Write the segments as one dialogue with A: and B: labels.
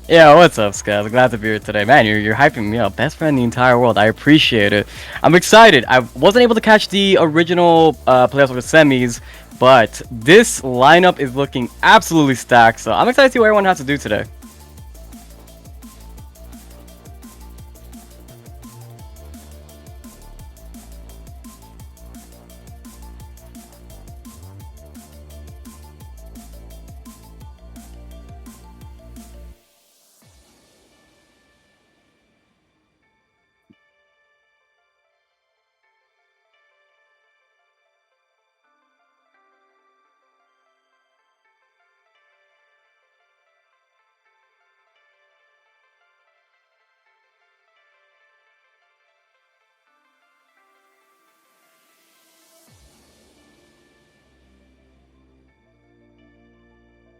A: Yeah, what's up, Scaz? Glad to be here today. Man, you're hyping me up. Best friend in the entire world. I appreciate it. I'm excited. I wasn't able to catch the original playoffs or the semis, but this lineup is looking absolutely stacked, so I'm excited to see what everyone has to do today.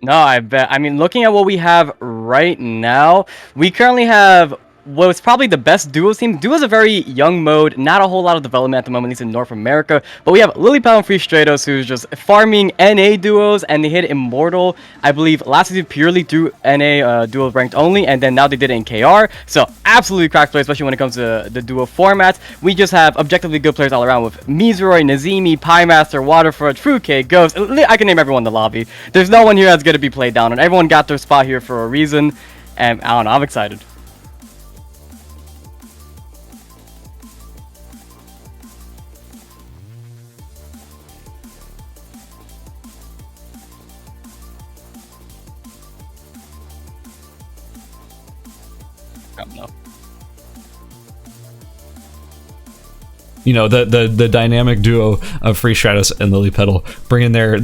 A: No, I bet. I mean, looking at what we have right now, we currently have what was probably the best duos team. Duo is a very young mode, not a whole lot of development at the moment, at least in North America. But we have Lilypal and Free Stratos, who's just farming NA duos, and they hit Immortal, I believe, last season purely through NA duos ranked only, and then now they did it in KR. So absolutely cracked play, especially when it comes to the duo format. We just have objectively good players all around with Mizroy, Nazimi, Piemaster, Waterford, Fruitcake, Ghost. I can name everyone in the lobby. There's no one here that's going to be played down, and everyone got their spot here for a reason. And I don't know, I'm excited. I don't know.
B: You know, the dynamic duo of Free Stratos and Lilypetal bringing their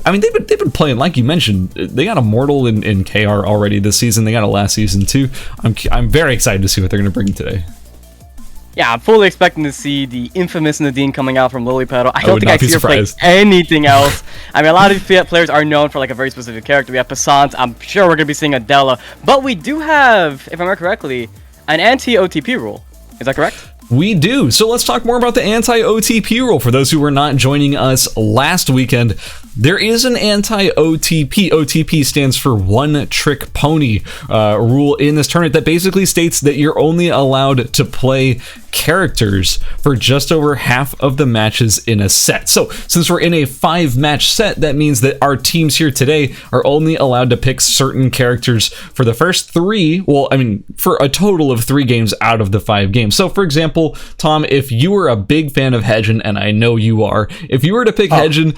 B: I mean, they've been playing, like you mentioned, they got Immortal in KR already this season. They got it last season too. I'm very excited to see what they're going to bring today.
A: Yeah, I'm fully expecting to see the infamous Nadine coming out from Lilypetal. I don't think I see her play
B: surprised.
A: anything else. I mean, a lot of these players are known for like a very specific character. We have Passant. I'm sure we're going to be seeing Adela. But we do have, if I remember correctly, an anti-OTP rule. Is that correct?
B: We do. So let's talk more about the anti-OTP rule. For those who were not joining us last weekend, there is an anti-OTP. OTP stands for one trick pony rule in this tournament that basically states that you're only allowed to play characters for just over half of the matches in a set. So since we're in a 5-match set, that means that our teams here today are only allowed to pick certain characters for the first 3, well, I mean, for a total of 3 games out of the 5 games. So for example, Tom, if you were a big fan of Hedgen, and I know you are, if you were to pick Hedgen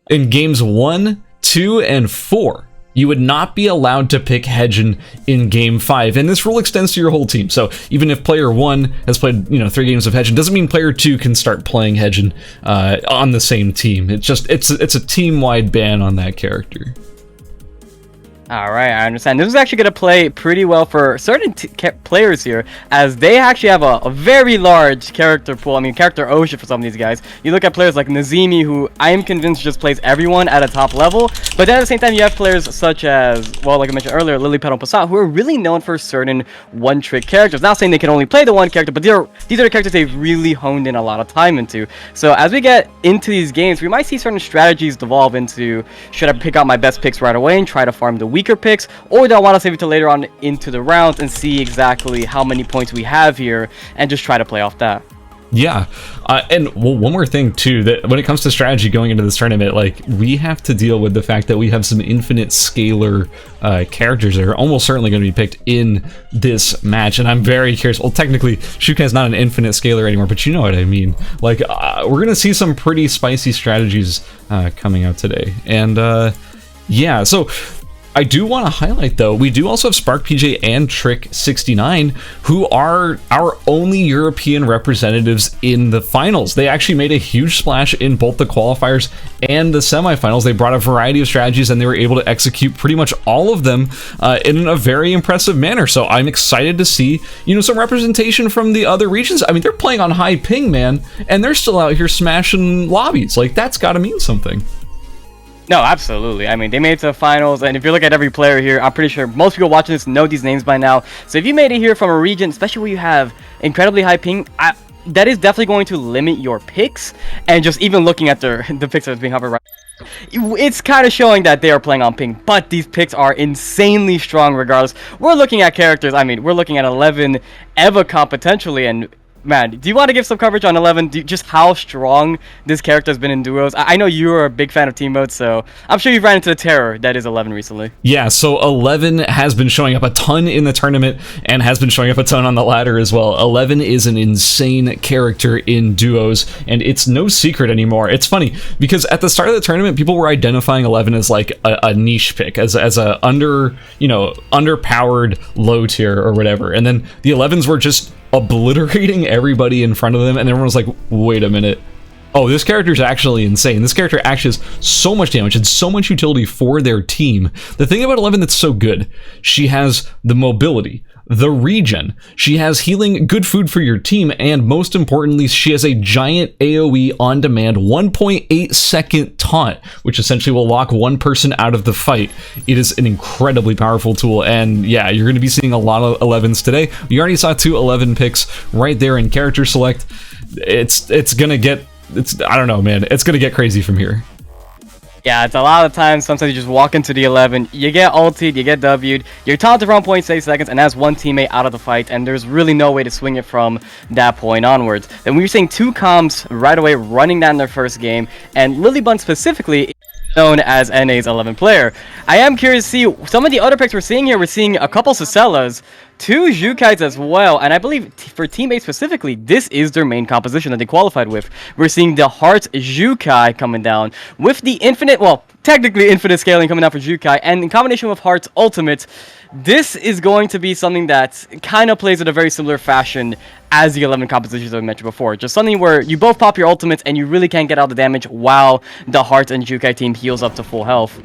B: in games 1, 2, and 4, you would not be allowed to pick Hedgen in game 5, and this rule extends to your whole team. So even if player 1 has played, 3 games of Hedgen, doesn't mean player 2 can start playing Hedgen on the same team. It's a team-wide ban on that character.
A: Alright, I understand. This is actually going to play pretty well for certain players here, as they actually have a very large character pool. I mean, character ocean for some of these guys. You look at players like Nazimi, who I am convinced just plays everyone at a top level, but then at the same time, you have players such as, well, like I mentioned earlier, Lilypetal and Passat, who are really known for certain one-trick characters. Not saying they can only play the one character, but these are the characters they've really honed in a lot of time into. So as we get into these games, we might see certain strategies devolve into, should I pick out my best picks right away and try to farm the weaker picks, or do I want to save it to later on into the rounds and see exactly how many points we have here and just try to play off that?
B: Yeah, and one more thing too, that when it comes to strategy going into this tournament, like, we have to deal with the fact that we have some infinite scalar characters that are almost certainly going to be picked in this match, and I'm very curious. Well, technically, Shukan's not an infinite scalar anymore, but you know what I mean. Like, we're going to see some pretty spicy strategies coming out today, and yeah, so I do want to highlight, though, we do also have Spark PJ and Trick 69, who are our only European representatives in the finals. They actually made a huge splash in both the qualifiers and the semifinals. They brought a variety of strategies, and they were able to execute pretty much all of them in a very impressive manner. So I'm excited to see, some representation from the other regions. I mean, they're playing on high ping, man, and they're still out here smashing lobbies. Like, that's got to mean something.
A: No, absolutely. I mean, they made it to the finals, and if you look at every player here, I'm pretty sure most people watching this know these names by now. So if you made it here from a region, especially where you have incredibly high ping, that is definitely going to limit your picks. And just even looking at the picks that's being hovered right It's kind of showing that they are playing on ping, but these picks are insanely strong regardless. We're looking at characters, I mean, we're looking at 11 Evacomp potentially, and man, do you want to give some coverage on 11? Just how strong this character has been in duos? I know you're a big fan of team modes, so I'm sure you've ran into the terror that is 11 recently.
B: Yeah, so 11 has been showing up a ton in the tournament and has been showing up a ton on the ladder as well. 11 is an insane character in duos, and it's no secret anymore. It's funny, because at the start of the tournament, people were identifying 11 as like a niche pick, as a underpowered low tier or whatever, and then the 11s were just obliterating everybody in front of them, and everyone was like, wait a minute, oh, this character's actually insane. This character actually has so much damage and so much utility for their team. The thing about 11 that's so good, she has the mobility, the regen, she has healing, good food for your team, and most importantly, she has a giant AoE on-demand 1.8 second taunt, which essentially will lock one person out of the fight. It is an incredibly powerful tool, and yeah, you're going to be seeing a lot of 11s today. You already saw 2 11 picks right there in character select. It's gonna get, I don't know, man, it's gonna get crazy from here.
A: Yeah, it's a lot of times, sometimes you just walk into the 11, you get ulted, you get W'd, you're taunted for 1.6 seconds, and that's one teammate out of the fight, and there's really no way to swing it from that point onwards. Then we're seeing 2 comms right away running down their first game, and Lilybun specifically known as NA's 11 player. I am curious to see some of the other picks we're seeing here. We're seeing a couple Sacellas, 2 Xiukais as well, and I believe for Team 8 specifically, this is their main composition that they qualified with. We're seeing the Heart Xiukai coming down with the infinite, well, technically infinite scaling coming down for Xiukai, and in combination with Heart's ultimate, this is going to be something that kind of plays in a very similar fashion as the 11 compositions that we mentioned before. Just something where you both pop your ultimates and you really can't get out the damage while the Heart and Xiukai team heals up to full health.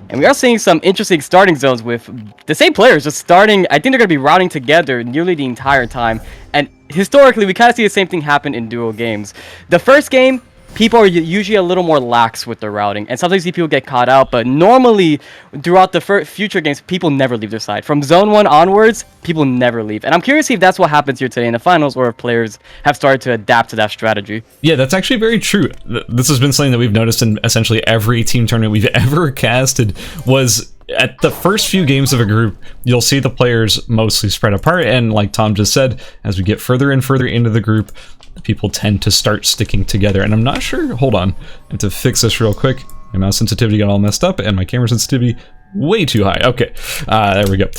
A: And we are seeing some interesting starting zones with the same players just starting. I think they're going to be routing together nearly the entire time. And historically, we kind of see the same thing happen in duo games. The first game, people are usually a little more lax with their routing, and sometimes you see people get caught out, but normally throughout the future games, people never leave their side. From Zone 1 onwards, people never leave. And I'm curious to see if that's what happens here today in the finals, or if players have started to adapt to that strategy.
B: Yeah, that's actually very true. This has been something that we've noticed in essentially every team tournament we've ever casted, was at the first few games of a group, you'll see the players mostly spread apart, and like Tom just said, as we get further and further into the group, people tend to start sticking together. And I'm not sure, hold on, I have to fix this real quick. My mouse sensitivity got all messed up and my camera sensitivity way too high. Okay, there we go.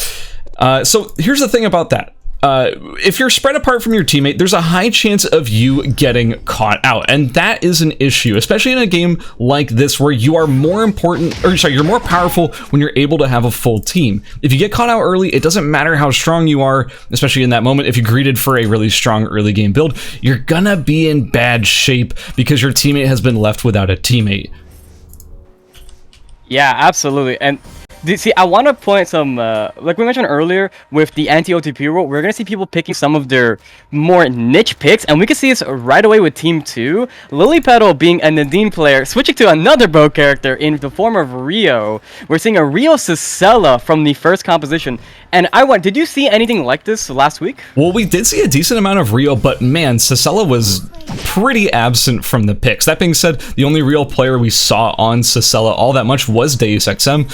B: So here's the thing about that. If you're spread apart from your teammate, there's a high chance of you getting caught out, and that is an issue, especially in a game like this where you are more important, or sorry, you're more powerful when you're able to have a full team. If you get caught out early, it doesn't matter how strong you are, especially in that moment. If you greeted for a really strong early game build, you're gonna be in bad shape because your teammate has been left without a teammate.
A: Yeah, absolutely. And see, I want to point some, like we mentioned earlier, with the anti-OTP rule, we're going to see people picking some of their more niche picks, and we can see this right away with Team 2. Lilypetal being a Nadine player, switching to another bow character in the form of Rio. We're seeing a Rio Sacella from the first composition, and did you see anything like this last week?
B: Well, we did see a decent amount of Rio, but man, Sacella was pretty absent from the picks. That being said, the only real player we saw on Sacella all that much was Deus XM,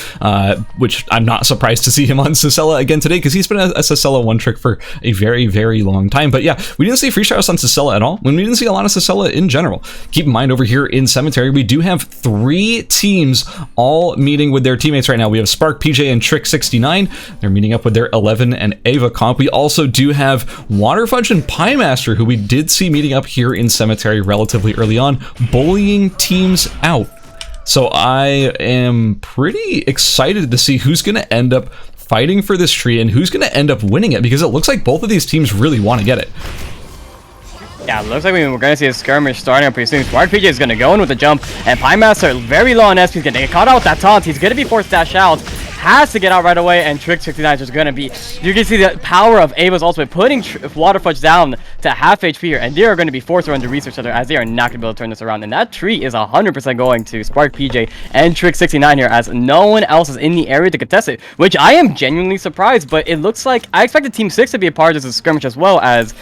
B: which I'm not surprised to see him on Sacella again today, because he's been a Sacella one trick for a very, very long time. But yeah, we didn't see free shots on Sacella at all, when we didn't see a lot of Sacella in general. Keep in mind, over here in Cemetery, we do have 3 teams all meeting with their teammates right now. We have Spark, PJ, and Trick69. They're meeting up with their 11 and Ava comp. We also do have Waterfudge and Piemaster, who we did see meeting up here in Cemetery relatively early on, bullying teams out. So I am pretty excited to see who's going to end up fighting for this tree and who's going to end up winning it, because it looks like both of these teams really want to get it.
A: Yeah, it looks like we're going to see a skirmish starting up pretty soon. Smart PJ is going to go in with a jump, and Piemaster very low on SP. He's going to get caught out with that taunt. He's going to be forced to dash out. Has to get out right away, and Trick69 is just going to be... You can see the power of Ava's ultimate putting Waterfudge down to half HP here, and they are going to be forced to run the research center, as they are not going to be able to turn this around. And that tree is 100% going to Spark PJ and Trick69 here, as no one else is in the area to contest it, which I am genuinely surprised, but it looks like... I expected Team 6 to be a part of this skirmish as well, as...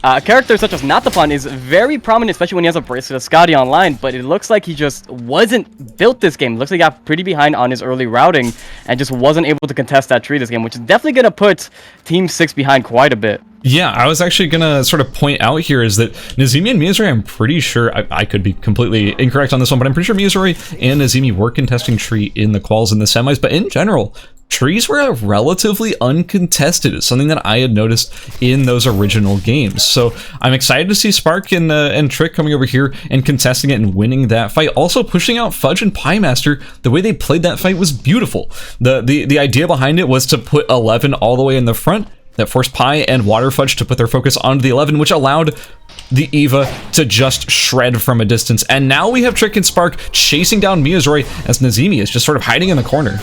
A: A character such as Natapon is very prominent, especially when he has a bracelet of Scotty online, but it looks like he just wasn't built this game. It looks like he got pretty behind on his early routing and just wasn't able to contest that tree this game, which is definitely going to put Team 6 behind quite a bit.
B: Yeah, I was actually gonna sort of point out here is that Nazemi and Mizori, I'm pretty sure, I could be completely incorrect on this one, but I'm pretty sure Mizori and Nazemi were contesting tree in the quals and the semis, but in general, trees were relatively uncontested. It's something that I had noticed in those original games. So I'm excited to see Spark and Trick coming over here and contesting it and winning that fight. Also pushing out Fudge and Pie Master. The way they played that fight was beautiful. The idea behind it was to put 11 all the way in the front. That forced Pie and Water Fudge to put their focus onto the 11, which allowed the Eva to just shred from a distance. And now we have Trick and Spark chasing down Miyazori as Nazemi is just sort of hiding in the corner.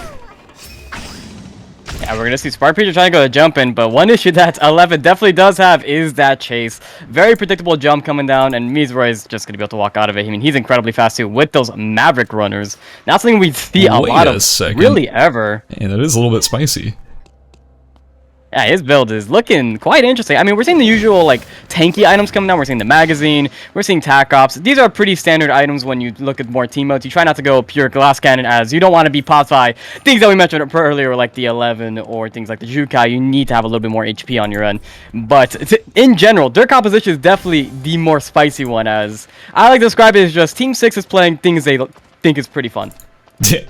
A: Yeah, we're going to see Spark Preacher trying to go to jump in, but one issue that 11 definitely does have is that chase. Very predictable jump coming down, and Mizroy is just going to be able to walk out of it. I mean, he's incredibly fast too with those Maverick runners. Not something we see a lot of really ever.
B: And it is a little bit spicy.
A: Yeah, his build is looking quite interesting. I mean, we're seeing the usual, like, tanky items coming down. We're seeing the magazine. We're seeing tac ops. These are pretty standard items when you look at more team modes. You try not to go pure glass cannon, as you don't want to be popped by things that we mentioned earlier, like the 11 or things like the Jukai. You need to have a little bit more HP on your end. But in general, their composition is definitely the more spicy one, as I like to describe it as just Team 6 is playing things they think is pretty fun.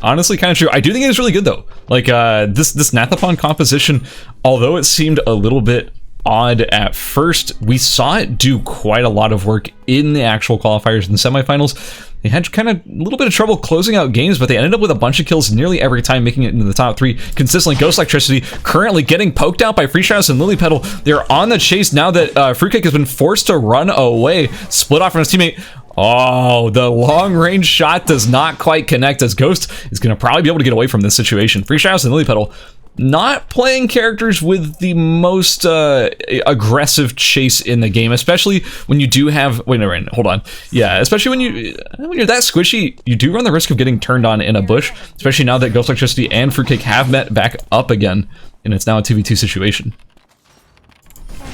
B: Honestly, kind of true. I do think it's really good though. Like this Nathapon composition, although it seemed a little bit odd at first, we saw it do quite a lot of work in the actual qualifiers and semifinals. They had kind of a little bit of trouble closing out games, but they ended up with a bunch of kills nearly every time, making it into the top 3 consistently. Ghost Electricity currently getting poked out by Free Shadows and Lily Petal. They're on the chase now that Fruitcake has been forced to run away, split off from his teammate. Oh, the long-range shot does not quite connect, as Ghost is going to probably be able to get away from this situation. Free Shadows and Lily Petal not playing characters with the most aggressive chase in the game, especially when you do have... Wait, no, hold on. Yeah, especially when you're that squishy, you do run the risk of getting turned on in a bush, especially now that Ghost Electricity and Fruitcake have met back up again, and it's now a 2v2 situation.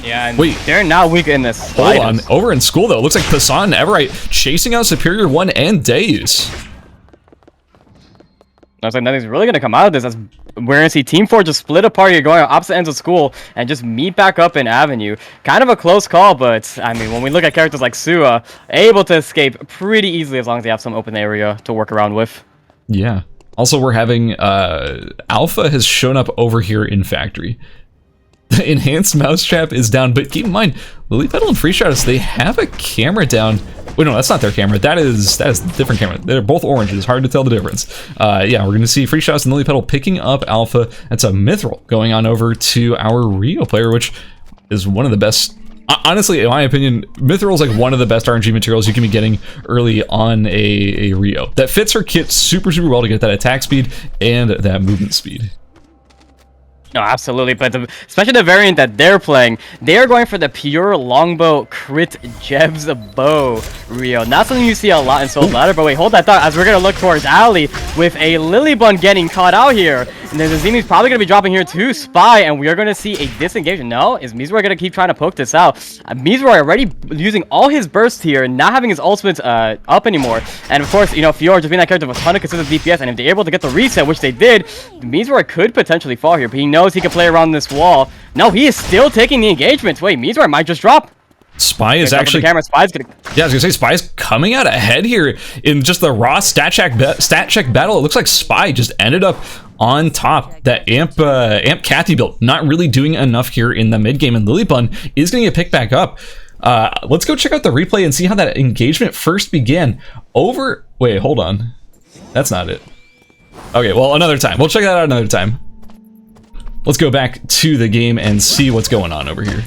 A: Yeah, and wait, they're not weak in this.
B: Hold on. Over in school, though, it looks like Passan and Everite chasing out Superior 1 and Deus.
A: Looks like nothing's really going to come out of this. As we're going to see Team 4 just split apart here, going on opposite ends of school, and just meet back up in Avenue. Kind of a close call, but, I mean, when we look at characters like Sua, able to escape pretty easily as long as they have some open area to work around with.
B: Yeah. Also, we're having... Alpha has shown up over here in Factory. The enhanced mousetrap is down, but keep in mind, Lily Petal and Free Shadows, they have a camera down. Wait, no, that's not their camera. That is a different camera. They're both orange. It's hard to tell the difference. Yeah, we're going to see Free Shadows and Lily Petal picking up Alpha. That's a Mithril going on over to our Rio player, which is one of the best. Honestly, in my opinion, Mithril is like one of the best RNG materials you can be getting early on a Rio. That fits her kit super, super well to get that attack speed and that movement speed.
A: No, absolutely, but especially the variant that they're playing, they are going for the pure longbow crit Jeb's bow Rio. Not something you see a lot in Soul Ladder, but wait, hold that thought, as we're going to look towards Ali with a Lilybun getting caught out here. And then Zazimi's probably going to be dropping here to Spy, and we are going to see a disengagement. No, is Mizroy going to keep trying to poke this out? Mizroy already using all his bursts here, not having his ultimate up anymore. And of course, you know, Fiora just being that character with a ton of consistent DPS, and if they're able to get the reset, which they did, Mizroy could potentially fall here, but he knows he can play around this wall. No, he is still taking the engagement. Wait, Mizroy might just drop.
B: Spy is actually...
A: Spy's gonna...
B: Yeah, I was going to say, Spy's coming out ahead here in just the raw stat check battle. It looks like Spy just ended up on top. That Amp Kathy build not really doing enough here in the mid game, and Lilybun is going to get picked back up. Let's go check out the replay and see how that engagement first began. Wait, hold on. That's not it. Okay, well, another time. We'll check that out another time. Let's go back to the game and see what's going on over here.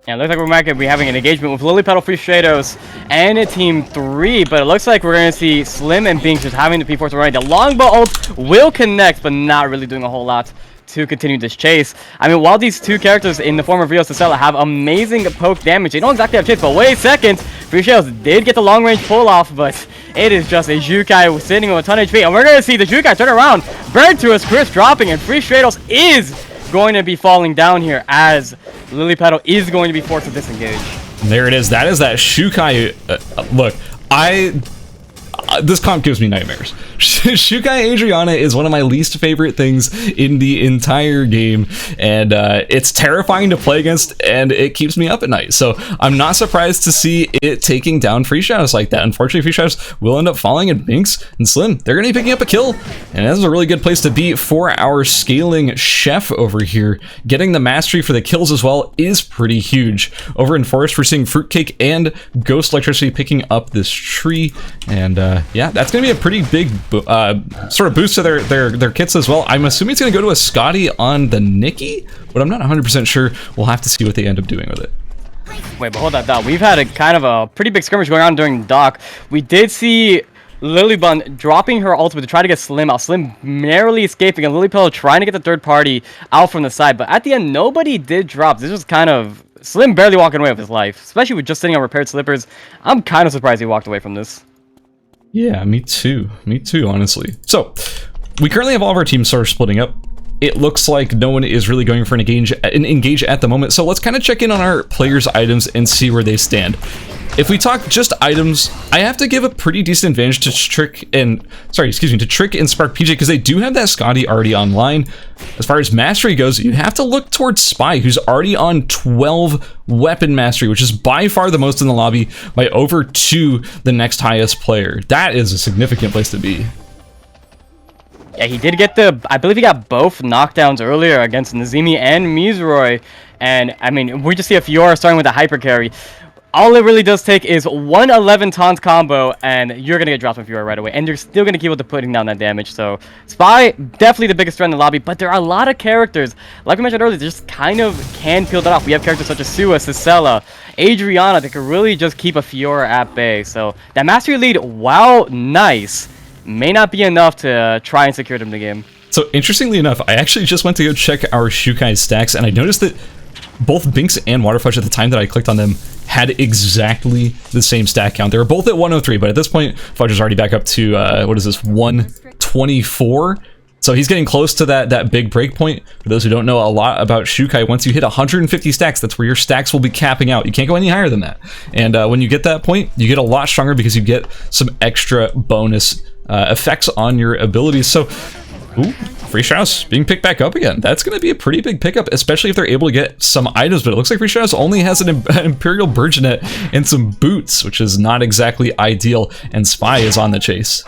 A: Yeah, it looks like we might be having an engagement with Lily Petal, Free Shadows, and Team 3, but it looks like we're going to see Slim and Binks just having the P-Force already. The longbow ult will connect, but not really doing a whole lot to continue this chase. I mean, while these two characters in the form of Rio Cicella have amazing poke damage, they don't exactly have chase, but wait a second, Free Shadows did get the long-range pull-off, but it is just a Jukai sitting with a ton of HP, and we're going to see the Jukai turn around, burn to his Chris dropping, and Free Shadows is going to be falling down here as Lily Petal is going to be forced to disengage.
B: There it is. That is that Shukai. Look, this comp gives me nightmares. Shukai Adriana is one of my least favorite things in the entire game, and it's terrifying to play against, and it keeps me up at night. So I'm not surprised to see it taking down Free Shadows like that. Unfortunately, Free Shadows will end up falling, and Binks and Slim, they're going to be picking up a kill, and this is a really good place to be for our scaling chef over here. Getting the mastery for the kills as well is pretty huge. Over in Forest, we're seeing Fruitcake and Ghost Electricity picking up this tree, and yeah, that's going to be a pretty big sort of boost to their kits as well. I'm assuming it's going to go to a Scotty on the Nikki, but I'm not 100% sure. We'll have to see what they end up doing with it.
A: Wait, but hold that thought. We've had a kind of a pretty big skirmish going on during the dock. We did see Lilybun dropping her ultimate to try to get Slim out. Slim narrowly escaping, and Lily Petal trying to get the third party out from the side. But at the end, nobody did drop. This was kind of Slim barely walking away with his life, especially with just sitting on repaired slippers. I'm kind of surprised he walked away from this.
B: Yeah, me too. Me too, honestly. So, we currently have all of our teams sort of splitting up. It looks like no one is really going for an engage at the moment. So let's kind of check in on our players' items and see where they stand. If we talk just items, I have to give a pretty decent advantage to Trick and Spark PJ because they do have that Scotty already online. As far as mastery goes, you have to look towards Spy, who's already on 12 weapon mastery, which is by far the most in the lobby, by over to the next highest player. That is a significant place to be.
A: Yeah, he did get I believe he got both knockdowns earlier against Nazimi and Mizroy. And, I mean, we just see a Fiora starting with a hyper carry. All it really does take is 111 taunt combo, and you're going to get dropped from Fiora right away. And you're still going to keep able to putting down that damage. So, Spy, definitely the biggest threat in the lobby. But there are a lot of characters, like we mentioned earlier, that just kind of can peel that off. We have characters such as Sua, Cicella, Adriana that can really just keep a Fiora at bay. So, that mastery lead, while nice, may not be enough to try and secure them the game.
B: So, interestingly enough, I actually just went to go check our Shukai stacks, and I noticed that both Binks and Waterfudge at the time that I clicked on them had exactly the same stack count. They were both at 103, but at this point, Fudge is already back up to, what is this, 124? So he's getting close to that big break point. For those who don't know a lot about Shukai, once you hit 150 stacks, that's where your stacks will be capping out. You can't go any higher than that. And when you get that point, you get a lot stronger because you get some extra bonus effects on your abilities. So, ooh, Free Shadows being picked back up again. That's going to be a pretty big pickup, especially if they're able to get some items. But it looks like Free Shadows only has an Imperial Burgeonet and some boots, which is not exactly ideal. And Spy is on the chase.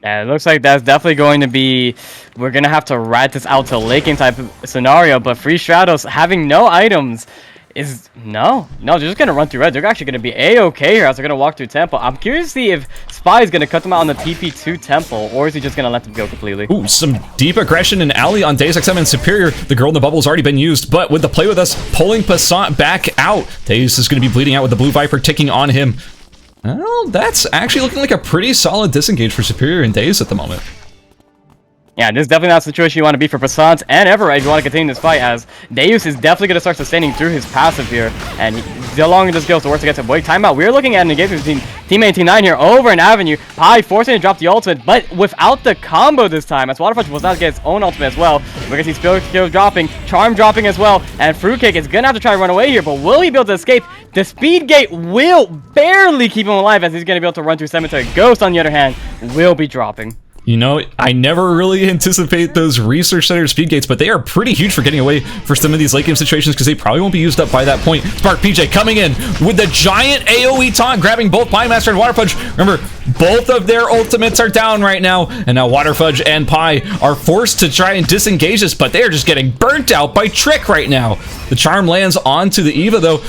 A: Yeah, it looks like that's definitely going to be... We're going to have to rat this out to late game type of scenario. But Free Shadows having no items is... No, they're just going to run through red. They're actually going to be A-okay here as they're going to walk through Temple. I'm curious to see if Spy is going to cut them out on the TP2 Temple, or is he just going to let them go completely?
B: Ooh, some deep aggression and alley on Deus Ex and Superior. The girl in the bubble has already been used, but with the play with us, pulling Passant back out. Deus is going to be bleeding out with the Blue Viper ticking on him. Well, that's actually looking like a pretty solid disengage for Superior and Deus at the moment.
A: Yeah, this is definitely not the situation you want to be for Passant and Everett if you want to continue this fight, as Deus is definitely going to start sustaining through his passive here. And the longer this goes, the worse it gets. Boy, timeout. We're looking at an engagement between Teammate and Team9 here over an Avenue. Pi forcing to drop the ultimate, but without the combo this time, as Waterfudge was not to get its own ultimate as well. We're going to see Skill dropping, Charm dropping as well, and Fruitcake is going to have to try to run away here, but will he be able to escape? The Speed Gate will barely keep him alive, as he's going to be able to run through Cemetery. Ghost, on the other hand, will be dropping.
B: You know, I never really anticipate those Research Center speed gates, but they are pretty huge for getting away for some of these late game situations because they probably won't be used up by that point. Spark PJ coming in with the giant AoE taunt, grabbing both Pie Master and Waterfudge. Remember, both of their ultimates are down right now, and now Waterfudge and Pie are forced to try and disengage this, but they are just getting burnt out by Trick right now. The charm lands onto the Eva, though.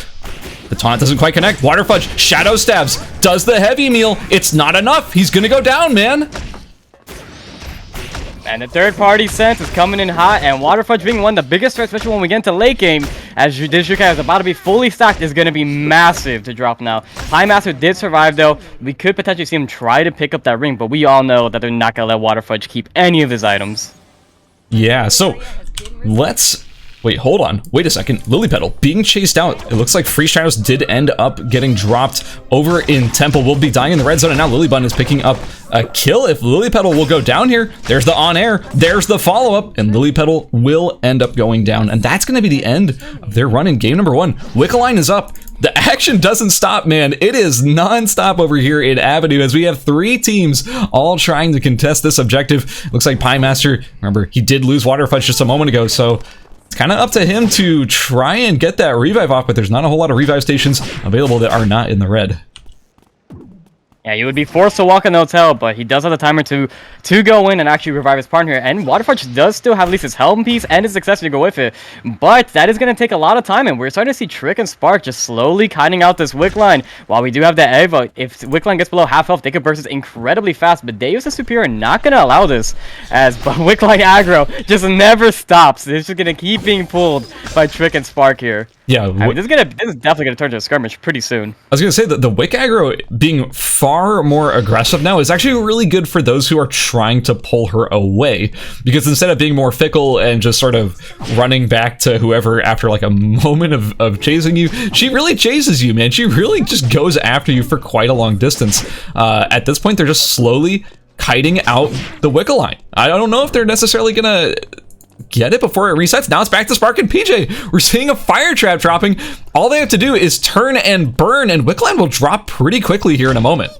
B: The taunt doesn't quite connect. Waterfudge, Shadow Stabs, does the heavy meal. It's not enough. He's gonna go down, man.
A: And the third party sense is coming in hot, and Waterfudge being one of the biggest threats, especially when we get into late game, as this Shukai is about to be fully stacked, is going to be massive to drop now. High Master did survive though. We could potentially see him try to pick up that ring, but we all know that they're not going to let Waterfudge keep any of his items.
B: Yeah, so let's Wait, hold on. Wait a second. Lilypetal being chased out. It looks like Freeze Shadows did end up getting dropped over in Temple. Will be dying in the red zone, and now Lilybun is picking up a kill. If Lilypetal will go down here, there's the on-air, there's the follow-up, and Lilypetal will end up going down. And that's going to be the end of their run in game number 1. Wickline is up. The action doesn't stop, man. It is non-stop over here in Avenue as we have 3 teams all trying to contest this objective. Looks like Pie Master, remember, he did lose Water Fudge just a moment ago, so it's kind of up to him to try and get that revive off, but there's not a whole lot of revive stations available that are not in the red.
A: Yeah, you would be forced to walk in the hotel, but he does have the timer to go in and actually revive his partner. And Waterfudge does still have at least his helm piece and his accessory to go with it. But that is going to take a lot of time, and we're starting to see Trick and Spark just slowly kiting out this Wickline. While we do have the Eva, if Wickline gets below half health, they could burst this incredibly fast. But Deus is superior, not going to allow this, as Wickline aggro just never stops. It's just going to keep being pulled by Trick and Spark here.
B: Yeah,
A: I mean, this is definitely gonna turn to a skirmish pretty soon.
B: I was gonna say that the Wick aggro being far more aggressive now is actually really good for those who are trying to pull her away, because instead of being more fickle and just sort of running back to whoever after like a moment of chasing you, she really chases you, man. She really just goes after you for quite a long distance. At this point, they're just slowly kiting out the Wickline. I don't know if they're necessarily gonna get it before it resets. Now it's back to Spark and PJ. We're seeing a fire trap dropping. All they have to do is turn and burn, and Wickline will drop pretty quickly here in a moment.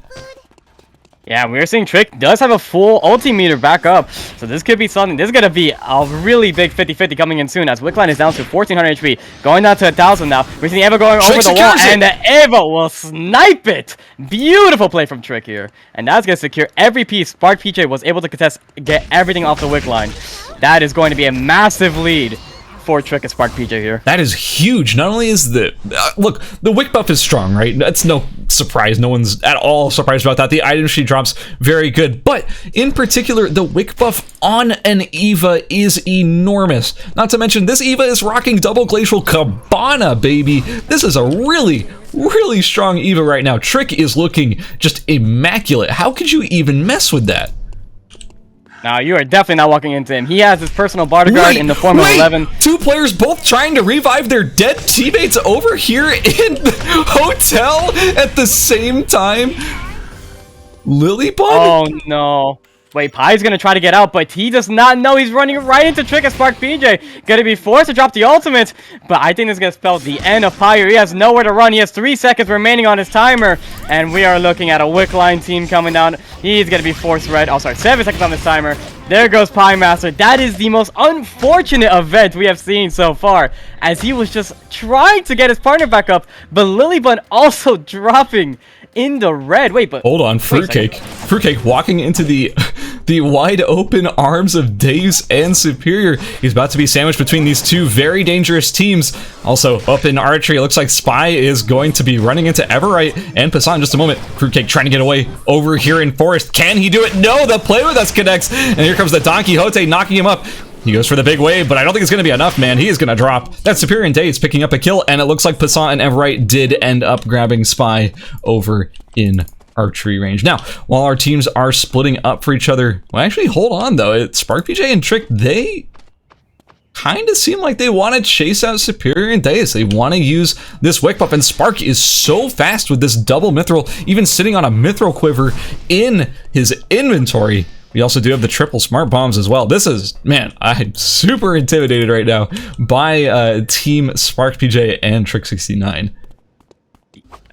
A: Yeah, we're seeing Trick does have a full ultimeter back up, so this could be something. This is going to be a really big 50-50 coming in soon, as Wickline is down to 1400 HP, going down to 1000 now. We're seeing Eva going over the wall, and the Eva will snipe it. Beautiful play from Trick here, and that's going to secure every piece. Spark PJ was able to contest, get everything off the Wickline. That is going to be a massive lead for Trick and Spark PJ here.
B: That is huge. Not only is the look, the Wick buff is strong, right? That's no surprise. No one's at all surprised about that. The item she drops, very good. But in particular, the Wick buff on an Eva is enormous. Not to mention, this Eva is rocking double glacial Cabana, baby. This is a really strong Eva right now. Trick is looking just immaculate. How could you even mess with that?
A: Now, you are definitely not walking into him. He has his personal bodyguard in the form of 11.
B: 2 players both trying to revive their dead teammates over here in the hotel at the same time. Lilybun?
A: Oh, no. Wait, Pie's gonna try to get out, but he does not know he's running right into Trick and Spark PJ. Gonna be forced to drop the ultimate, but I think this is gonna spell the end of Pie. He has nowhere to run. He has 3 seconds remaining on his timer, and we are looking at a Wickline team coming down. He's gonna be forced red. Oh, sorry, 7 seconds on this timer. There goes Pie Master. That is the most unfortunate event we have seen so far, as he was just trying to get his partner back up, but Lilybun also dropping in the red. Wait, but
B: hold on, Fruitcake walking into the wide open arms of Deus and Superior. He's about to be sandwiched between these 2 very dangerous teams. Also up in archery, it looks like Spy is going to be running into Everite and Passan in just a moment. Fruitcake trying to get away over here in Forest. Can he do it? No, the Play With Us connects, and here comes the Don Quixote knocking him up. He goes for the big wave, but I don't think it's going to be enough, man. He is going to drop. That's Superior and Deus picking up a kill, and it looks like Passan and Everite did end up grabbing Spy over in archery range. Now, while our teams are splitting up for each other, well, actually, hold on, though. It's Spark PJ and Trick, they kind of seem like they want to chase out Superior and Deus. They want to use this Wick buff, and Spark is so fast with this double mithril, even sitting on a mithril quiver in his inventory. We also do have the triple smart bombs as well. This is, man, I'm super intimidated right now by Team Spark PJ and Trick 69.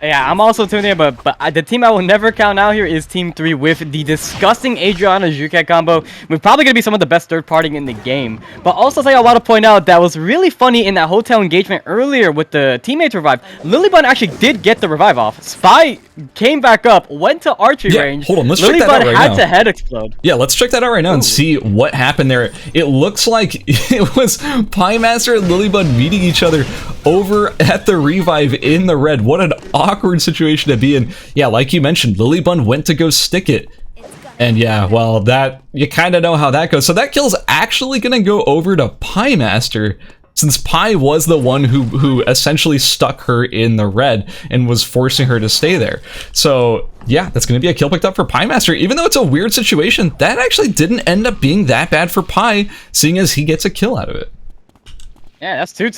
A: Yeah, I'm also tuning in, but the team I will never count out here is Team 3 with the disgusting Adriana Juket combo. We're probably going to be some of the best third party in the game. But also something I want to point out that was really funny in that hotel engagement earlier with the teammates revive. Lilybun actually did get the revive off. Spy came back up, went to archery range.
B: Hold on, let's check that out right now.
A: Lilybun had to head explode.
B: Yeah, let's check that out right now and see what happened there. It looks like it was Pie Master and Lilybun meeting each other over at the revive in the red. What an awkward situation to be in. Yeah, like you mentioned, Lilybun went to go stick it. And yeah, well, that you kind of know how that goes. So that kill's actually going to go over to Pie Master, since Pie was the one who essentially stuck her in the red and was forcing her to stay there. So yeah, that's going to be a kill picked up for Pie Master. Even though it's a weird situation, that actually didn't end up being that bad for Pie, seeing as he gets a kill out of it.
A: Yeah, that's two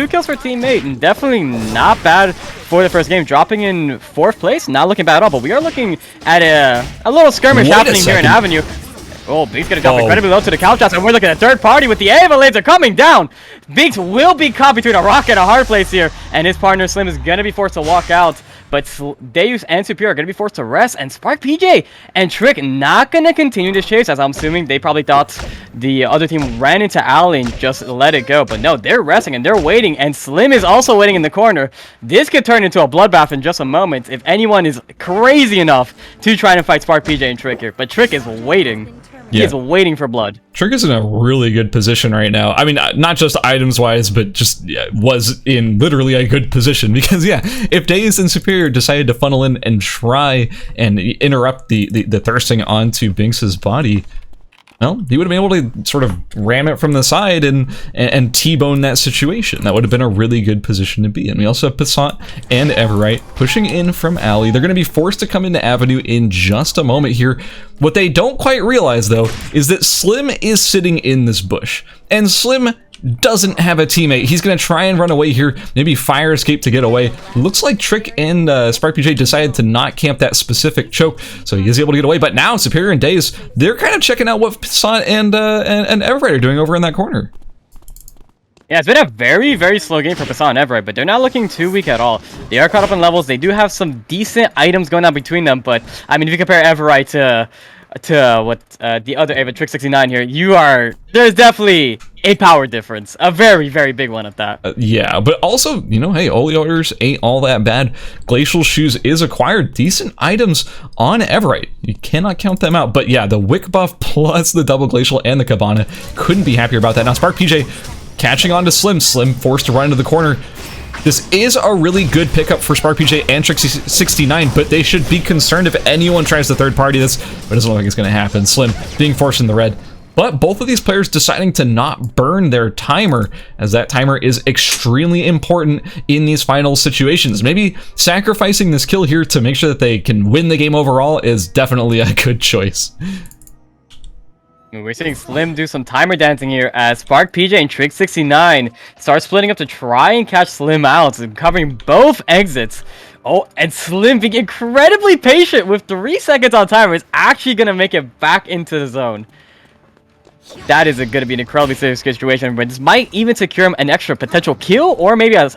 A: kills for teammate, and definitely not bad for the first game. Dropping in 4th place, not looking bad at all. But we are looking at a little skirmish happening here in Avenue. Oh, Beaks gonna drop incredibly low to the couch shots, and we're looking at third party with the Ava laser coming down. Beaks will be caught between a rock and a hard place here, and his partner Slim is gonna be forced to walk out. But Deus and Superior are going to be forced to rest, and Spark PJ and Trick not going to continue this chase, as I'm assuming they probably thought the other team ran into Alley and just let it go. But no, they're resting and they're waiting, and Slim is also waiting in the corner. This could turn into a bloodbath in just a moment if anyone is crazy enough to try and fight Spark PJ and Trick here. But Trick is waiting. He is waiting for blood.
B: Trick is in a really good position right now. I mean, not just items-wise, but just was in literally a good position. Because, yeah, if Daze and Superior decided to funnel in and try and interrupt the thirsting onto Binks's body, well, he would have been able to sort of ram it from the side and T-bone that situation. That would have been a really good position to be in. We also have Passat and Everite pushing in from Alley. They're going to be forced to come into Avenue in just a moment here. What they don't quite realize, though, is that Slim is sitting in this bush. And Slim doesn't have a teammate. He's going to try and run away here, maybe fire escape to get away. Looks like Trick and Spark PJ decided to not camp that specific choke, so he is able to get away. But now Superior and Daze, they're kind of checking out what Passat and Everite are doing over in that corner.
A: Yeah, it's been a very, very slow game for Passat and Everite, but they're not looking too weak at all. They are caught up in levels. They do have some decent items going on between them, but I mean, if you compare Everite to what the other Ava Trick 69 here, there's definitely a power difference, a very, very big one at that.
B: Yeah, but also, you know, hey, Oleators ain't all that bad. Glacial Shoes is acquired. Decent items on Everite. You cannot count them out. But yeah, the Wick buff plus the double Glacial and the Cabana, couldn't be happier about that. Now Spark PJ catching on to Slim. Slim forced to run into the corner. This is a really good pickup for Spark PJ and Trick 69, but they should be concerned if anyone tries to third party this, but it doesn't look like it's going to happen. Slim being forced in the red. But both of these players deciding to not burn their timer, as that timer is extremely important in these final situations. Maybe sacrificing this kill here to make sure that they can win the game overall is definitely a good choice.
A: We're seeing Slim do some timer dancing here as Spark PJ and Trick 69 start splitting up to try and catch Slim out, and covering both exits. Oh, and Slim being incredibly patient with 3 seconds on timer is actually going to make it back into the zone. That is going to be an incredibly serious situation, but this might even secure him an extra potential kill, or maybe a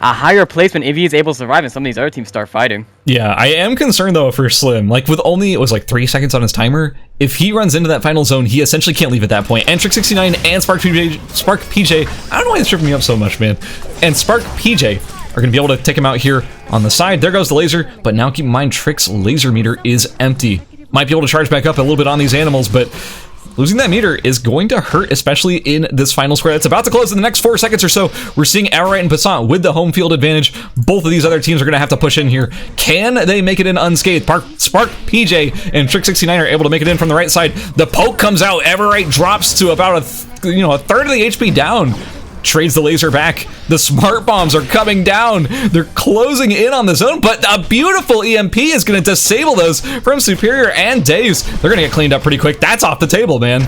A: higher placement if he is able to survive and some of these other teams start fighting.
B: Yeah, I am concerned though for Slim. Like with only, it was like 3 seconds on his timer, if he runs into that final zone, he essentially can't leave at that point. And Trick 69 and Spark PJ, I don't know why it's tripping me up so much, man. And Spark PJ are going to be able to take him out here on the side. There goes the laser, but now keep in mind Trick's laser meter is empty. Might be able to charge back up a little bit on these animals, but losing that meter is going to hurt, especially in this final square that's about to close in the next 4 seconds or so. We're seeing Everite and Passat with the home field advantage. Both of these other teams are going to have to push in here. Can they make it in unscathed? Spark PJ and Trick 69 are able to make it in from the right side. The poke comes out. Everite drops to about a third of the HP down. Trades the laser back. The smart bombs are coming down. They're closing in on the zone, but a beautiful EMP is going to disable those from Superior and Daze. They're going to get cleaned up pretty quick. That's off the table, man.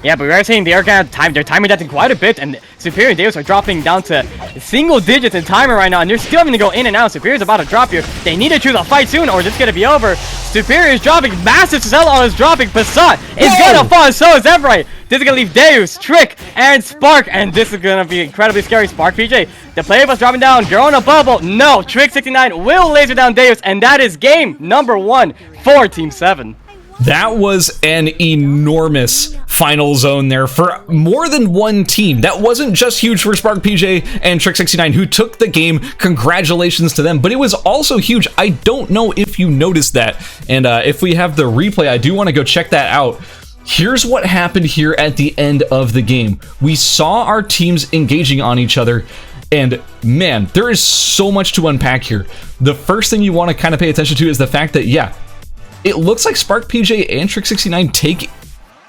A: Yeah, but we are seeing they're timing that quite a bit, and Superior and Davis are dropping down to single digits in timer right now, and they're still having to go in and out. Superior's about to drop here. They need to choose a fight soon, or it's going to be over. Superior is dropping. Massive Cell is dropping. Passat is going to fall, and so is Everite. This is going to leave Deus, Trick, and Spark, and this is going to be incredibly scary. Spark PJ, the player was dropping down. Girl in a bubble. No, Trick 69 will laser down Deus, and that is game number 1 for Team 7.
B: That was an enormous final zone there for more than one team. That wasn't just huge for Spark PJ and Trick 69, who took the game. Congratulations to them, but it was also huge. I don't know if you noticed that, and if we have the replay, I do want to go check that out. Here's what happened here at the end of the game. We saw our teams engaging on each other, and man, there is so much to unpack here. The first thing you want to kind of pay attention to is the fact that, yeah, it looks like Spark PJ and Trick 69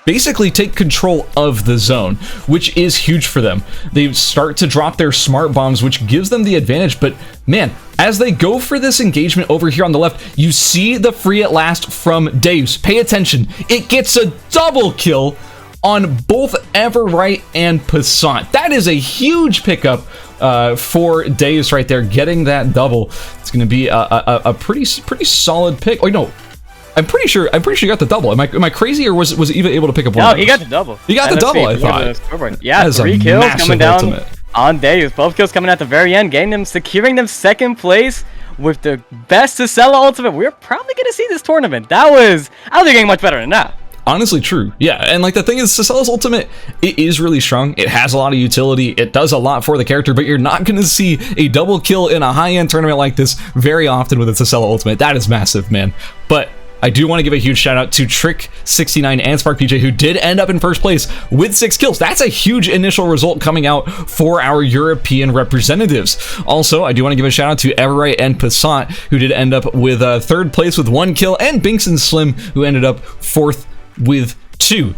B: basically take control of the zone, which is huge for them. They start to drop their smart bombs, which gives them the advantage, but man, as they go for this engagement over here on the left, you see the free at last from Deus. Pay attention. It gets a double kill on both Everright and Passant. That is a huge pickup for Deus right there, getting that double. It's going to be a pretty solid pick. Oh no, I'm pretty sure you got the double. Am I crazy, or was Eva able to pick up one?
A: No, he got the double.
B: He got the double. I thought.
A: Yeah, 3 kills coming down on Deus. Both kills coming at the very end, getting them, securing them second place with the best Sicela ultimate. We're probably gonna see this tournament. I don't think getting much better than that.
B: Honestly, true. Yeah, and like the thing is, Sicela's ultimate, it is really strong. It has a lot of utility. It does a lot for the character, but you're not going to see a double kill in a high-end tournament like this very often with a Sicela ultimate. That is massive, man. But I do want to give a huge shout out to Trick69 and SparkPJ, who did end up in first place with 6 kills. That's a huge initial result coming out for our European representatives. Also, I do want to give a shout out to Everright and Passant, who did end up with third place with 1 kill, and Binks and Slim, who ended up fourth with 2.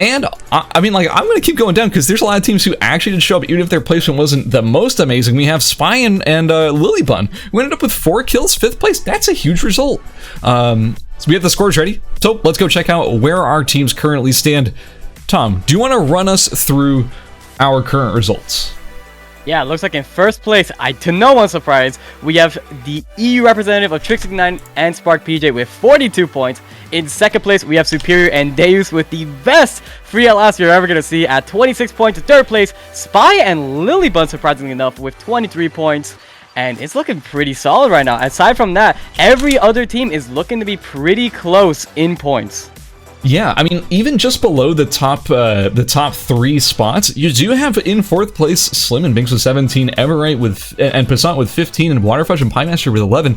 B: And I mean, like, I'm going to keep going down because there's a lot of teams who actually did show up even if their placement wasn't the most amazing. We have Spy and Lilybun, who ended up with 4 kills, 5th place. That's a huge result. So we have the scores ready. So let's go check out where our teams currently stand. Tom, do you want to run us through our current results?
A: Yeah, it looks like in first place, to no one's surprise, we have the EU representative of Trick69 and SparkPJ with 42 points. In second place, we have Superior and Deus with the best free LS you're ever going to see at 26 points. In third place, Spy and Lilybun, surprisingly enough, with 23 points. And it's looking pretty solid right now. Aside from that, every other team is looking to be pretty close in points.
B: Yeah, I mean, even just below the top 3 spots, you do have in fourth place Slim and Binks with 17, Everright and Passant with 15, and Waterfudge and Piemaster with 11.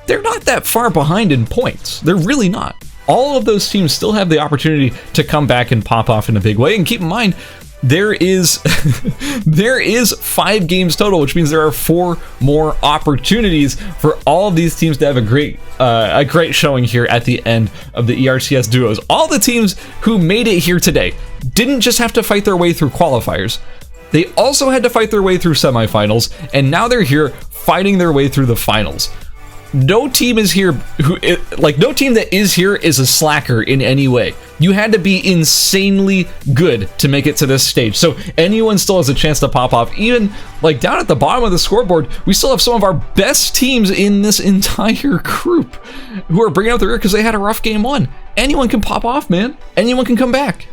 B: They're not that far behind in points. They're really not. All of those teams still have the opportunity to come back and pop off in a big way. And keep in mind, there is 5 games total, which means there are 4 more opportunities for all of these teams to have a great showing here at the end of the ERCS duos. All the teams who made it here today didn't just have to fight their way through qualifiers. They also had to fight their way through semifinals, and now they're here fighting their way through the finals. No team is here no team that is here is a slacker in any way. You had to be insanely good to make it to this stage. So anyone still has a chance to pop off. Even like down at the bottom of the scoreboard, we still have some of our best teams in this entire group who are bringing out the rear because they had a rough game 1. Anyone can pop off, man. Anyone can come back.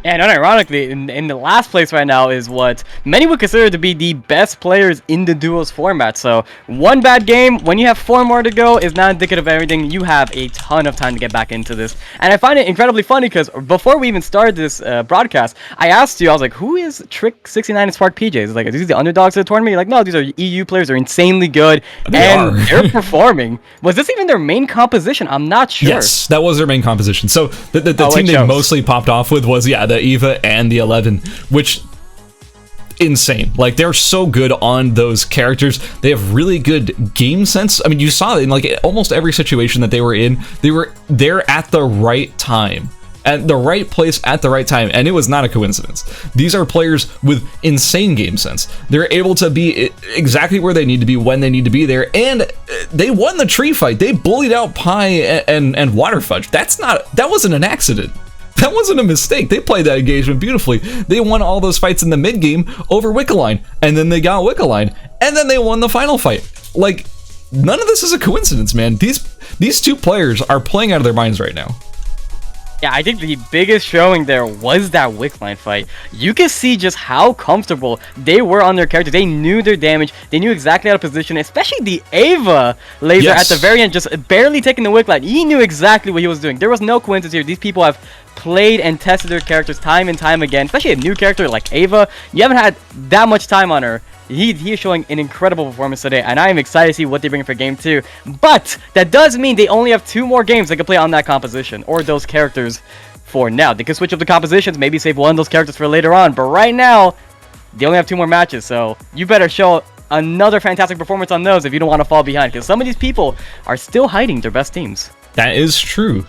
A: And unironically, in the last place right now is what many would consider to be the best players in the duos format. So 1 bad game, when you have 4 more to go, is not indicative of everything. You have a ton of time to get back into this. And I find it incredibly funny because before we even started this broadcast, I asked you, I was like, who is Trick69 and SparkPJ? It's like, are these the underdogs of the tournament? You're like, no, these are EU players. They're insanely good. They're performing. Was this even their main composition? I'm not sure.
B: Yes, that was their main composition. So the team they mostly popped off with was, yeah, the Eva and the 11, which insane. Like, they're so good on those characters. They have really good game sense. I mean, you saw it in like almost every situation that they were in. They were there at the right time, at the right place at the right time, and it was not a coincidence. These are players with insane game sense. They're able to be exactly where they need to be when they need to be there, and they won the tree fight. They bullied out Pie and Waterfudge. That wasn't an accident. That wasn't a mistake. They played that engagement beautifully. They won all those fights in the mid game over Wickline, and then they got Wickline, and then they won the final fight. Like, none of this is a coincidence, man. These 2 players are playing out of their minds right now.
A: Yeah, I think the biggest showing there was that Wickline fight. You can see just how comfortable they were on their characters. They knew their damage. They knew exactly how to position, especially the Ava laser at the very end, just barely taking the Wickline. He knew exactly what he was doing. There was no coincidence here. These people have played and tested their characters time and time again, especially a new character like Ava. You haven't had that much time on her. He is showing an incredible performance today, and I am excited to see what they bring for game 2. But that does mean they only have 2 more games they can play on that composition, or those characters for now. They can switch up the compositions, maybe save one of those characters for later on, but right now, they only have 2 more matches, so you better show another fantastic performance on those if you don't want to fall behind, because some of these people are still hiding their best teams.
B: That is true.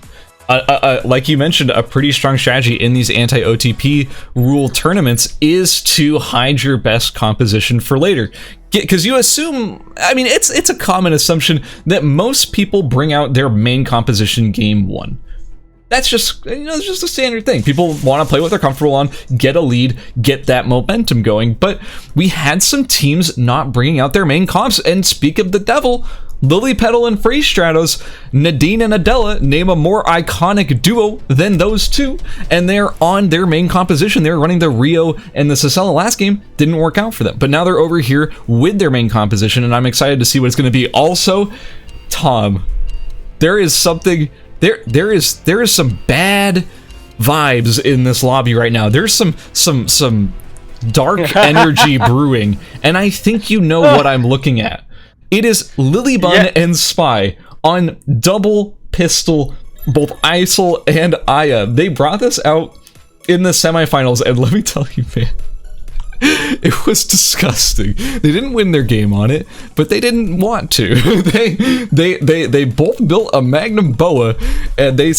B: Like you mentioned, a pretty strong strategy in these anti-OTP rule tournaments is to hide your best composition for later. Because you assume, I mean, it's a common assumption that most people bring out their main composition game 1. That's just, you know, it's just a standard thing. People want to play what they're comfortable on, get a lead, get that momentum going. But we had some teams not bringing out their main comps. And speak of the devil, Lily Petal and Free Stratos, Nadine and Adela, name a more iconic duo than those two. And they're on their main composition. They're running the Rio and the Cicella last game. Didn't work out for them. But now they're over here with their main composition. And I'm excited to see what it's going to be. Also, Tom, there is something... There is some bad vibes in this lobby right now. There's some dark energy brewing, and I think you know what I'm looking at. It is Lilybun and Spy on double pistol, both ISIL and Aya. They brought this out in the semifinals, and let me tell you, man, it was disgusting. They didn't win their game on it, but they didn't want to. They both built a Magnum Boa, and they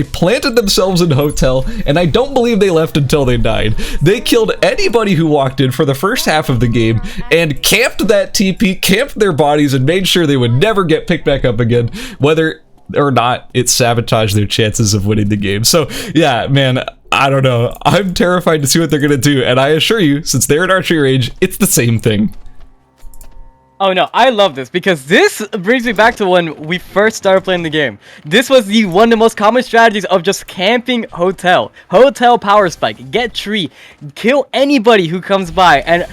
B: planted themselves in a hotel, and I don't believe they left until they died. They killed anybody who walked in for the first half of the game, and camped that TP, camped their bodies, and made sure they would never get picked back up again, whether or not it sabotaged their chances of winning the game. So yeah, man, I don't know. I'm terrified to see what they're gonna do, and I assure you, since they're in archery range, it's the same thing.
A: Oh no, I love this because this brings me back to when we first started playing the game. This was one of the most common strategies of just camping hotel power spike, get tree, kill anybody who comes by, and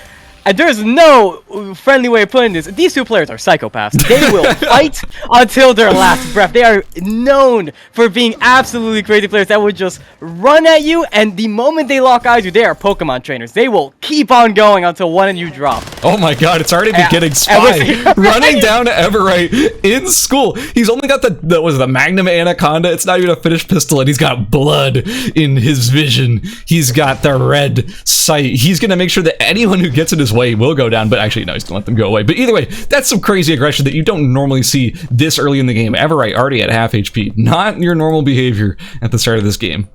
A: there's no friendly way of putting this. These two players are psychopaths. They will fight until their last breath. They are known for being absolutely crazy players that would just run at you, and the moment they lock eyes with you, they are Pokemon trainers. They will keep on going until one of you drop.
B: Oh my god, it's already beginning. Spy running down to Everite in school. He's only got the Magnum Anaconda. It's not even a finished pistol, and he's got blood in his vision. He's got the red sight. He's gonna make sure that anyone who gets in his way will go down, but actually no, he's gonna let them go away. But either way, that's some crazy aggression that you don't normally see this early in the game. Everite already at half HP. Not your normal behavior at the start of this game.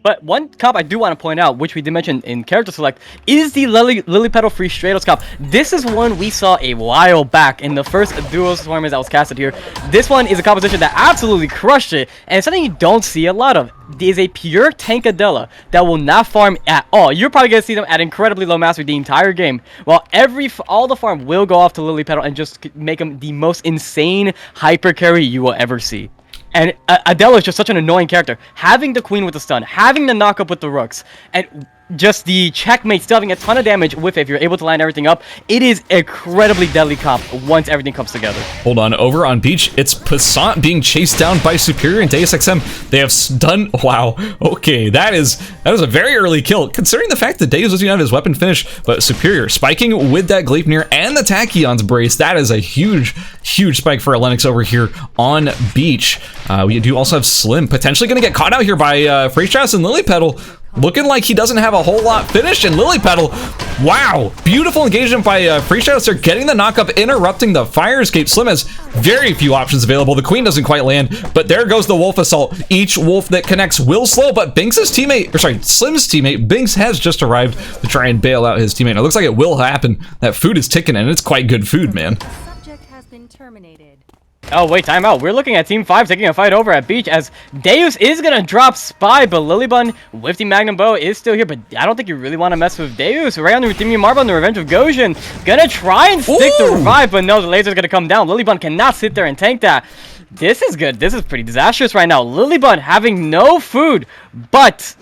A: But one comp I do want to point out, which we did mention in character select, is the Lily Petal Free Stratos comp. This is one we saw a while back in the first duos tournament that was casted here. This one is a composition that absolutely crushed it, and it's something you don't see a lot of. It is a pure Tankadella that will not farm at all. You're probably going to see them at incredibly low mastery the entire game, while all the farm will go off to Lily Petal and just make them the most insane hyper carry you will ever see. And Adela is just such an annoying character. Having the queen with the stun, having the knockup with the rooks, and just the checkmate still having a ton of damage with it if you're able to line everything up. It is incredibly deadly comp once everything comes together.
B: Hold on, over on Beach, it's Passant being chased down by Superior and Deus XM. They have done, wow, okay, that is a very early kill, considering the fact that Deus doesn't have his weapon finish, but Superior spiking with that Gleipnir and the Tachyon's brace. That is a huge spike for Lennox over here on Beach. We do also have Slim potentially going to get caught out here by Free Stratos and Lily Petal. Looking like he doesn't have a whole lot finished, and Lily Petal, wow, beautiful engagement by Free Stratos. They're getting the knockup, interrupting the fire escape. Slim has very few options available. The queen doesn't quite land, but there goes the wolf assault. Each wolf that connects will slow, but Slim's teammate, Binks, has just arrived to try and bail out his teammate. It looks like it will happen. That food is ticking, and it's quite good food, man.
C: Subject has been terminated.
A: Oh, wait, time out. We're looking at Team 5 taking a fight over at Beach as Deus is going to drop Spy, but Lilybun with the Magnum Bow is still here, but I don't think you really want to mess with Deus. Right on the Redeeming Marble on the Revenge of Gojin. Gonna try and stick the revive, but no, the laser's going to come down. Lilybun cannot sit there and tank that. This is good. This is pretty disastrous right now. Lilybun having no food, but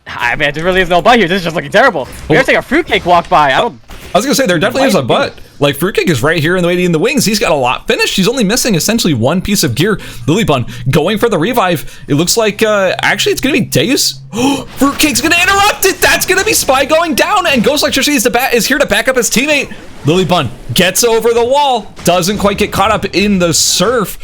A: I mean, there really is no butt here. This is just looking terrible. We're gonna take a Fruitcake walk by. I
B: was gonna say, there definitely is a butt. Like, Fruitcake is right here in the waiting in the wings. He's got a lot finished. He's only missing essentially one piece of gear. Lilybun going for the revive. It looks like, actually, it's gonna be Deus. Fruitcake's gonna interrupt it. That's gonna be Spy going down, and Ghost Electricity is here to back up his teammate. Lilybun gets over the wall. Doesn't quite get caught up in the surf.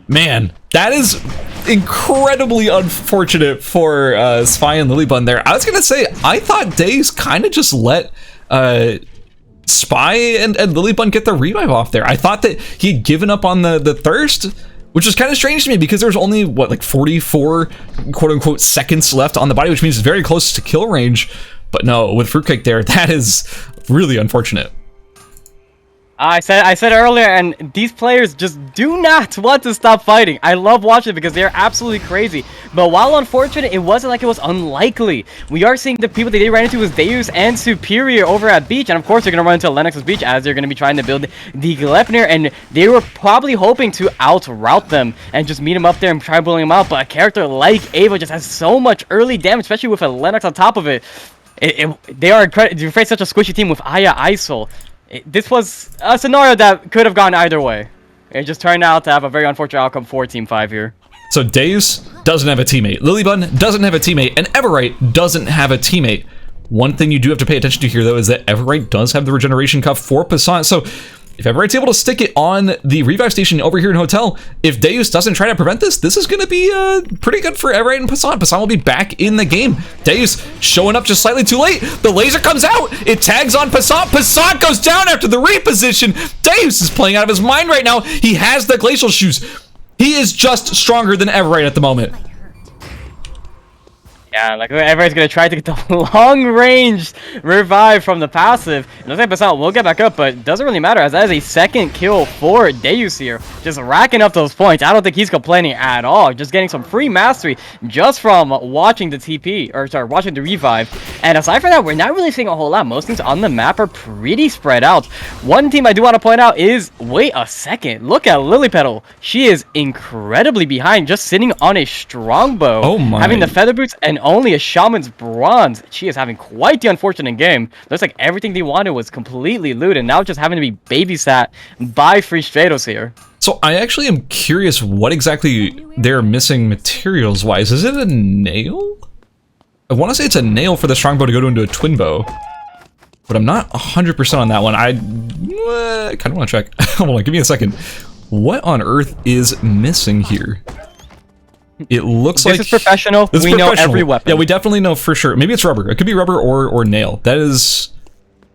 B: Man, that is incredibly unfortunate for Spy and Lilybun there. I was gonna say, I thought Deus kind of just let Spy and Lilybun get the revive off there. I thought that he had given up on the thirst, which is kind of strange to me because there's only, what, like 44 quote-unquote seconds left on the body, which means it's very close to kill range. But no, with Fruitcake there, that is really unfortunate.
A: I said earlier, and these players just do not want to stop fighting. I love watching it because they're absolutely crazy. But while unfortunate, it wasn't like it was unlikely. We are seeing the people that they ran into was Deus and Superior over at Beach, and of course they're going to run into Lennox's Beach as they're going to be trying to build the Gleipnir, and they were probably hoping to out-route them and just meet them up there and try bullying them out. But a character like Ava just has so much early damage, especially with a Lennox on top of it. They are to face such a squishy team with Aya Isol. This was a scenario that could have gone either way. It just turned out to have a very unfortunate outcome for Team 5 here.
B: So Deus doesn't have a teammate, Lilybun doesn't have a teammate, and Everite doesn't have a teammate. One thing you do have to pay attention to here, though, is that Everite does have the regeneration cup for Passant. So if Everite's able to stick it on the revive station over here in Hotel, if Deus doesn't try to prevent this, this is going to be pretty good for Everite and Passant. Passant will be back in the game. Deus showing up just slightly too late. The laser comes out. It tags on Passant. Passant goes down after the reposition. Deus is playing out of his mind right now. He has the glacial shoes. He is just stronger than Everite at the moment.
A: Yeah, like everybody's gonna try to get the long-range revive from the passive. It looks like Passant will get back up, but doesn't really matter as that is a second kill for Deus here. Just racking up those points. I don't think he's complaining at all. Just getting some free mastery just from watching the TP, or sorry, watching the revive. And aside from that, we're not really seeing a whole lot. Most things on the map are pretty spread out. One team I do want to point out is, wait a second, look at Lilypetal. She is incredibly behind, just sitting on a strongbow.
B: Oh my. Having
A: the feather boots and only a shaman's bronze. She is having quite the unfortunate game. Looks like everything they wanted was completely looted, now just having to be babysat by free Stratos here.
B: So I actually am curious what exactly they're missing materials wise. Is it a nail? I want to say it's a nail for the strongbow to go into a twin bow, but I'm not 100% on that one. I kind of want to check. Hold on, give me a second. What on earth is missing here? It looks like
A: this is professional. We know every weapon.
B: Yeah, we definitely know for sure. Maybe it's rubber. It could be rubber or nail. That is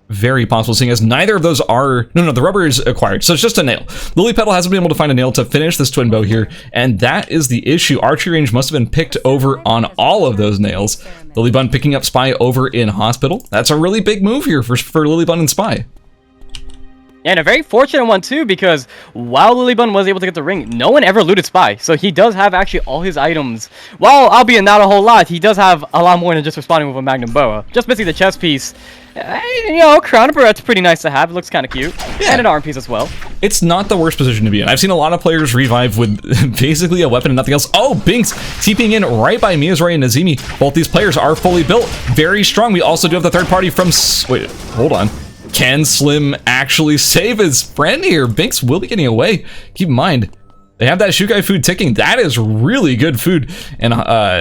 B: very possible, seeing as neither of those are... No, the rubber is acquired, so it's just a nail. Lilypetal hasn't been able to find a nail to finish this twin bow here, and that is the issue. Archery range must have been picked over on all of those nails. Lilybun picking up Spy over in Hospital. That's a really big move here for Lilybun and Spy.
A: And a very fortunate one too, because while Lilybun was able to get the ring, no one ever looted Spy. So he does have actually all his items. While albeit not a whole lot, he does have a lot more than just responding with a Magnum Boa. Just missing the chest piece. You know, Crown Barrette's pretty nice to have. It looks kind of cute. Yeah. And an arm piece as well.
B: It's not the worst position to be in. I've seen a lot of players revive with basically a weapon and nothing else. Oh, Binks TPing in right by Miyazuri and Nazimi. Both these players are fully built. Very strong. We also do have the third party from... Wait, hold on. Can Slim actually save his friend here? Binks will be getting away. Keep in mind, they have that Shukai food ticking. That is really good food. And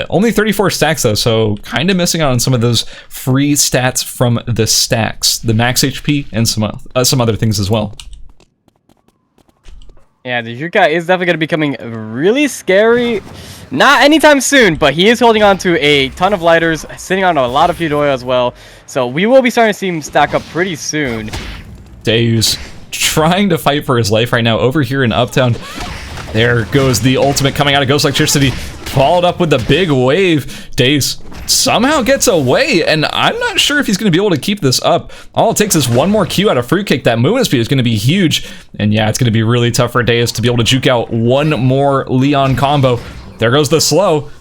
B: only 34 stacks though, so kind of missing out on some of those free stats from the stacks. The max HP and some other things as well.
A: Yeah, the Shukai is definitely going to be becoming really scary. Not anytime soon, but he is holding on to a ton of lighters, sitting on a lot of Fudoya as well. So we will be starting to see him stack up pretty soon.
B: Deus trying to fight for his life right now over here in Uptown. There goes the ultimate coming out of Ghost Electricity, followed up with the big wave. Deus somehow gets away, and I'm not sure if he's going to be able to keep this up. All it takes is one more Q out of Fruitcake. That movement speed is going to be huge, and yeah, it's going to be really tough for Deus to be able to juke out one more Leon combo. There goes the slow.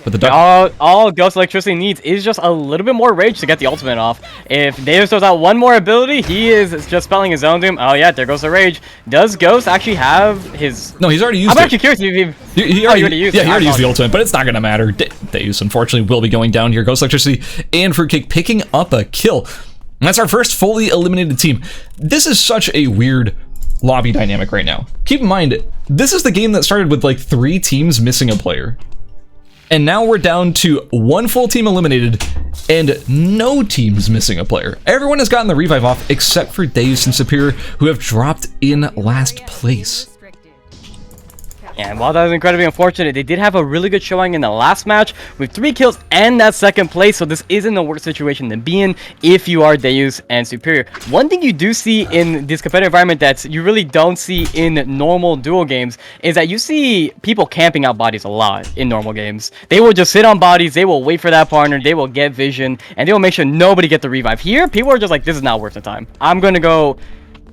B: But the
A: all Ghost Electricity needs is just a little bit more rage to get the ultimate off. If Deus throws out one more ability, he is just spelling his own doom. Oh yeah, there goes the rage. Does Ghost actually have his...
B: No, he's already used it.
A: I'm actually curious if
B: he already used it. Yeah, he already used the ultimate, but it's not going to matter. Deus, unfortunately, will be going down here. Ghost Electricity and Fruitcake picking up a kill. And that's our first fully eliminated team. This is such a weird lobby dynamic right now. Keep in mind, this is the game that started with like 3 teams missing a player. And now we're down to 1 full team eliminated and no teams missing a player. Everyone has gotten the revive off except for Deus and Superior, who have dropped in last place.
A: And while that was incredibly unfortunate, they did have a really good showing in the last match with 3 kills and that second place, so this isn't the worst situation to be in if you are Deus and Superior. One thing you do see in this competitive environment that you really don't see in normal duo games is that you see people camping out bodies a lot in normal games. They will just sit on bodies, they will wait for that partner, they will get vision, and they will make sure nobody get the revive. Here, people are just like, this is not worth the time. I'm gonna go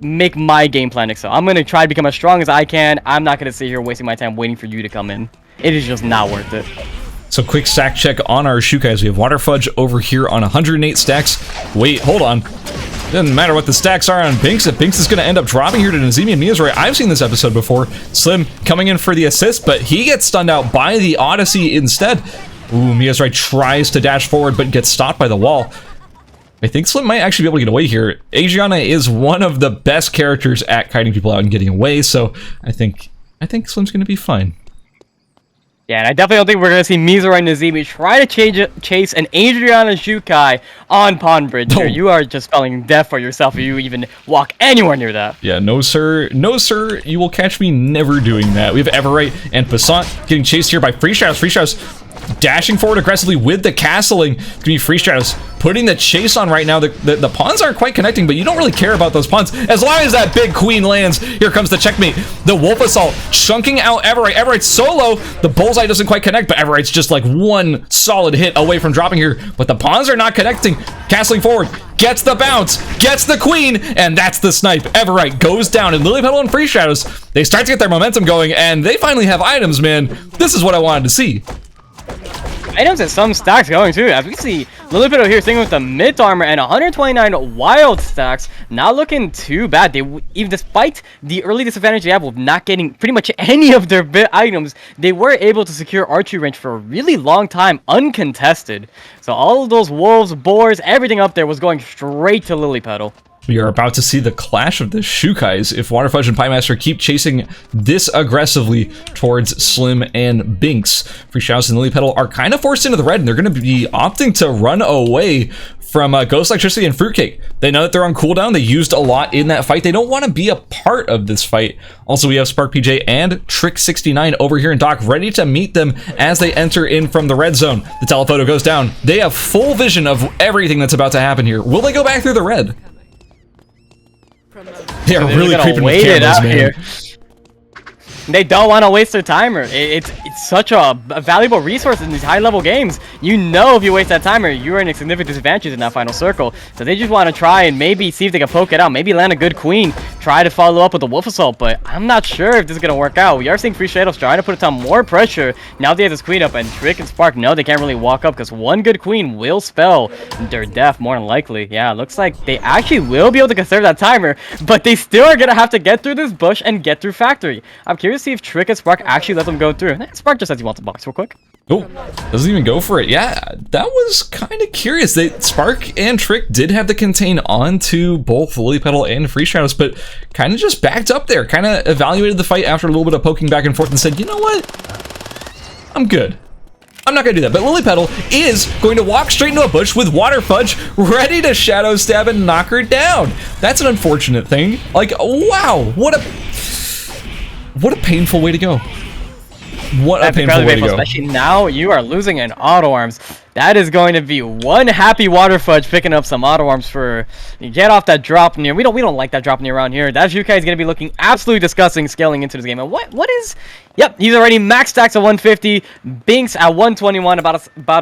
A: make my game plan excel. I'm going to try to become as strong as I can. I'm not going to sit here wasting my time waiting for you to come in. It is just not worth it.
B: So quick stack check on our Shukais. We have Water Fudge over here on 108 stacks. Wait, hold on. Doesn't matter what the stacks are on Binks. If Binks is going to end up dropping here to Nazemi and Miyazuri, I've seen this episode before. Slim coming in for the assist, but he gets stunned out by the Odyssey instead. Ooh, Miyazuri tries to dash forward, but gets stopped by the wall. I think Slim might actually be able to get away here. Adriana is one of the best characters at kiting people out and getting away, so I think Slim's going to be fine.
A: Yeah, and I definitely don't think we're going to see Mizuru and Nazemi try to chase an Adriana Shukai on Pawn Bridge here. You are just spelling death for yourself if you even walk anywhere near that.
B: Yeah, no sir. No sir, you will catch me never doing that. We have Everite and Passant getting chased here by Free Shadows. Free Shadows dashing forward aggressively with the castling. It's gonna be Free Shadows putting the chase on right now. The pawns aren't quite connecting, but you don't really care about those pawns as long as that big queen lands. Here comes the checkmate. The Wolf Assault chunking out Everite. Everite's solo. The bullseye doesn't quite connect, but Everite's just like one solid hit away from dropping here. But the pawns are not connecting. Castling forward, gets the bounce, gets the queen, and that's the snipe. Everite goes down, and Lily Petal and Free Shadows, they start to get their momentum going, and they finally have items, man. This is what I wanted to see.
A: Items and some stacks going too, as we see Lillipito here sitting with the mid armor and 129 wild stacks. Not looking too bad. Even despite the early disadvantage they have with not getting pretty much any of their items, they were able to secure archery range for a really long time uncontested. So all of those wolves, boars, everything up there was going straight to Lillipito.
B: We are about to see the clash of the Shukais if Water Fudge and Pie Master keep chasing this aggressively towards Slim and Binks. Free Shadows and Lily Petal are kind of forced into the red, and they're going to be opting to run away from Ghost Electricity and Fruitcake. They know that they're on cooldown. They used a lot in that fight. They don't want to be a part of this fight. Also, we have Spark PJ and Trick 69 over here in dock, ready to meet them as they enter in from the red zone. The telephoto goes down. They have full vision of everything that's about to happen here. Will they go back through the red? They are really creeping with cameras, man. Here.
A: They don't want to waste their timer. It's such a valuable resource in these high-level games. You know if you waste that timer, you're in a significant disadvantage in that final circle. So they just want to try and maybe see if they can poke it out. Maybe land a good queen. Try to follow up with a Wolf Assault, but I'm not sure if this is going to work out. We are seeing Free Shadows trying to put on more pressure. Now they have this queen up, and Trick and Spark know they can't really walk up because one good queen will spell their death more than likely. Yeah, it looks like they actually will be able to conserve that timer, but they still are going to have to get through this bush and get through Factory. I'm curious to see if Trick and Spark actually let them go through. Spark just says he wants a box real quick.
B: Oh, doesn't even go for it. Yeah, that was kind of curious. Spark and Trick did have the contain onto both Lily Petal and Free Shadows, but kind of just backed up there, kind of evaluated the fight after a little bit of poking back and forth and said, you know what? I'm good. I'm not going to do that. But Lily Petal is going to walk straight into a bush with Water Fudge ready to shadow stab and knock her down. That's an unfortunate thing. Like, wow, what a painful way to go. What a painful way to go.
A: Especially now you are losing an auto arms. That is going to be one happy Water Fudge picking up some auto arms for you get off that drop near. We don't like that drop near around here. That Jukai is going to be looking absolutely disgusting scaling into this game. And what is? Yep, he's already max stacks at 150. Binks at 121, about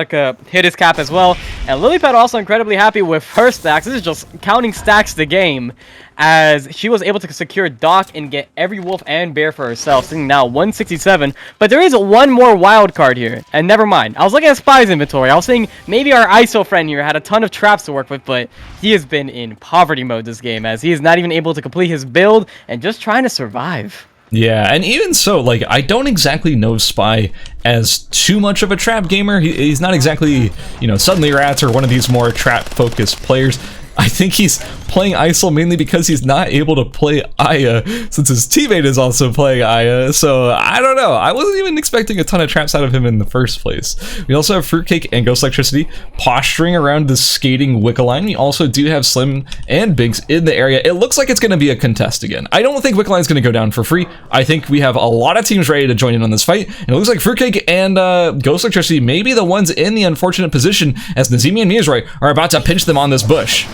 A: to hit his cap as well. And Lillipad also incredibly happy with her stacks. This is just counting stacks the game, as she was able to secure Doc and get every wolf and bear for herself, sitting now 167. But there is one more wild card here, and never mind. I was looking at Spy's inventory. I was saying maybe our ISO friend here had a ton of traps to work with, but he has been in poverty mode this game, as he is not even able to complete his build and just trying to survive.
B: Yeah, and even so, like, I don't exactly know Spy as too much of a trap gamer. He's not exactly, you know, Suddenly Rats or one of these more trap-focused players. I think he's playing ISIL mainly because he's not able to play Aya since his teammate is also playing Aya. So I don't know. I wasn't even expecting a ton of traps out of him in the first place. We also have Fruitcake and Ghost Electricity posturing around the skating Wickline. We also do have Slim and Binks in the area. It looks like it's going to be a contest again. I don't think Wickline's going to go down for free. I think we have a lot of teams ready to join in on this fight. And it looks like Fruitcake and Ghost Electricity may be the ones in the unfortunate position as Nazimi and Mizroy are about to pinch them on this bush.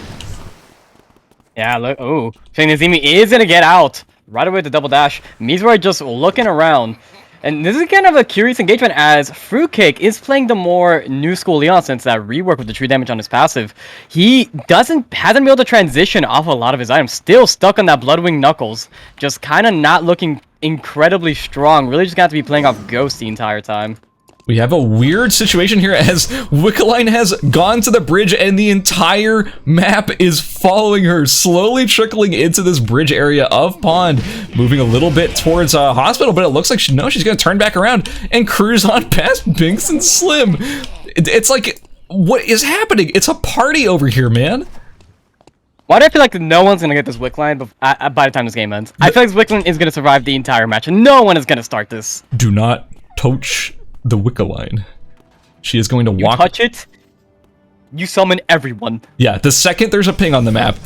A: Yeah, look. Oh, Nazimi is going to get out right away with the double dash. Mizroy just looking around. And this is kind of a curious engagement as Fruitcake is playing the more new school Leon since that rework with the true damage on his passive. He hasn't been able to transition off a lot of his items. Still stuck on that Bloodwing Knuckles. Just kind of not looking incredibly strong. Really just got to be playing off Ghost the entire time.
B: We have a weird situation here as Wickline has gone to the bridge and the entire map is following her, slowly trickling into this bridge area of Pond, moving a little bit towards Hospital, but it looks like she's going to turn back around and cruise on past Binks and Slim. It's like, what is happening? It's a party over here, man.
A: Why do I feel like no one's going to get this Wickline by the time this game ends? I feel like this Wickline is going to survive the entire match, and no one is going to start this.
B: Do not touch the Wickline. She is going to walk.
A: You touch it, you summon everyone.
B: Yeah, the second there's a ping on the map.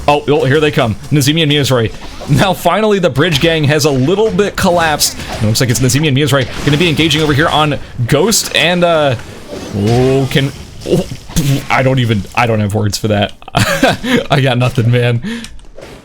B: Oh, here they come. Nazimi and Mizroy. Now, finally, the bridge gang has a little bit collapsed. It looks like it's Nazimi and Mizroy going to be engaging over here on Ghost and, I don't have words for that. I got nothing, man.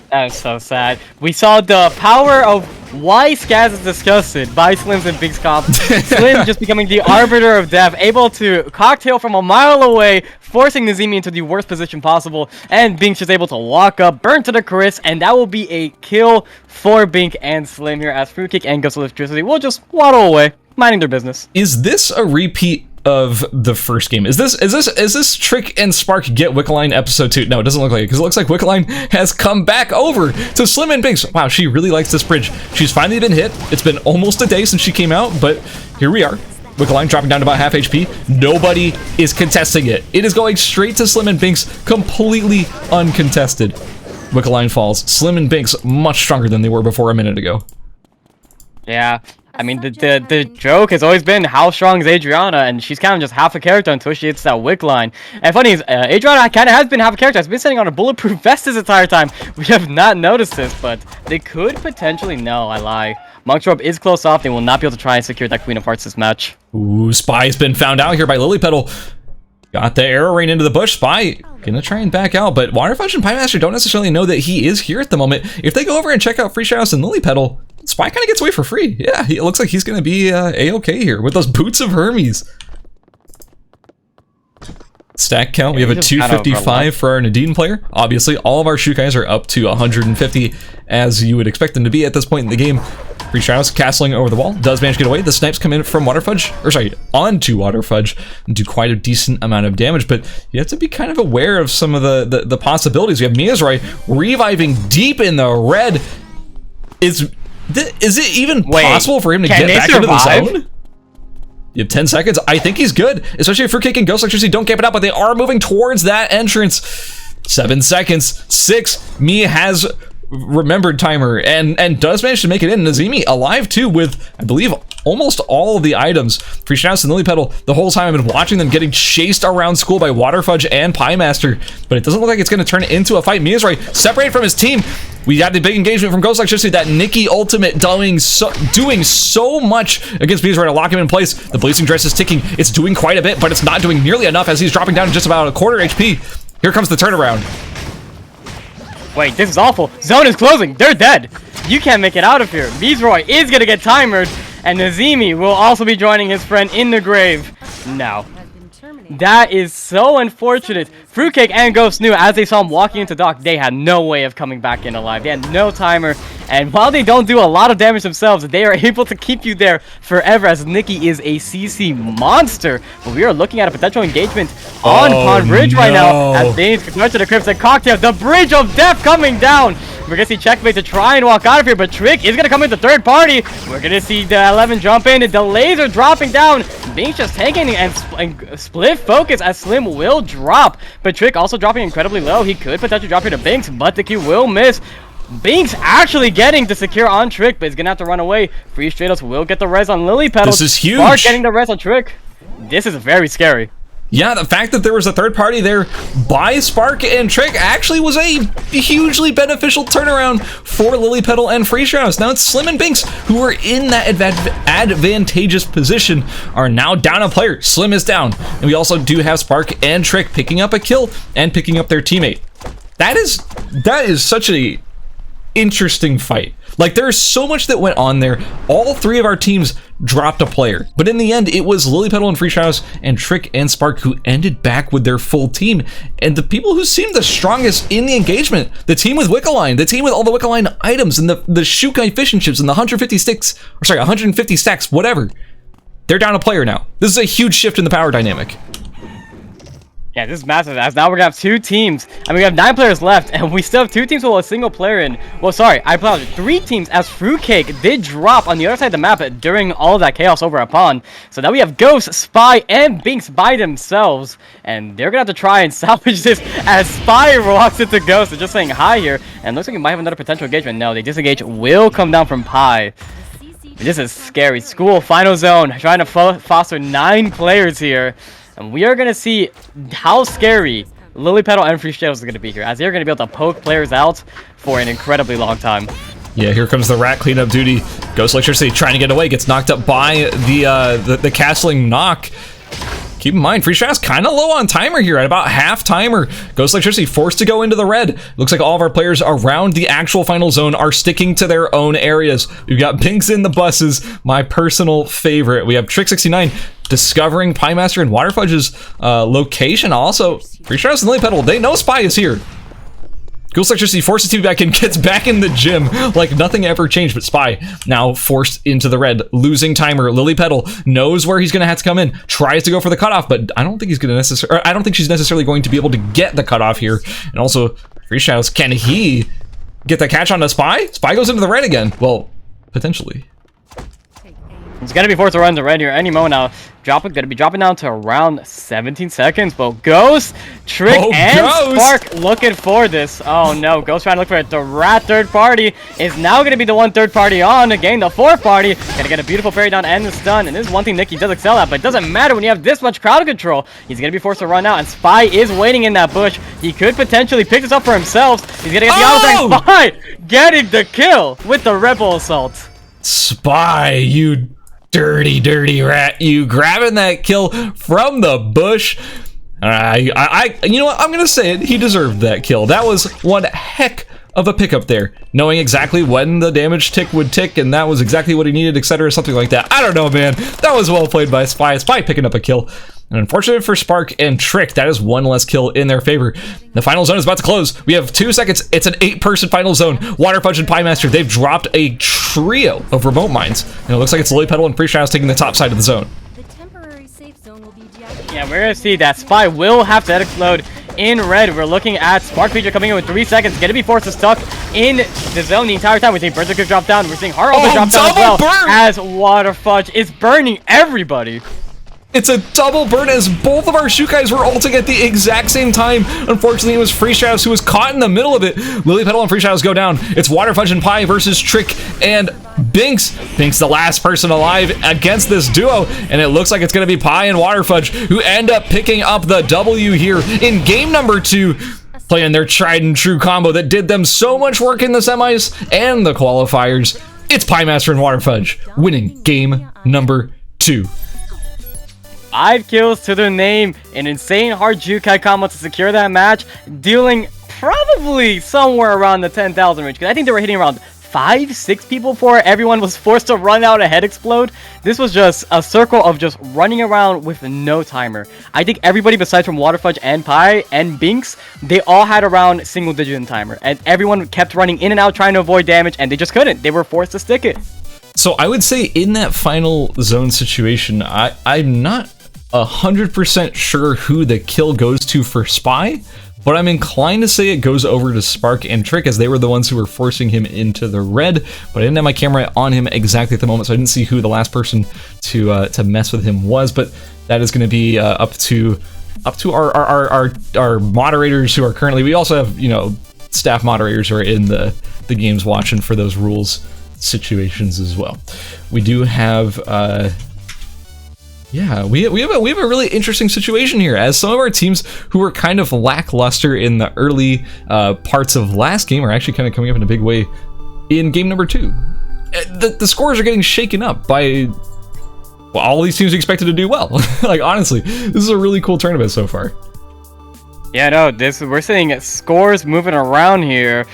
A: That is so sad. We saw the power of why Scaz is disgusted by Slim's and Big's comp. Slim just becoming the arbiter of death, able to cocktail from a mile away, forcing Nazimi into the worst position possible, and Bink just able to walk up, burn to the Chris, and that will be a kill for Bink and Slim here as Fruitcake and Ghost Electricity will just waddle away, minding their business.
B: Is this a repeat of the first game? Is this Trick and Spark Get Wickline episode 2? No, it doesn't look like it, because it looks like Wickline has come back over to Slim and Binks. Wow, she really likes this bridge. She's finally been hit. It's been almost a day since she came out, but here we are. Wickline dropping down to about half HP. Nobody is contesting it. It is going straight to Slim and Binks, completely uncontested. Wickline falls. Slim and Binks much stronger than they were before a minute ago.
A: Yeah. I mean, the joke has always been how strong is Adriana, and she's kind of just half a character until she hits that Wickline. And funny is, Adriana kind of has been half a character. Has been sitting on a bulletproof vest this entire time. We have not noticed this, but they could potentially. No, I lie. Monk's Robe is close off. They will not be able to try and secure that Queen of Hearts this match.
B: Ooh, Spy's been found out here by Lilypetal. Got the arrow rain into the bush. Spy gonna try and back out, but Waterfudge and Piemaster don't necessarily know that he is here at the moment. If they go over and check out Free House and Lilypetal, Spy kind of gets away for free. Yeah, it looks like he's gonna be A-okay here with those boots of Hermes. Stack count, we have a 255 for our Nadine player. Obviously, all of our Shukais are up to 150, as you would expect them to be at this point in the game. Free Shadows castling over the wall, does manage to get away. The snipes come in from Waterfudge, or sorry, onto Waterfudge, and do quite a decent amount of damage, but you have to be kind of aware of some of the possibilities. We have Mizroy reviving deep in the red. Is it even possible for him to get back into the zone? You have 10 seconds. I think he's good, especially if Fruitcake and Ghost Electricity don't camp it out, but they are moving towards that entrance. 7 seconds. 6. Mia has remembered timer and does manage to make it in. Nazimi alive too with, I believe, almost all of the items. Free Shouts and Lilypetal, the whole time I've been watching them getting chased around school by Waterfudge and Piemaster, but it doesn't look like it's going to turn into a fight. Mizroy separated from his team. We got the big engagement from Ghost Electricity, that Nikki ultimate doing so much against Mizroy to lock him in place. The Blazing Dress is ticking. It's doing quite a bit, but it's not doing nearly enough as he's dropping down to just about a quarter HP. Here comes the turnaround.
A: Wait, this is awful. Zone is closing. They're dead. You can't make it out of here. Mizroy is going to get timered, and Nazimi will also be joining his friend in the grave. No. That is so unfortunate. Fruitcake and Ghost knew as they saw him walking into dock, they had no way of coming back in alive. They had no timer. And while they don't do a lot of damage themselves, they are able to keep you there forever as Nikki is a CC monster. But we are looking at a potential engagement on Pond Bridge right now as they need to convert to the Crypts and Cocktail. The Bridge of Death coming down. We're gonna see checkmate to try and walk out of here, but Trick is gonna come into third party. We're gonna see the 11 jump in, and the laser dropping down. Binks just tanking and split focus as Slim will drop, but Trick also dropping incredibly low. He could potentially drop here to Binks, but the Q will miss. Binks actually getting the secure on Trick, but he's gonna have to run away. Free straight ups will get the res on Lily Petals.
B: This is huge.
A: Spark getting the res on Trick. This is very scary.
B: Yeah, the fact that there was a third party there by Spark and Trick actually was a hugely beneficial turnaround for Lily Petal and Free Strauss. Now it's Slim and Binks who were in that advantageous position are now down a player. Slim is down. And we also do have Spark and Trick picking up a kill and picking up their teammate. That is such a interesting fight. Like, there's so much that went on there. All three of our teams dropped a player, but in the end it was Lily Petal and Free Strauss and Trick and Spark who ended back with their full team, and the people who seemed the strongest in the engagement, the team with Wickline, the team with all the Wickline items and the Shukai fishing chips and the 150 stacks, whatever, they're down a player now. This is a huge shift in the power dynamic.
A: Yeah, this is massive, as now we're gonna have two teams. I mean, we have 9 players left, and we still have 2 teams with a single player in. Well, sorry, I apologize. 3 teams, as Fruitcake did drop on the other side of the map during all of that chaos over at Pond. So now we have Ghost, Spy, and Binks by themselves, and they're gonna have to try and salvage this as Spy walks into Ghost. They're just saying hi here, and looks like we might have another potential engagement. No, the disengage will come down from Pi. This is scary. School, final zone, trying to foster 9 players here. And we are going to see how scary Lily Petal and Free Shadows is going to be here, as they're going to be able to poke players out for an incredibly long time.
B: Yeah, here comes the rat cleanup duty. Ghost Electricity trying to get away, gets knocked up by the castling knock. Keep in mind, Free Shot's kind of low on timer here, at about half timer. Ghost Electricity forced to go into the red. Looks like all of our players around the actual final zone are sticking to their own areas. We've got Binks in the buses, my personal favorite. We have Trick69 discovering Piemaster and Waterfudge's location. Also, Free Shot's and Lily Petal, they know Spy is here. Ghost Electricity forces to back in, gets back in the gym like nothing ever changed, but Spy now forced into the red, losing timer. Lily Petal knows where he's gonna have to come in, tries to go for the cutoff, but I don't think she's necessarily going to be able to get the cutoff here. And also, Free Shadows, can he get the catch onto Spy? Spy goes into the red again. Well, potentially.
A: He's gonna be forced to run to red here any moment now. Gonna be dropping down to around 17 seconds. But Ghost, Trick, and
B: Ghost.
A: Spark looking for this. Oh no, Ghost trying to look for it. The rat third party is now gonna be the one third party on. Again, the fourth party. Gonna get a beautiful parry down and the stun. And this is one thing Nikki does excel at, but it doesn't matter when you have this much crowd control. He's gonna be forced to run out, and Spy is waiting in that bush. He could potentially pick this up for himself. He's gonna get the auto attack. Spy getting the kill with the Rebel Assault.
B: Spy, you dirty rat, you grabbing that kill from the bush. You know what, I'm gonna say it, he deserved that kill. That was one heck of a pickup there, knowing exactly when the damage tick would tick, and that was exactly what he needed, etc., something like that. I don't know, man, that was well played by Spy picking up a kill. And unfortunately for Spark and Trick, that is one less kill in their favor. The final zone is about to close. We have 2 seconds. It's an 8-person final zone. Waterfudge and Piemaster, they've dropped a trio of remote mines. And it looks like it's Lily Petal and Free Shadows taking the top side of the zone.
C: The temporary safe zone will be deactivated.
A: Yeah, we're gonna see that Spy will have to explode in red. We're looking at Spark Feature coming in with 3 seconds. Gonna be forced to stuck in the zone the entire time. We're seeing Berserker drop down. We're seeing Heart Open drop down as well, as Waterfudge is burning everybody.
B: It's a double burn as both of our Shukais were ulting at the exact same time. Unfortunately, it was Free Shadows who was caught in the middle of it. Lily Petal and Free Shadows go down. It's Waterfudge and Pie versus Trick and Binks. Binks the last person alive against this duo, and it looks like it's going to be Pie and Waterfudge who end up picking up the W here in game number 2, playing their tried and true combo that did them so much work in the semis and the qualifiers. It's Piemaster and Waterfudge winning game number 2.
A: 5 kills to their name, an insane hard Jukai combo to secure that match, dealing probably somewhere around the 10,000 range, because I think they were hitting around 5-6 people before everyone was forced to run out and head explode. This was just a circle of just running around with no timer. I think everybody besides from Waterfudge and Pie and Binks, they all had around single digit in timer, and everyone kept running in and out trying to avoid damage, and they just couldn't. They were forced to stick it.
B: So I would say in that final zone situation, I'm not 100% sure who the kill goes to for Spy, but I'm inclined to say it goes over to Spark and Trick, as they were the ones who were forcing him into the red, but I didn't have my camera on him exactly at the moment, so I didn't see who the last person to mess with him was, but that is going to be up to our moderators who are currently, we also have, you know, staff moderators who are in the games watching for those rules situations as well. We do have yeah, we have a really interesting situation here, as some of our teams who were kind of lackluster in the early parts of last game are actually kind of coming up in a big way in game number 2. The scores are getting shaken up by, well, all these teams expected to do well. Like, honestly, this is a really cool tournament so far.
A: Yeah, no, we're seeing scores moving around here.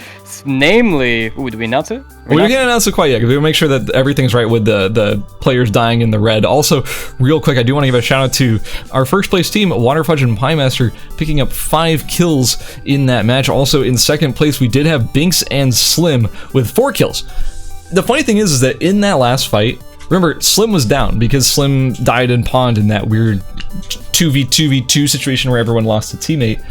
A: Namely, ooh, did we announce it?
B: We can't announce it quite yet, because we will make sure that everything's right with the players dying in the red. Also, real quick, I do want to give a shout out to our first place team, Waterfudge and Piemaster, picking up 5 kills in that match. Also, in second place, we did have Binks and Slim with 4 kills. The funny thing is that in that last fight, remember, Slim was down because Slim died in Pond in that weird 2v2v2 situation where everyone lost a teammate.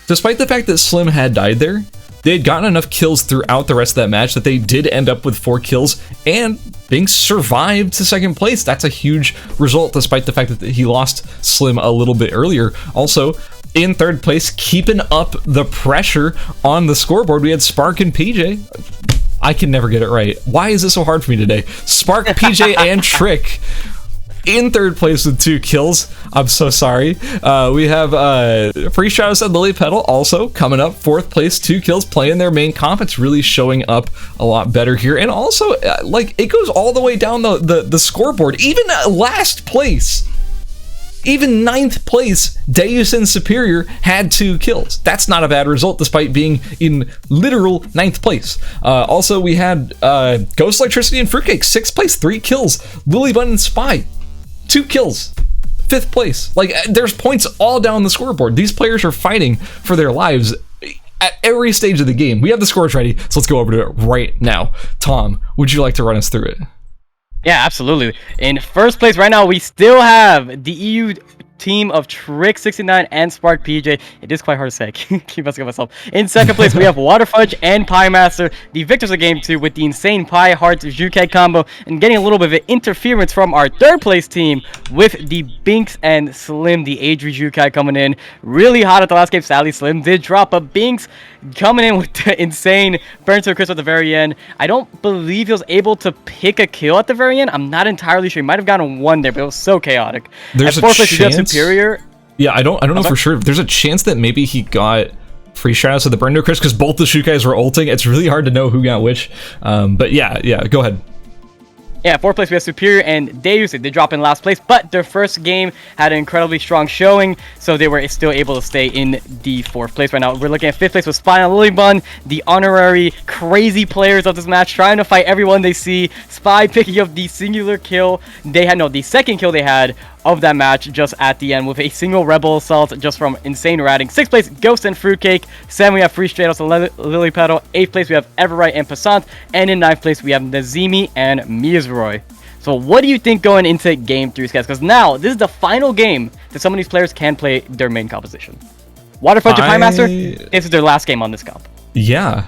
B: Despite the fact that Slim had died there, they had gotten enough kills throughout the rest of that match that they did end up with 4 kills, and Binks survived to second place. That's a huge result, despite the fact that he lost Slim a little bit earlier. Also, in third place, keeping up the pressure on the scoreboard, we had Spark and PJ. I can never get it right. Why is this so hard for me today? Spark, PJ, and Trick in third place with 2 kills. I'm so sorry. We have Free Shadows and Lily Petal also coming up fourth place, 2 kills, playing their main comp. It's really showing up a lot better here. And also, like, it goes all the way down the scoreboard. Even last place, even 9th place, Deus and Superior had 2 kills. That's not a bad result, despite being in literal 9th place. Also, we had Ghost Electricity and Fruitcake, 6th place, 3 kills. Lilybun and Spy, 2 kills, 5th place. Like, there's points all down the scoreboard. These players are fighting for their lives at every stage of the game. We have the scores ready, so let's go over to it right now. Tom, would you like to run us through it?
A: Yeah, absolutely. In first place right now, we still have the EU team of Trick69 and Spark PJ. It is quite hard to say. Keep asking myself. In second place, we have Waterfudge and Piemaster, the victors of game 2, with the insane Pie Heart Jukai combo, and getting a little bit of interference from our third place team with the Binks and Slim, the Adri Jukai coming in. Really hot at the last game. Sadly, Slim did drop, but Binks coming in with the insane burn to a crisp at the very end. I don't believe he was able to pick a kill at the very end. I'm not entirely sure. He might have gotten 1 there, but it was so chaotic.
B: There's
A: at fourth
B: a
A: place,
B: chance.
A: Superior.
B: Yeah, I don't know for sure. There's a chance that maybe he got Free Shadows of the Burn to Crisp because both the Shukais were ulting. It's really hard to know who got which. But yeah, go ahead.
A: Yeah, fourth place we have Superior and Deus. They did drop in last place, but their first game had an incredibly strong showing, so they were still able to stay in the fourth place. Right now, we're looking at fifth place with Spy and Lilybun, the honorary crazy players of this match, trying to fight everyone they see. Spy picking up the singular kill. The second kill they had of that match just at the end with a single Rebel Assault just from insane ratting. Sixth place, Ghost and Fruitcake. Seventh, we have Free Stratos and Lily Petal. Eighth place, we have Everright and Passant. And in ninth place, we have Nazimi and Mizroy. So what do you think going into game 3, guys? Because now, this is the final game that some of these players can play their main composition. Waterfudge and Piemaster, this is their last game on this comp.
B: Yeah,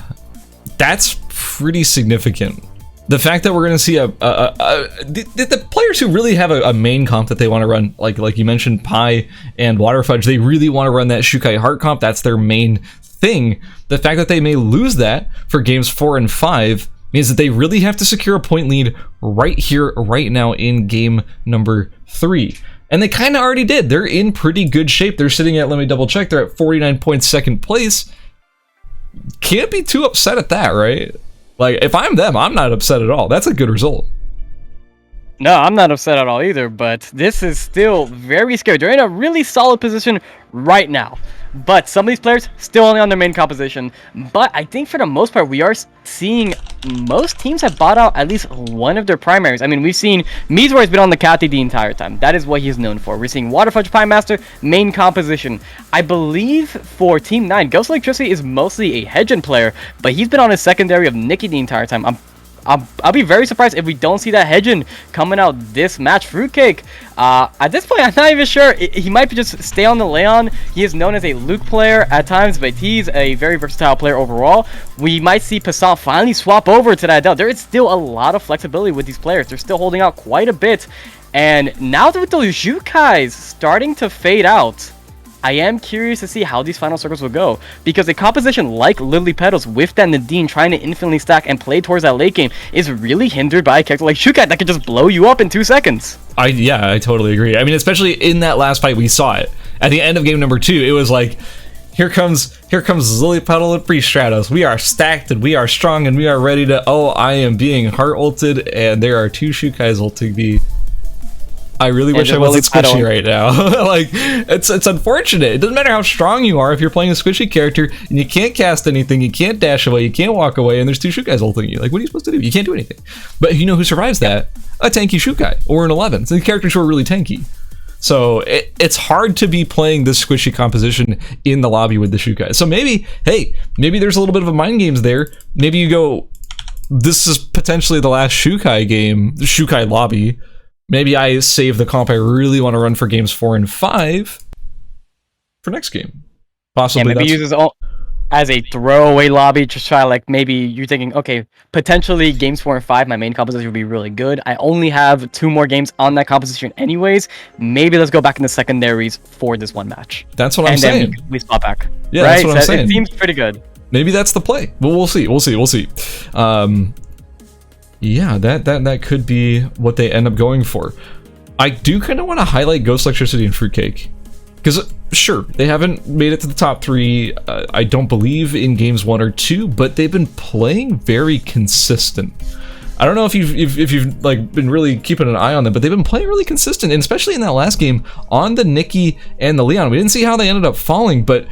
B: that's pretty significant. The fact that we're going to see the players who really have a main comp that they want to run, like you mentioned, Pi and Waterfudge, they really want to run that Shukai Heart comp. That's their main thing. The fact that they may lose that for games 4 and 5 means that they really have to secure a point lead right here, right now in game number 3. And they kind of already did. They're in pretty good shape. They're sitting at, let me double check, they're at 49 points, second place. Can't be too upset at that, right? Like, if I'm them, I'm not upset at all. That's a good result.
A: No, I'm not upset at all either, but this is still very scary. They're in a really solid position right now. But some of these players still only on their main composition. But I think for the most part, we are seeing most teams have bought out at least one of their primaries. I mean, we've seen Mizroy's been on the Cathy the entire time. That is what he's known for. We're seeing Waterfudge Piemaster, main composition. I believe for Team 9, Ghost Electricity is mostly a Hedgen player, but he's been on his secondary of Nikki the entire time. I'll be very surprised if we don't see that Hedgen coming out this match. Fruitcake, at this point, I'm not even sure. He might just stay on the Leon. He is known as a Luke player at times, but he's a very versatile player overall. We might see Passant finally swap over to that Adele. There is still a lot of flexibility with these players. They're still holding out quite a bit. And now with those Xiukais starting to fade out, I am curious to see how these final circles will go, because a composition like Lily Petals with that Nadine trying to infinitely stack and play towards that late game is really hindered by a character like Xiukai that can just blow you up in 2 seconds.
B: Yeah, I totally agree. I mean, especially in that last fight, we saw it. At the end of game number 2, it was like, here comes Lily Petal and Priest Stratos. We are stacked and we are strong and we are ready to, I am being heart ulted and there are 2 Xiukais ulting me. I really wish I wasn't squishy right now. Like, it's unfortunate. It doesn't matter how strong you are if you're playing a squishy character and you can't cast anything, you can't dash away, you can't walk away, and there's 2 Xiukais ulting you. Like, what are you supposed to do? You can't do anything. But you know who survives that? A tanky Xiukai, or an 11. So the characters who are really tanky. So it's hard to be playing this squishy composition in the lobby with the Xiukai. So maybe there's a little bit of a mind games there. Maybe you go, this is potentially the last Xiukai game, Xiukai lobby. Maybe I save the comp I really want to run for games 4 and 5 for next game. Possibly.
A: Yeah, maybe use his own as a throwaway lobby. Just try, like, maybe you're thinking, okay, potentially games 4 and 5, my main composition would be really good. I only have 2 more games on that composition anyways. Maybe let's go back in the secondaries for this one match.
B: That's what I'm saying.
A: And then we swap back.
B: Yeah,
A: right?
B: that's what I'm saying.
A: It seems pretty good.
B: Maybe that's the play. But we'll see. Yeah, that could be what they end up going for. I do kind of want to highlight Ghost Electricity and Fruitcake. Because, sure, they haven't made it to the top 3, I don't believe, in games 1 or 2, but they've been playing very consistent. I don't know if you've like been really keeping an eye on them, but they've been playing really consistent, and especially in that last game on the Nikki and the Leon. We didn't see how they ended up falling, but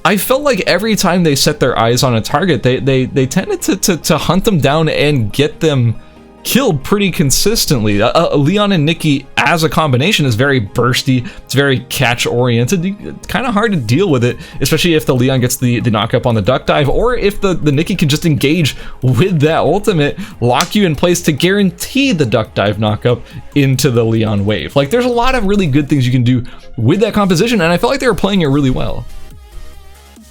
B: I felt like every time they set their eyes on a target, they tended to hunt them down and get them killed pretty consistently. Leon and Nikki as a combination is very bursty, it's very catch oriented. It's kind of hard to deal with it, especially if the Leon gets the knock up on the duck dive, or if the Nikki can just engage with that ultimate, lock you in place to guarantee the duck dive knock up into the Leon wave. Like, there's a lot of really good things you can do with that composition, and I felt like they were playing it really well.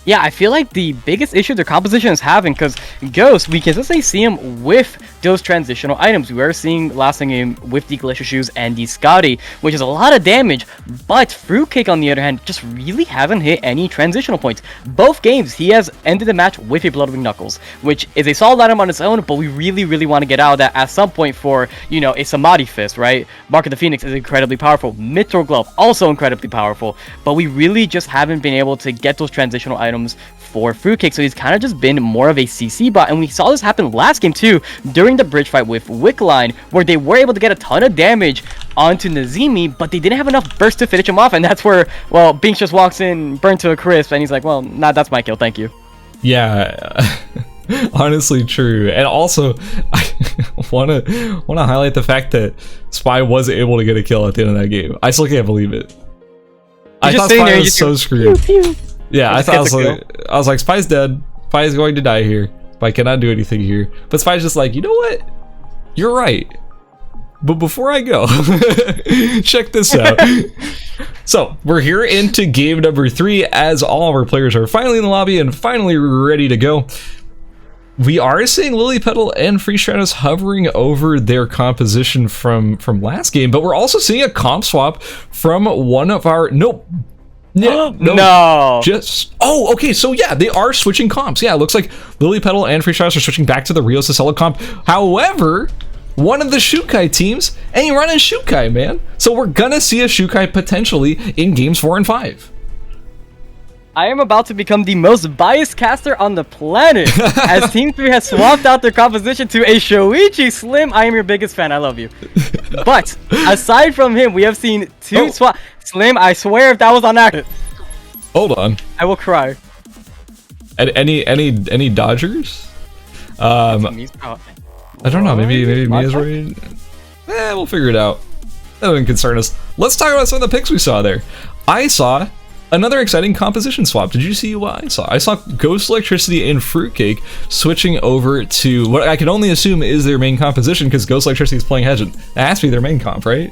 A: Yeah, I feel like the biggest issue their composition is having, because Ghost, we consistently see him with those transitional items. We were seeing last game with the Glacier Shoes and the Scotty, which is a lot of damage, but Fruitcake, on the other hand, just really haven't hit any transitional points. Both games, he has ended the match with a Bloodwing Knuckles, which is a solid item on its own, but we really want to get out of that at some point for, you know, a Samadhi Fist, right? Mark of the Phoenix is incredibly powerful. Mithril Glove, also incredibly powerful, but we really just haven't been able to get those transitional items for Fruitcake, so he's kind of just been more of a CC bot, and we saw this happen last game too, during the bridge fight with Wickline, where they were able to get a ton of damage onto Nazimi, but they didn't have enough burst to finish him off, and that's where, well, Binks just walks in, burned to a crisp, and he's like, well, nah, that's my kill, thank you.
B: Yeah, honestly true. And also, I want to highlight the fact that Spy was able to get a kill at the end of that game. I still can't believe it. I thought Spy was so screwed. Yeah, I was like, Spy's dead. Spy's going to die here. Spy cannot do anything here. But Spy's just like, you know what? You're right. But before I go, check this out. So, we're here into game number 3, as all of our players are finally in the lobby and finally ready to go. We are seeing Lily Petal and Free Stratos hovering over their composition from last game, but we're also seeing a comp swap from one of our... No. Just... Oh, okay, so yeah, they are switching comps. Yeah, it looks like Lily Petal and Free Stratos are switching back to the Rio Sicela comp. However, one of the Xiukai teams ain't running Xiukai, man. So we're gonna see a Xiukai potentially in games 4 and 5.
A: I am about to become the most biased caster on the planet, as Team 3 has swapped out their composition to a Shoichi. Slim, I am your biggest fan, I love you. But, aside from him, we have seen 2 swap... Slim, I swear if that was on accident.
B: Hold on.
A: I will cry.
B: Any Dodgers? I don't know, maybe Mia's right. We'll figure it out. That wouldn't concern us. Let's talk about some of the picks we saw there. I saw Another exciting composition swap. Did you see what I saw? I saw Ghost Electricity and Fruitcake switching over to what I can only assume is their main composition, because Ghost Electricity is playing Hedge. That has to be their main comp, right?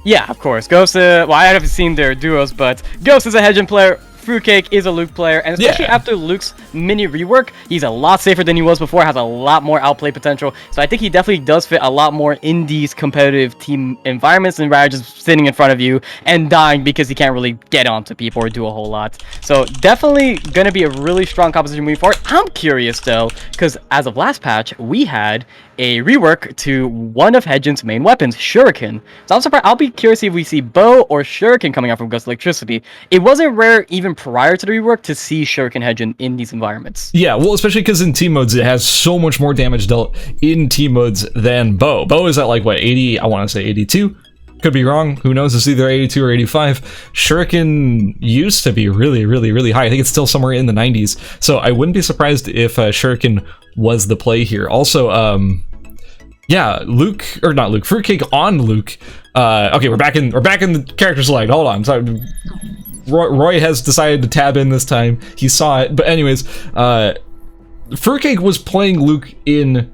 A: Yeah, of course. Ghost, well, I haven't seen their duos, but Ghost is a Hedge player. Fruitcake is a Luke player, and especially after Luke's mini rework, he's a lot safer than he was before, has a lot more outplay potential, so I think he definitely does fit a lot more in these competitive team environments than rather just sitting in front of you and dying because he can't really get onto people or do a whole lot. So definitely going to be a really strong composition moving forward. I'm curious though, because as of last patch, we had a rework to one of Hedgen's main weapons, Shuriken. So I'm surprised. I'll be curious if we see bow or Shuriken coming out from Ghost Electricity. It wasn't rare even prior to the rework to see Shuriken Hedgen in these environments.
B: Yeah, well, especially because in team modes it has so much more damage dealt in team modes than bow. Bow is at like what, 80? I want to say 82. Could be wrong. Who knows? It's either 82 or 85. Shuriken used to be really, really, really high. I think it's still somewhere in the 90s. So I wouldn't be surprised if Shuriken was the play here. Also, yeah, Luke, or not Luke, Fruitcake on Luke. Okay, we're back in the character select. Hold on. So Roy has decided to tab in this time. He saw it. But anyways, Fruitcake was playing Luke in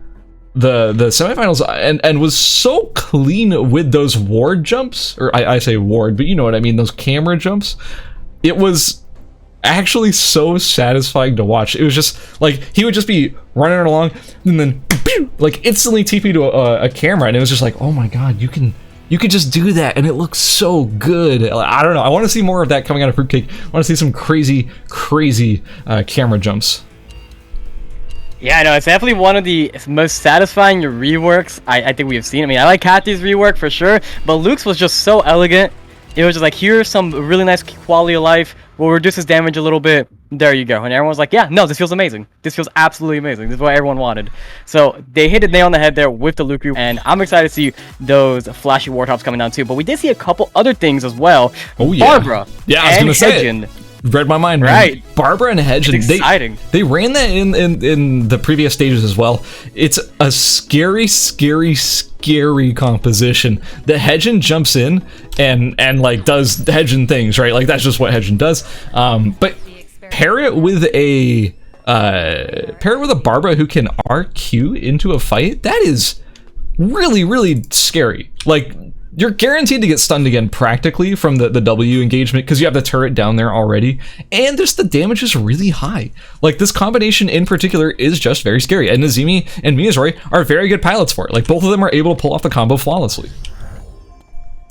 B: the semifinals and was so clean with those ward jumps, or I say ward, but you know what I mean, those camera jumps. It was actually so satisfying to watch. It was just like he would just be running along and then pew, like instantly TP to a camera, and it was just like, oh my god, you could just do that, and it looks so good. I don't know. I want to see more of that coming out of Fruitcake. I want to see some crazy camera jumps.
A: Yeah, no, it's definitely one of the most satisfying reworks I think we have seen. I mean, I like Kathy's rework for sure, but Luke's was just so elegant. It was just like, here's some really nice quality of life. We'll reduce his damage a little bit. There you go. And everyone's like, yeah, no, this feels amazing. This feels absolutely amazing. This is what everyone wanted. So they hit it nail on the head there with the Luke rework, and I'm excited to see those flashy war tops coming down too. But we did see a couple other things as well.
B: Oh yeah.
A: Barbara.
B: Yeah, I was gonna say it. Read my mind, man.
A: Right.
B: Barbara and Hedge, they ran that in the previous stages as well. It's a scary composition. The Hedgen jumps in and like does Hedgen things, right? Like that's just what Hedgen does. But pair it with a Barbara who can RQ into a fight. That is really scary. Like, you're guaranteed to get stunned again practically from the W engagement because you have the turret down there already, and just the damage is really high. Like, this combination in particular is just very scary, and Nazimi and Miazroy are very good pilots for it. Like, both of them are able to pull off the combo flawlessly.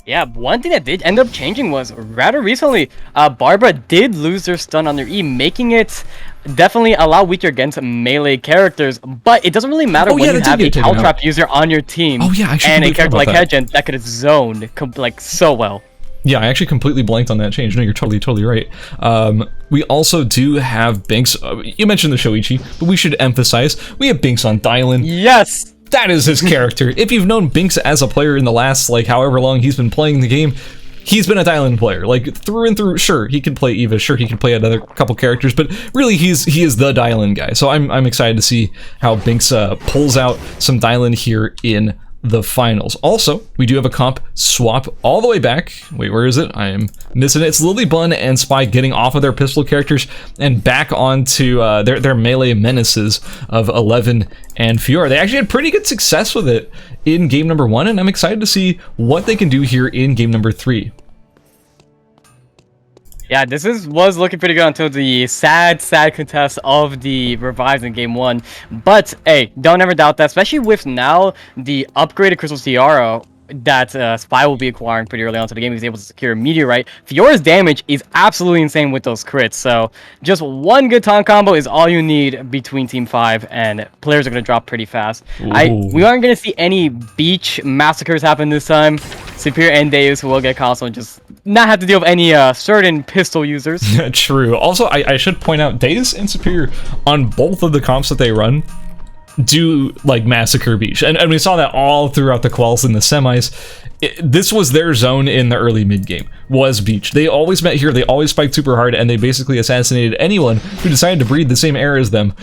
A: Yeah, one thing that did end up changing was rather recently, Barbara did lose their stun on their E, making it definitely allow weaker against melee characters, but it doesn't really matter when you have a Caltrap user on your team and a character like Hedgen that could zone like so well.
B: Yeah, I actually completely blanked on that change. No, you're totally right. We also do have Binks. You mentioned the Shoichi, but we should emphasize we have Binks on Dylan.
A: Yes!
B: That is his character. If you've known Binks as a player in the last, like, however long he's been playing the game, he's been a Dylan player, like, through and through. Sure, he can play Eva, sure, he can play another couple characters, but really, he is the Dylan guy. So I'm excited to see how Binks pulls out some Dylan here in the finals. Also, we do have a comp swap all the way back. Wait, where is it? I am missing it. It's Lily Bun and Spy getting off of their pistol characters and back onto their melee menaces of 11 and Fiora. They actually had pretty good success with it in game number 1, and I'm excited to see what they can do here in game number 3.
A: Yeah, this was looking pretty good until the sad contest of the revives in game 1. But hey, don't ever doubt that, especially with now the upgraded Crystal Tiara that Spy will be acquiring pretty early on to the game. He's able to secure a Meteorite. Fiora's damage is absolutely insane with those crits, so just one good taunt combo is all you need between Team 5, and players are going to drop pretty fast. We aren't going to see any beach massacres happen this time. Superior and Deus will get console and just not have to deal with any certain pistol users.
B: True. Also, I should point out, Deus and Superior on both of the comps that they run do like massacre beach, and we saw that all throughout the quals in the semis. This was their zone in the early mid game, was beach. They always met here, they always spiked super hard, and they basically assassinated anyone who decided to breathe the same air as them.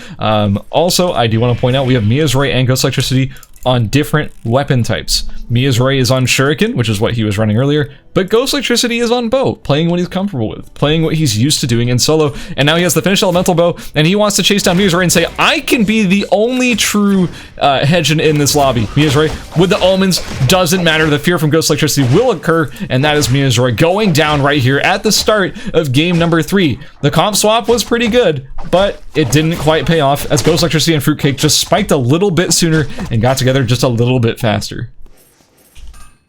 B: Also, I do want to point out we have Miazroy and Ghost Electricity on different weapon types. Miyazure is on Shuriken, which is what he was running earlier, but Ghost Electricity is on Bow, playing what he's comfortable with, playing what he's used to doing in solo, and now he has the finished Elemental Bow, and he wants to chase down Miyazure and say, I can be the only true hedge in this lobby. Miyazure with the Omens, doesn't matter, the fear from Ghost Electricity will occur, and that is Miyazure going down right here at the start of game number 3. The comp swap was pretty good, but it didn't quite pay off as Ghost Electricity and Fruitcake just spiked a little bit sooner and got together just a little bit faster.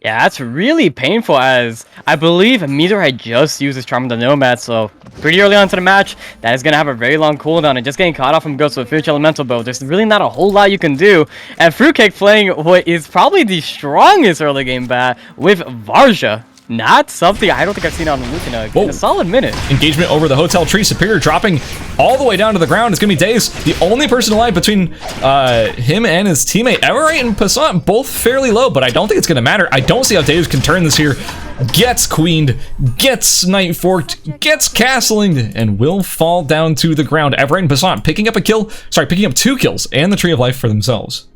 A: Yeah, that's really painful as I believe Miyazure had just used his Charm of the Nomad, so pretty early on into the match, that is going to have a very long cooldown, and just getting caught off from Ghost with Future Elemental Bow, there's really not a whole lot you can do, and Fruitcake playing what is probably the strongest early game bat with Varja. Not something I don't think I've seen on Luke in a solid minute.
B: Engagement over the Hotel Tree. Superior dropping all the way down to the ground. It's going to be Daze, the only person alive between him and his teammate. Everite and Passant both fairly low, but I don't think it's going to matter. I don't see how Daze can turn this here. Gets queened, gets Night Forked, gets castlinged, and will fall down to the ground. Everite and Passant picking up picking up 2 kills and the Tree of Life for themselves.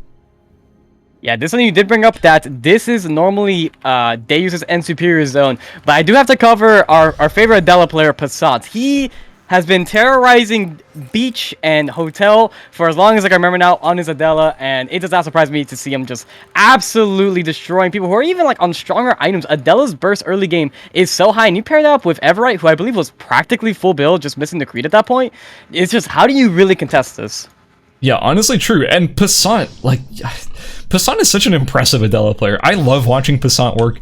A: Yeah, this one you did bring up that this is normally Deus's End Superior Zone, but I do have to cover our favorite Adela player, Passat. He has been terrorizing Beach and Hotel for as long as I can remember now on his Adela, and it does not surprise me to see him just absolutely destroying people who are even like on stronger items. Adela's burst early game is so high, and you pair that up with Everite, who I believe was practically full build, just missing the Creed at that point. It's just, how do you really contest this?
B: Yeah, honestly true. And Passant, like, Passant is such an impressive Adela player. I love watching Passant work.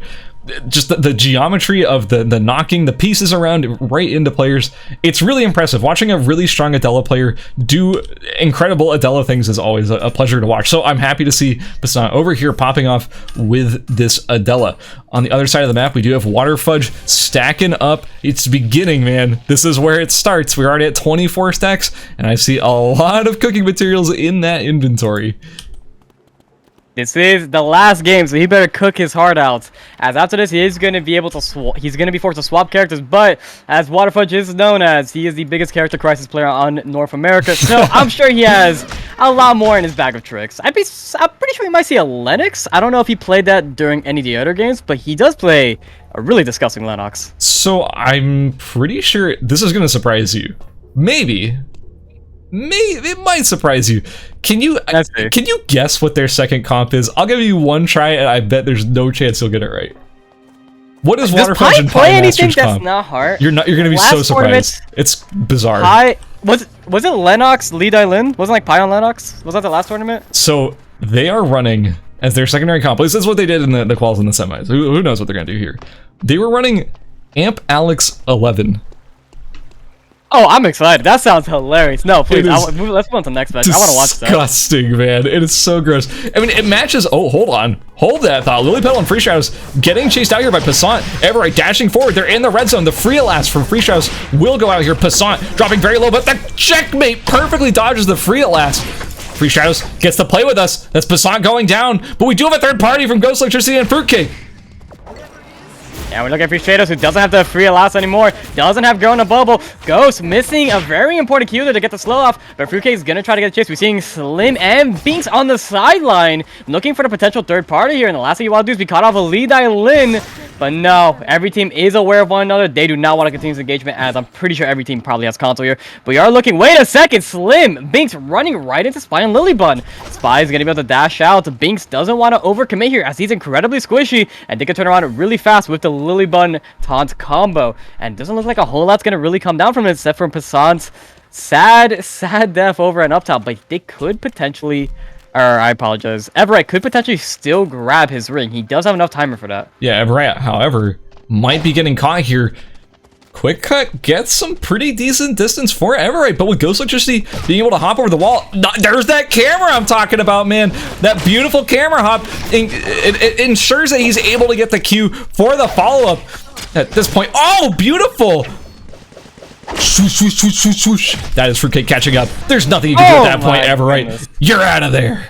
B: Just the geometry of the knocking the pieces around right into players. It's really impressive. Watching a really strong Adela player do incredible Adela things is always a pleasure to watch. So I'm happy to see Passant over here popping off with this Adela. On the other side of the map, we do have Water Fudge stacking up. It's beginning, man. This is where it starts. We're already at 24 stacks, and I see a lot of cooking materials in that inventory.
A: This is the last game, so he better cook his heart out. As after this, he is going to be able to he's going to be forced to swap characters, but as Waterfudge is known as, he is the biggest character crisis player on North America, so I'm sure he has a lot more in his bag of tricks. I'm pretty sure we might see a Lennox. I don't know if he played that during any of the other games, but he does play a really disgusting Lennox.
B: So I'm pretty sure this is going to surprise you. Maybe it might surprise you. Can you guess what their second comp is? I'll give you one try, and I bet there's no chance you'll get it right. What is Waterfudge and
A: play anything
B: Master's
A: that's
B: comp?
A: not hard?
B: You're gonna be so surprised. It's bizarre.
A: Was it Lennox Lee Dai Lin? Wasn't like Pi on Lennox? Was that the last tournament?
B: So they are running as their secondary comp. This is what they did in the quals and the semis. Who knows what they're gonna do here? They were running Amp Alex 11.
A: Oh, I'm excited. That sounds hilarious. No, please, let's move on to the next match. I want to watch that.
B: Disgusting, man. It is so gross. I mean, it matches... Oh, hold on. Hold that thought. Lily Petal and Free Shadows getting chased out here by Passant. Everite dashing forward. They're in the red zone. The free Elas from Free Shadows will go out here. Passant dropping very low, but the checkmate perfectly dodges the free Elas. Free Shadows gets to play with us. That's Passant going down, but we do have a third party from Ghost Electricity and Fruitcake.
A: Yeah, we look at Free Shadows, who doesn't have the free Elas anymore, doesn't have Grow in a Bubble. Ghost missing a very important Q there to get the slow off, but Fruitcake's gonna try to get a chase. We're seeing Slim and Binks on the sideline, looking for the potential third party here, and the last thing you want to do is be caught off a Lee Dai Lin. But no, every team is aware of one another. They do not want to continue this engagement, as I'm pretty sure every team probably has console here. But we are looking, wait a second, Slim, Binks running right into Spy and Lilybun. Spy is going to be able to dash out. Binks doesn't want to overcommit here, as he's incredibly squishy, and they can turn around really fast with the Lilybun taunt combo. And doesn't look like a whole lot's going to really come down from it, except from Passant's sad death over an up top. But they could potentially... I apologize. Everite could potentially still grab his ring. He does have enough timer for that.
B: Yeah, Everite, however, might be getting caught here. Quick Cut gets some pretty decent distance for Everite, but with Ghost Electricity being able to hop over the wall, there's that camera I'm talking about, man. That beautiful camera hop. It ensures that he's able to get the Q for the follow-up at this point. Oh, beautiful! Swoosh, swoosh, swoosh, swoosh, swoosh. That is Fruitcake catching up. There's nothing you can do at that point, Everite. You're out of there.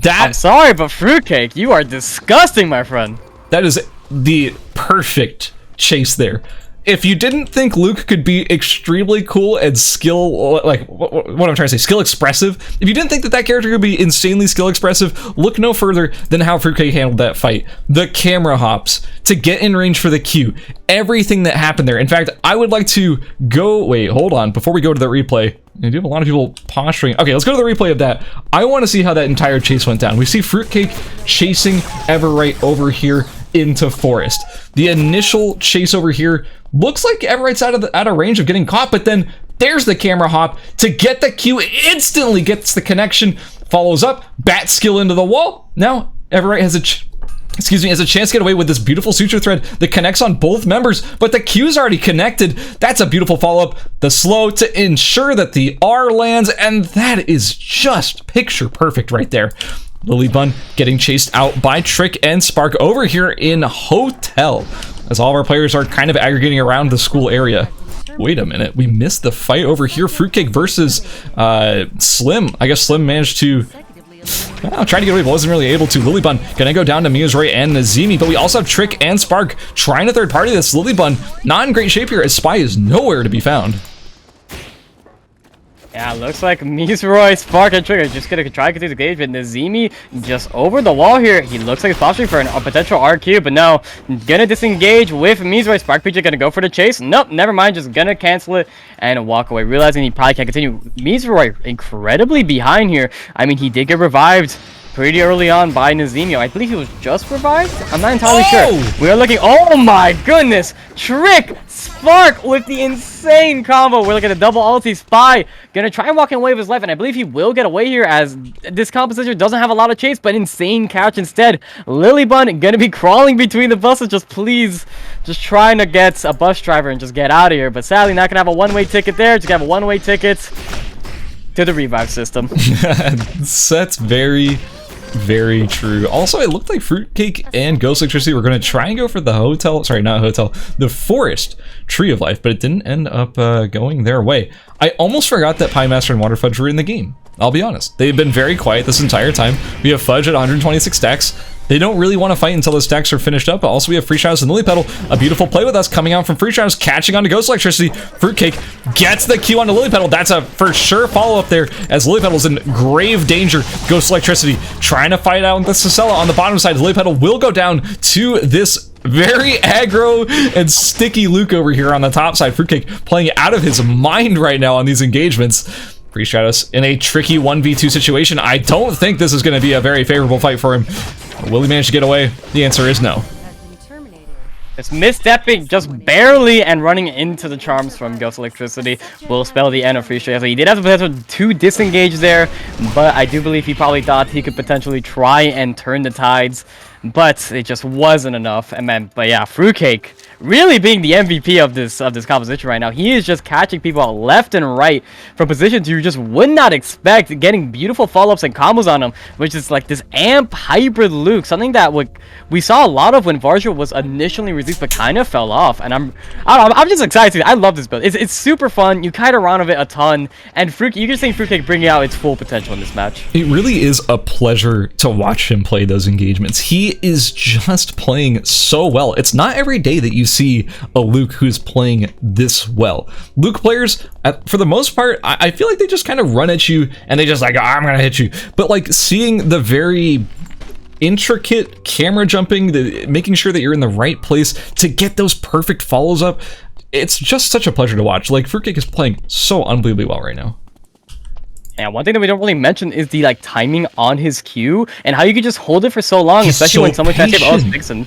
A: I'm sorry, but Fruitcake, you are disgusting, my friend.
B: That is the perfect chase there. if you didn't think Luke could be extremely cool and skill, like what I'm trying to say, skill expressive, if you didn't think that that character could be insanely skill expressive, look no further than how Fruitcake handled that fight. The camera hops to get in range for the Q, everything that happened there. In fact, I would like to go, wait, hold on, before we go to the replay, I do have a lot of people posturing. Okay, let's go to the replay of that. I want to see how that entire chase went down. We see Fruitcake chasing Everright over here into Forest. The initial chase over here looks like Everright's out of range of getting caught, but then there's the camera hop to get the Q, instantly gets the connection, follows up, bat skill into the wall. Now Everright has a chance to get away with this beautiful suture thread that connects on both members, but the Q's already connected. That's a beautiful follow-up. The slow to ensure that the R lands, and that is just picture perfect right there. Lilybun getting chased out by Trick and Spark over here in Hotel, as all of our players are kind of aggregating around the school area. Wait a minute, we missed the fight over here. Fruitcake versus Slim. I guess Slim managed to try to get away, but wasn't really able to. Lilybun gonna go down to Miazroy and Nazimi, but we also have Trick and Spark trying to third party this. Lilybun not in great shape here, as Spy is nowhere to be found.
A: Yeah, looks like Miazroy, Spark, and Trick are just gonna try to continue the engage, but Nazimi just over the wall here. He looks like he's posturing for a potential RQ, but no, gonna disengage with Miazroy. Spark Preacher gonna go for the chase. Nope, never mind, just gonna cancel it and walk away, realizing he probably can't continue. Miazroy incredibly behind here. I mean, he did get revived pretty early on by Nazimi. I believe he was just revived? I'm not entirely sure. We are looking, oh my goodness! Trick! Spark with the insane combo. We're looking at a double ulti. Spy gonna try and walk away with his life, and I believe he will get away here as this composition doesn't have a lot of chase, but insane catch instead. Lilybun gonna be crawling between the buses, just trying to get a bus driver and just get out of here, but sadly not gonna have a one-way ticket there. Just gonna have a one-way ticket to the revive system.
B: That's very true. Also, it looked like Fruitcake and Ghost Electricity were going to try and go for the hotel, sorry, not hotel, the Forest Tree of Life, but it didn't end up going their way. I almost forgot that Pie Master and Water Fudge were in the game. I'll be honest. They've been very quiet this entire time. We have Fudge at 126 stacks. They don't really want to fight until the stacks are finished up, but also we have Free Shadows and Lily Petal. A beautiful play with us coming out from Free Shadows, catching onto Ghost Electricity. Fruitcake gets the Q onto Lily Petal. That's a for sure follow-up there, as Lily Petal's in grave danger. Ghost Electricity trying to fight out with the Cicella on the bottom side. Lily Petal will go down to this very aggro and sticky Luke over here on the top side. Fruitcake playing out of his mind right now on these engagements. Free Shadows in a tricky 1v2 situation. I don't think this is going to be a very favorable fight for him. Will he manage to get away? The answer is no.
A: It's misstepping just barely and running into the charms from Ghost Electricity will spell the end of Free Shadows. So he did have the potential to disengage there, but I do believe he probably thought he could potentially try and turn the tides, but it just wasn't enough. And then, but yeah, Fruitcake really being the MVP of this composition right now. He is just catching people out left and right from positions you just would not expect, getting beautiful follow-ups and combos on him, which is like this amp hybrid Luke, something that we saw a lot of when Varjo was initially released, but kind of fell off. And I'm just excited. I love this build. It's super fun. You kite around of it a ton, and you can see Fruitcake bringing out its full potential in this match.
B: It really is a pleasure to watch him play those engagements. He is just playing so well. It's not every day that you see a Luke who's playing this well. Luke players, for the most part, I feel like they just kind of run at you and they just like, oh, I'm gonna hit you. But like seeing the very intricate camera jumping, making sure that you're in the right place to get those perfect follows up, it's just such a pleasure to watch. Like Fruitcake is playing so unbelievably well right now.
A: And one thing that we don't really mention is the like timing on his Q and how you can just hold it for so long, especially when someone's trying to save Vixen.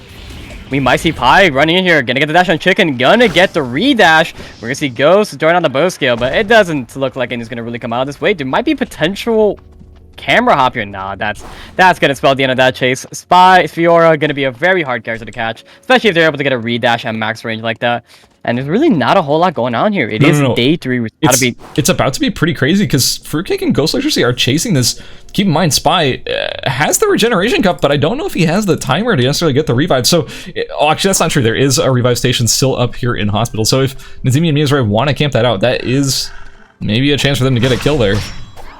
A: We might see Pi running in here, gonna get the dash on Chicken, gonna get the redash. We're gonna see Ghost join on the bow scale, but it doesn't look like anything's gonna really come out of this way. There might be potential camera hop here. Nah, that's gonna spell the end of that chase. Spy, Fiora, gonna be a very hard character to catch, especially if they're able to get a redash at max range like that. And there's really not a whole lot going on here. It is day 3.
B: It's about to be pretty crazy because Fruitcake and Ghost Electricity are chasing this. Keep in mind, Spy has the regeneration cup, but I don't know if he has the timer to necessarily get the revive. So, actually, that's not true. There is a revive station still up here in Hospital. So if Nazimi and Miazroy want to camp that out, that is maybe a chance for them to get a kill there.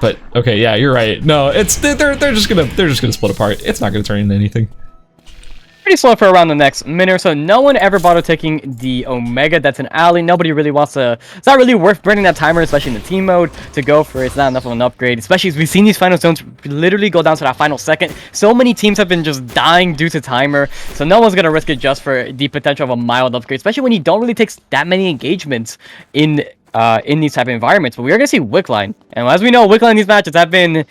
B: But okay, yeah, you're right. No, they're just gonna split apart. It's not gonna turn into anything.
A: pretty slow for around the next minute or so. No one ever bothered taking the Omega. That's an alley. Nobody really wants to. It's not really worth burning that timer, especially in the team mode, to go for it. It's not enough of an upgrade, especially as we've seen these final zones literally go down to that final second. So many teams have been just dying due to timer, so no one's gonna risk it just for the potential of a mild upgrade, especially when you don't really take that many engagements in these type of environments. But we are gonna see Wickline, and as we know, Wickline in these matches have been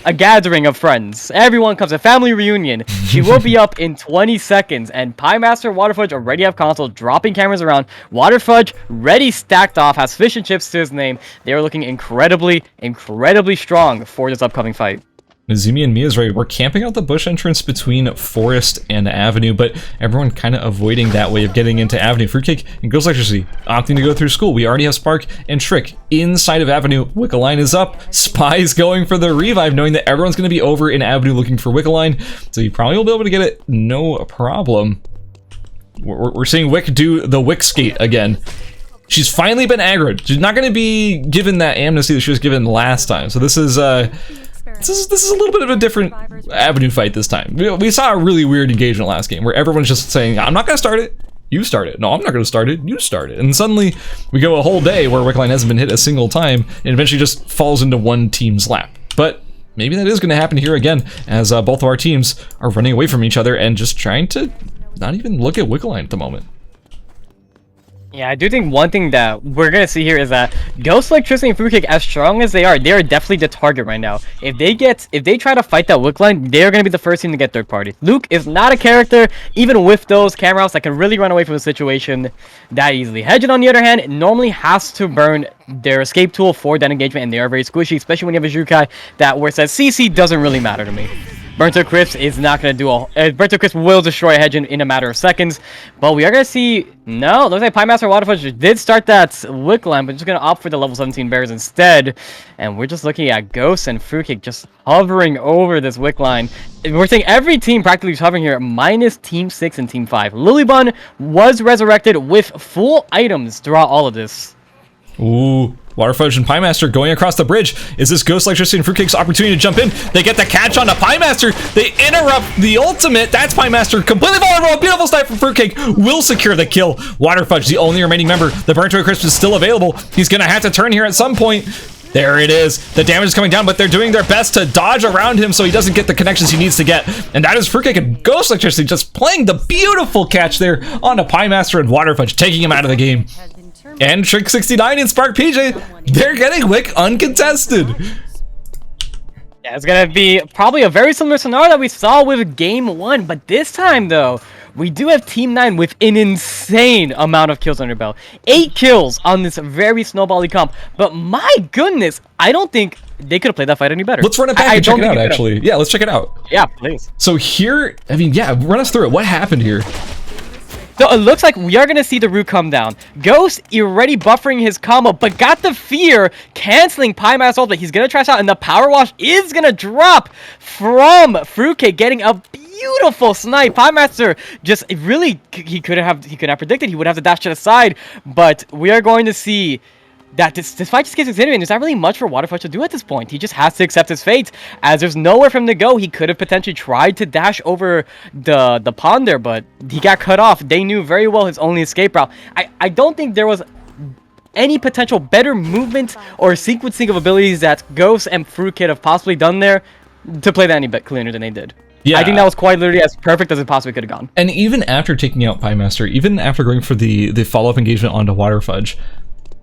A: a gathering of friends. Everyone comes, a family reunion. She will be up in 20 seconds, and Piemaster, Waterfudge already have console, dropping cameras around. Waterfudge ready stacked off, has fish and chips to his name. They are looking incredibly strong for this upcoming fight.
B: Nazumi and Mia's right. We're camping out the bush entrance between Forest and Avenue, but everyone kind of avoiding that way of getting into Avenue. Fruitcake and Ghost Electricity opting to go through school. We already have Spark and Trick inside of Avenue. Wickline is up. Spy's going for the revive, knowing that everyone's going to be over in Avenue looking for Wickline, so you probably will be able to get it no problem. We're seeing Wick do the Wick skate again. She's finally been aggroed. She's not going to be given that amnesty that she was given last time, so this is This is a little bit of a different Avenue fight this time. We saw a really weird engagement last game where everyone's just saying, I'm not going to start it, you start it. No, I'm not going to start it, you start it. And suddenly we go a whole day where Wickline hasn't been hit a single time and eventually just falls into one team's lap. But maybe that is going to happen here again as both of our teams are running away from each other and just trying to not even look at Wickline at the moment.
A: Yeah, I do think one thing that we're gonna see here is that Ghost Electricity and Fruitcake, as strong as they are definitely the target right now. If they try to fight that Wickline, they're gonna be the first team to get third party. Luke is not a character, even with those camera outs, that can really run away from the situation that easily. Hedgen, on the other hand, normally has to burn their escape tool for that engagement, and they are very squishy, especially when you have a Jukai that where it says CC doesn't really matter to me. Burnt to Crisp is not going to do Burnt to Crisp will destroy Hedgen in a matter of seconds. But we are going to see... No, looks like Piemaster Waterfudge did start that Wickline, but just going to opt for the level 17 bears instead. And we're just looking at Ghost and Fruitcake just hovering over this Wickline. We're seeing every team practically is hovering here, minus Team 6 and Team 5. Lilybun was resurrected with full items throughout all of this.
B: Ooh. Waterfudge and Piemaster going across the bridge. Is this Ghost Electricity and Fruitcake's opportunity to jump in? They get the catch on to Piemaster. They interrupt the ultimate. That's Piemaster. Completely vulnerable. Beautiful snipe from Fruitcake. Will secure the kill. Waterfudge, the only remaining member. The Burnt to a Crisp is still available. He's going to have to turn here at some point. There it is. The damage is coming down, but they're doing their best to dodge around him so he doesn't get the connections he needs to get. And that is Fruitcake and Ghost Electricity just playing the beautiful catch there onto Piemaster and Waterfudge, taking him out of the game. And Trick 69 and Spark PJ, they're getting Wick uncontested.
A: Yeah, it's gonna be probably a very similar scenario that we saw with Game 1, but this time though, we do have Team 9 with an insane amount of kills on their belt. 8 kills on this very snowbally comp, but my goodness, I don't think they could have played that fight any better.
B: Let's run it back and check it out, actually. Yeah, let's check it out.
A: Yeah, please.
B: So here, I mean, yeah, run us through it. What happened here?
A: So it looks like we are going to see the root come down. Ghost already buffering his combo, but got the fear, canceling Piemaster's ult, but he's going to trash out, and the power wash is going to drop from Fruitcake, getting a beautiful snipe. Piemaster just really, he could have predicted he would have to dash to the side, but we are going to see that this fight just gets continuing. There's not really much for Waterfudge to do at this point. He just has to accept his fate, as there's nowhere for him to go. He could have potentially tried to dash over the pond there, but he got cut off. They knew very well his only escape route. I don't think there was any potential better movement or sequencing of abilities that Ghost and Fruitcake have possibly done there to play that any bit cleaner than they did. Yeah. I think that was quite literally as perfect as it possibly could have gone.
B: And even after taking out Piemaster, even after going for the follow-up engagement onto Waterfudge,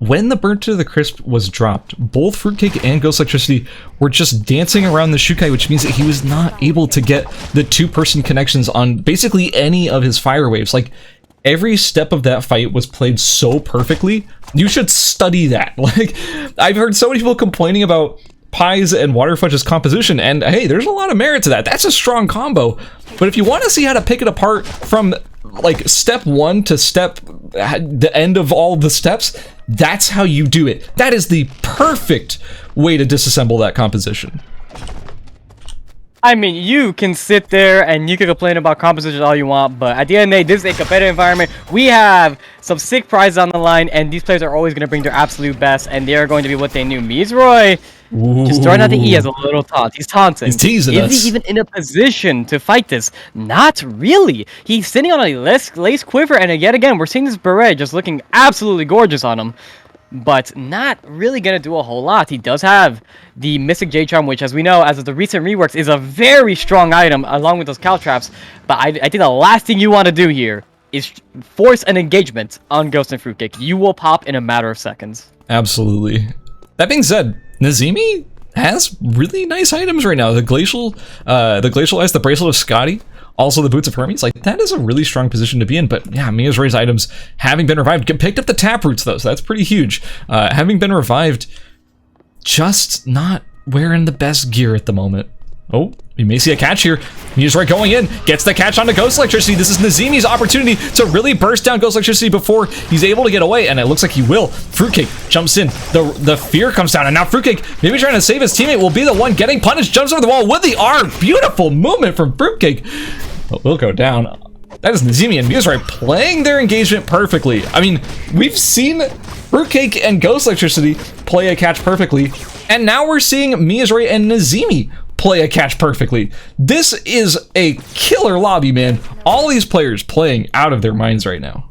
B: when the Burnt to the Crisp was dropped, both Fruitcake and Ghost Electricity were just dancing around the Shukai, which means that he was not able to get the two-person connections on basically any of his fire waves. Like, every step of that fight was played so perfectly. You should study that. Like, I've heard so many people complaining about Pies and Waterfudge's composition, and hey, there's a lot of merit to that. That's a strong combo. But if you want to see how to pick it apart from like step 1 to the end of all the steps, that's how you do it. That is the perfect way to disassemble that composition.
A: I mean, you can sit there and you can complain about composition all you want, but at the end of the day, this is a competitive environment. We have some sick prizes on the line, and these players are always going to bring their absolute best, and they are going to be what they knew. Mizroy, Just throwing out the E as a little taunt. He's taunting.
B: He's teasing
A: Is
B: us.
A: he even in a position to fight this? Not really. He's sitting on a lace quiver, and yet again, we're seeing this beret just looking absolutely gorgeous on him. But not really going to do a whole lot. He does have the Mystic J-Charm, which, as we know, as of the recent reworks, is a very strong item, along with those Caltraps. But I think the last thing you want to do here is force an engagement on Ghost and Fruitcake. You will pop in a matter of seconds.
B: Absolutely. That being said, Nazimi has really nice items right now. The Glacial Ice, the Bracelet of Scotty, also the Boots of Hermes. Like, that is a really strong position to be in. But yeah, Miyazuri's items having been revived, picked up the Taproots though, so that's pretty huge. Having been revived, just not wearing the best gear at the moment. Oh, we may see a catch here. Miyazuri going in, gets the catch onto Ghost Electricity. This is Nazimi's opportunity to really burst down Ghost Electricity before he's able to get away, and it looks like he will. Fruitcake jumps in, the fear comes down, and now Fruitcake, maybe trying to save his teammate, will be the one getting punished, jumps over the wall with the R. Beautiful movement from Fruitcake. But will go down. That is Nazimi and Miyazuri playing their engagement perfectly. I mean, we've seen Fruitcake and Ghost Electricity play a catch perfectly, and now we're seeing Miyazuri and Nazimi play a catch perfectly. This is a killer lobby, man. All these players playing out of their minds right now.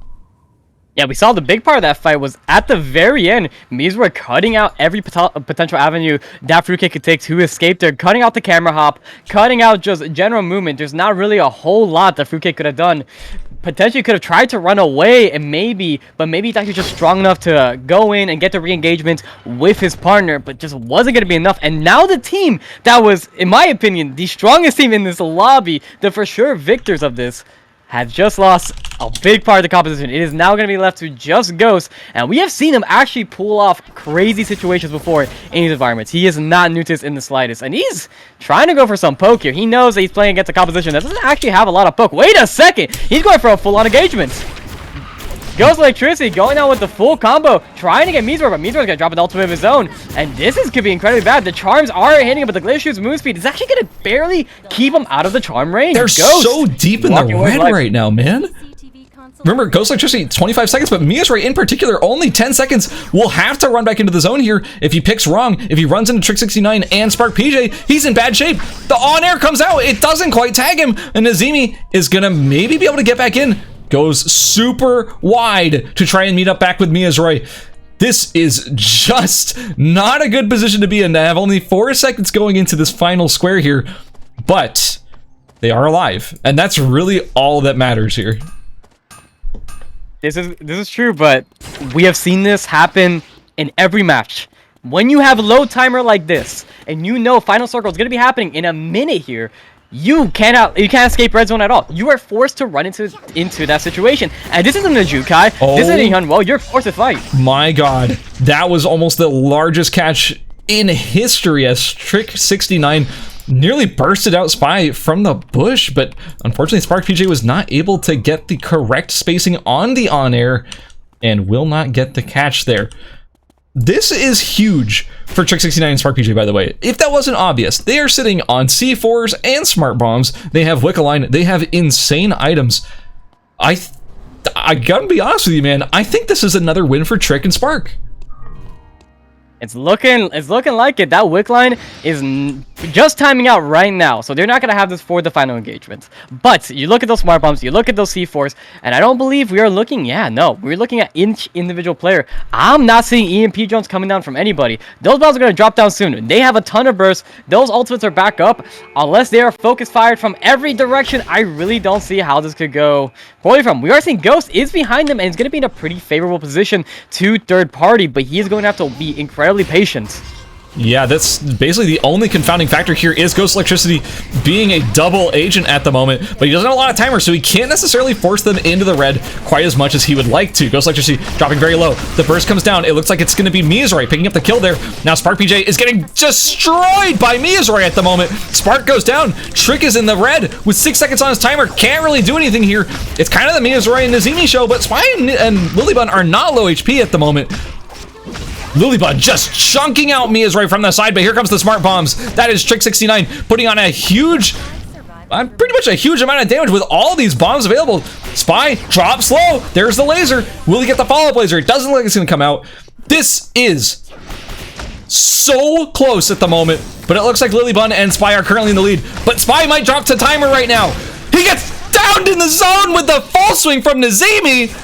A: Yeah, we saw the big part of that fight was at the very end. Miyazuri cutting out every potential avenue that Fruitcake could take to escape. They're cutting out the camera hop, cutting out just general movement. There's not really a whole lot that Fruitcake could have done. Potentially could have tried to run away, and maybe he's actually just strong enough to go in and get the re-engagement with his partner, but just wasn't going to be enough. And now the team that was, in my opinion, the strongest team in this lobby, the for sure victors of this, has just lost a big part of the composition. It is now going to be left to just Ghost, and we have seen him actually pull off crazy situations before in these environments. He is not new to this in the slightest, and he's trying to go for some poke here. He knows that he's playing against a composition that doesn't actually have a lot of poke. Wait a second! He's going for a full-on engagement. Ghost Electricity going out with the full combo, trying to get Mizor, but Mizor's gonna drop an ultimate of his own, and this could be incredibly bad. The charms are hitting him, but the Glacier's move speed is actually gonna barely keep him out of the charm range.
B: They're
A: Ghost
B: so deep in the red right now, man. Remember, Ghost Electricity, 25 seconds, but Miyazuri in particular, only 10 seconds. Will have to run back into the zone here if he picks wrong. If he runs into Trick 69 and Spark PJ, he's in bad shape. The on-air comes out. It doesn't quite tag him, and Nazimi is gonna maybe be able to get back in. Goes super wide to try and meet up back with Miyazuri. This is just not a good position to be in, to have only 4 seconds going into this final square here, but they are alive, and that's really all that matters here.
A: This is true, but we have seen this happen in every match. When you have a low timer like this, and you know Final Circle is going to be happening in a minute here, you can't escape red zone at all. You are forced to run into that situation. And this isn't a Jukai.
B: Oh,
A: this isn't a Hyunwoo. You're forced to fight.
B: My God, that was almost the largest catch in history as Trick 69 nearly bursted out Spy from the bush, but unfortunately Spark PJ was not able to get the correct spacing on the on-air and will not get the catch there. This is huge for Trick 69 and Spark PJ, by the way. If that wasn't obvious, they are sitting on C4s and Smart Bombs. They have Wickline. They have insane items. I gotta be honest with you, man. I think this is another win for Trick and Spark.
A: It's looking like it. That Wickline is just timing out right now, so they're not going to have this for the final engagement. But you look at those Smart Bombs, you look at those C4s, and I don't believe we are looking, we're looking at each individual player. I'm not seeing EMP drones coming down from anybody. Those bombs are going to drop down soon. They have a ton of bursts. Those ultimates are back up. Unless they are focus fired from every direction, I really don't see how this could go poorly from. We are seeing Ghost is behind them, and it's going to be in a pretty favorable position to third party, but he is going to have to be incredibly patient.
B: Yeah, that's basically the only confounding factor here is Ghost Electricity being a double agent at the moment, but he doesn't have a lot of timer, so he can't necessarily force them into the red quite as much as he would like to. Ghost Electricity dropping very low. The burst comes down. It looks like it's going to be Miyazuri picking up the kill there. Now Spark PJ is getting destroyed by Miyazuri at the moment. Spark goes down. Trick is in the red with 6 seconds on his timer. Can't really do anything here. It's kind of the Miyazuri and Nazimi show, but Spy and Lilybun are not low HP at the moment. Lilybun just chunking out Miyazuri from the side, but here comes the Smart Bombs. That is Trick 69 putting on a huge, pretty much a huge amount of damage with all these bombs available. Spy drops low. There's the laser. Will he get the follow-up laser? It doesn't look like it's going to come out. This is so close at the moment, but it looks like Lilybun and Spy are currently in the lead. But Spy might drop to timer right now. He gets downed in the zone with the full swing from Nazimi.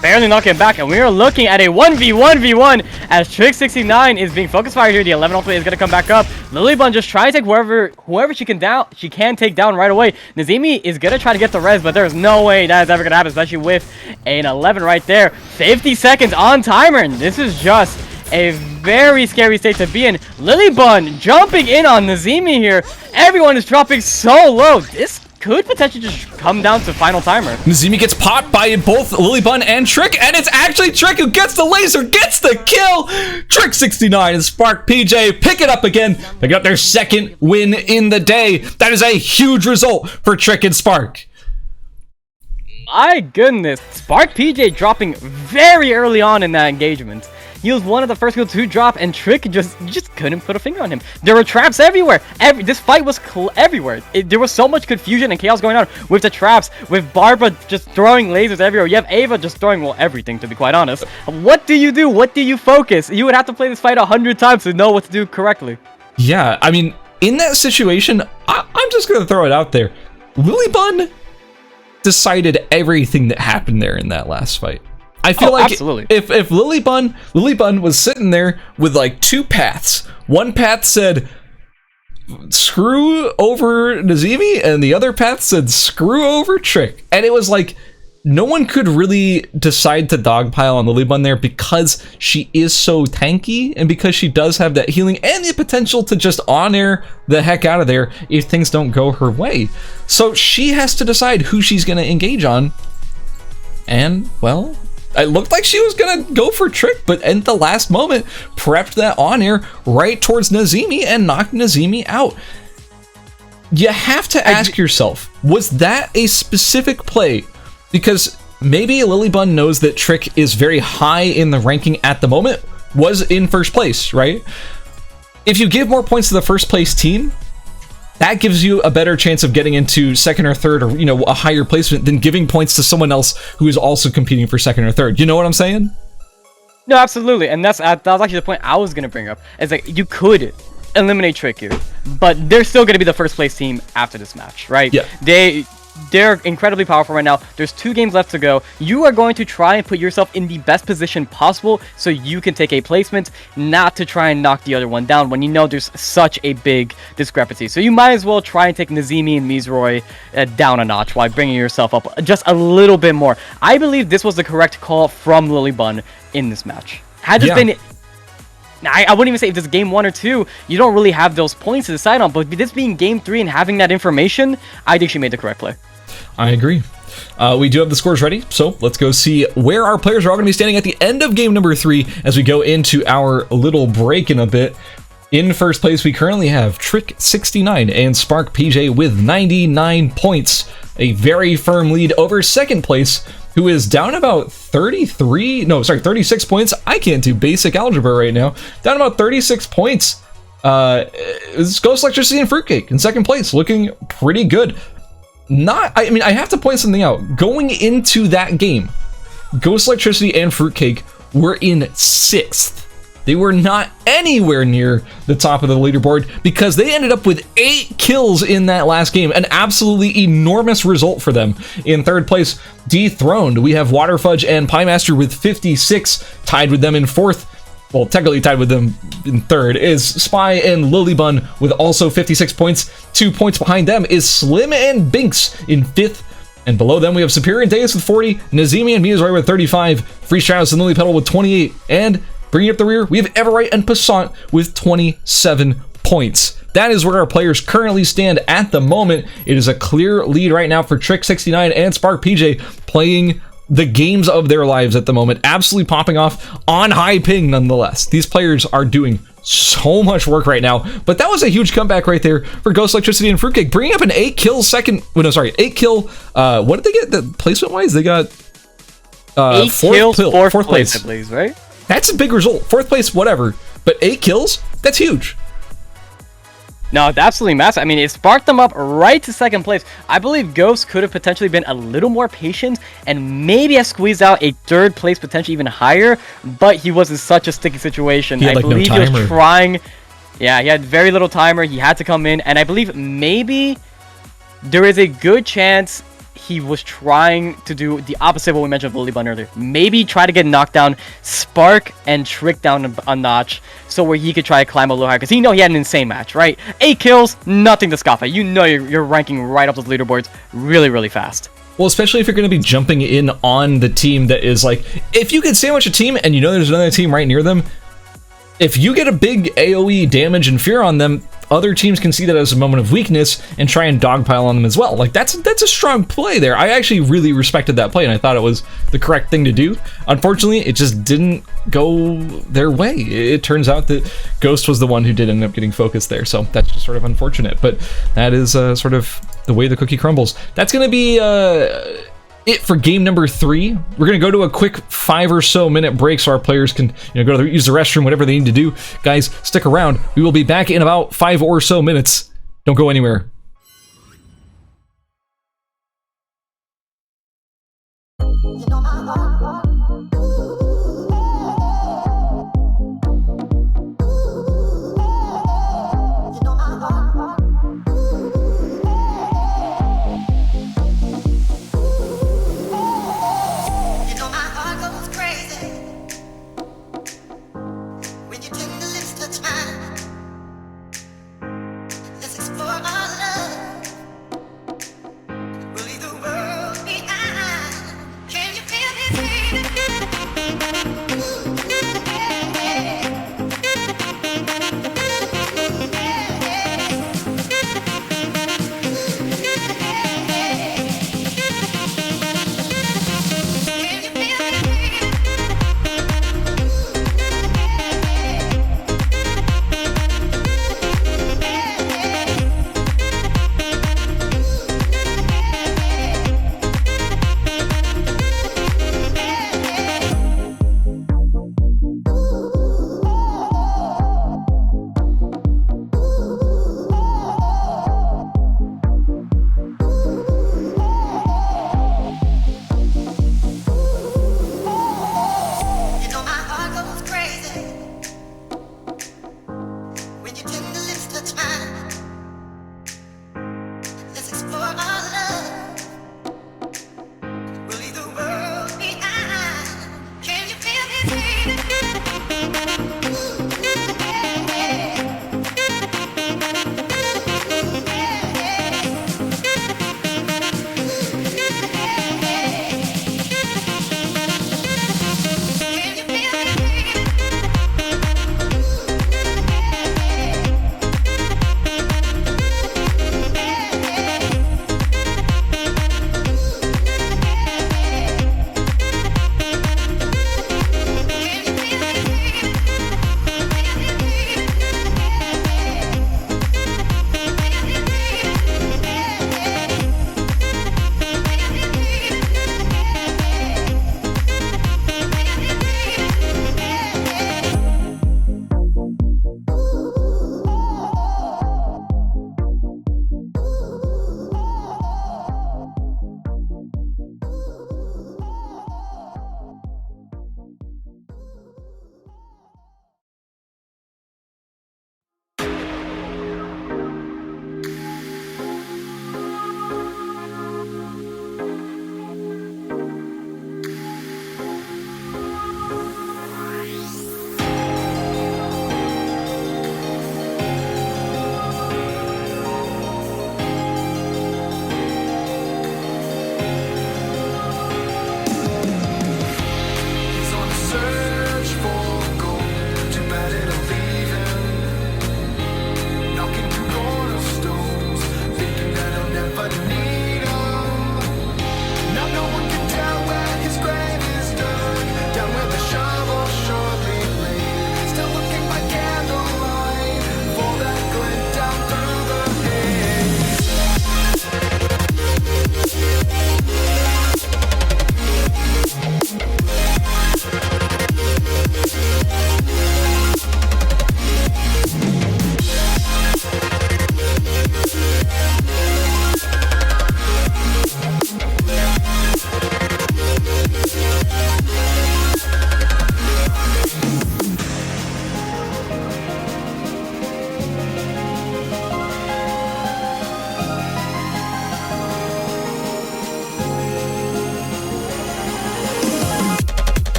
A: Barely knocking back, and we are looking at a 1v1v1 as Trick69 is being focus fire here. The 11 ultimate is going to come back up. Lilybun just trying to take whoever she can take down right away. Nazimi is going to try to get the res, but there's no way that is ever going to happen, especially with an 11 right there. 50 seconds on timer, and this is just a very scary state to be in. Lilybun jumping in on Nazimi here. Everyone is dropping so low. This could potentially just come down to final timer.
B: Nazimi gets popped by both Lilybun and Trick, and it's actually Trick who gets the laser, gets the kill. Trick69 and Spark PJ pick it up again. They got their second win in the day. That is a huge result for Trick and Spark.
A: My goodness, Spark PJ dropping very early on in that engagement. He was one of the first people to drop, and Trick just couldn't put a finger on him. There were traps everywhere. This fight was everywhere. There was so much confusion and chaos going on with the traps, with Barbara just throwing lasers everywhere. You have Ava just throwing, well, everything, to be quite honest. What do you do? What do you focus? You would have to play this fight 100 times to know what to do correctly.
B: Yeah, I mean, in that situation, I'm just going to throw it out there. Lilybun decided everything that happened there in that last fight. I feel like
A: absolutely.
B: if Lilybun was sitting there with like two paths. One path said screw over Nazimi, and the other path said screw over Trick. And it was like no one could really decide to dogpile on Lilybun there because she is so tanky and because she does have that healing and the potential to just on-air the heck out of there if things don't go her way. So she has to decide who she's going to engage on. And, well, it looked like she was gonna go for Trick, but at the last moment, prepped that on-air right towards Nazimi and knocked Nazimi out. You have to ask yourself, was that a specific play? Because maybe Lilybun knows that Trick is very high in the ranking at the moment, was in first place, right? If you give more points to the first place team, that gives you a better chance of getting into second or third, or, you know, a higher placement than giving points to someone else who is also competing for second or third. You know what I'm saying?
A: No, absolutely. And that was actually the point I was going to bring up. It's like, you could eliminate Trick here, but they're still going to be the first place team after this match, right?
B: Yeah.
A: They're incredibly powerful right now. There's 2 games left to go. You are going to try and put yourself in the best position possible so you can take a placement, not to try and knock the other one down when you know there's such a big discrepancy. So you might as well try and take Nazimi and Mizroy down a notch while bringing yourself up just a little bit more. I believe this was the correct call from Lilybun in this match. Had this been... I wouldn't even say if this is game 1 or 2, you don't really have those points to decide on, but this being game 3 and having that information, I think she made the correct play.
B: I agree. We do have the scores ready, so let's go see where our players are all going to be standing at the end of game number 3 as we go into our little break in a bit. In first place, we currently have Trick69 and Spark PJ with 99 points. A very firm lead over second place, who is down about 36 points. I can't do basic algebra right now. Down about 36 points. It's Ghost Electricity and Fruitcake in second place, looking pretty good. I have to point something out. Going into that game, Ghost Electricity and Fruitcake were in 6th. They were not anywhere near the top of the leaderboard because they ended up with 8 kills in that last game. An absolutely enormous result for them. In third place, dethroned, we have Waterfudge and Piemaster with 56. Tied with them in fourth, well, technically tied with them in third, is Spy and Lilybun with also 56 points. 2 points behind them is Slim and Binks in 5th. And below them, we have Superior and Deus with 40, Nazimi and Miyazori with 35, Free Stratus and Lily Petal with 28, and bringing up the rear, we have Everite and Passant with 27 points. That is where our players currently stand at the moment. It is a clear lead right now for Trick69 and Spark PJ, playing the games of their lives at the moment. Absolutely popping off on high ping nonetheless. These players are doing so much work right now, but that was a huge comeback right there for Ghost Electricity and Fruitcake, bringing up an 8 kill second. Oh, no, sorry, 8 kill. What did they get? The placement wise, they got
A: 8 kills, fourth place, I believe, right?
B: That's a big result. 4th place, whatever, but 8 kills, that's huge.
A: No, it's absolutely massive. I mean, it sparked them up right to second place. I believe Ghost could have potentially been a little more patient and maybe have squeezed out a third place, potentially even higher, but he was in such a sticky situation.
B: He had, like,
A: I believe
B: no
A: he was
B: timer.
A: trying. Yeah, he had very little timer. He had to come in, and I believe maybe there is a good chance he was trying to do the opposite of what we mentioned with Volleyball earlier. Maybe try to get knocked down, spark, and trick down a notch, so where he could try to climb a little higher, because he know he had an insane match, right? 8 kills, nothing to scoff at. You know you're ranking right up those leaderboards really, really fast.
B: Well, especially if you're going to be jumping in on the team that is like, if you could sandwich a team and you know there's another team right near them, if you get a big AoE damage and fear on them, other teams can see that as a moment of weakness and try and dogpile on them as well. Like, that's a strong play there. I actually really respected that play, and I thought it was the correct thing to do. Unfortunately, it just didn't go their way. It turns out that Ghost was the one who did end up getting focused there, so that's just sort of unfortunate. But that is sort of the way the cookie crumbles. That's going to be it for game number 3. We're gonna go to a quick 5 or so minute break so our players can, go to use the restroom, whatever they need to do. Guys, stick around. We will be back in about 5 or so minutes. Don't go anywhere.
D: Can you feel me breathing?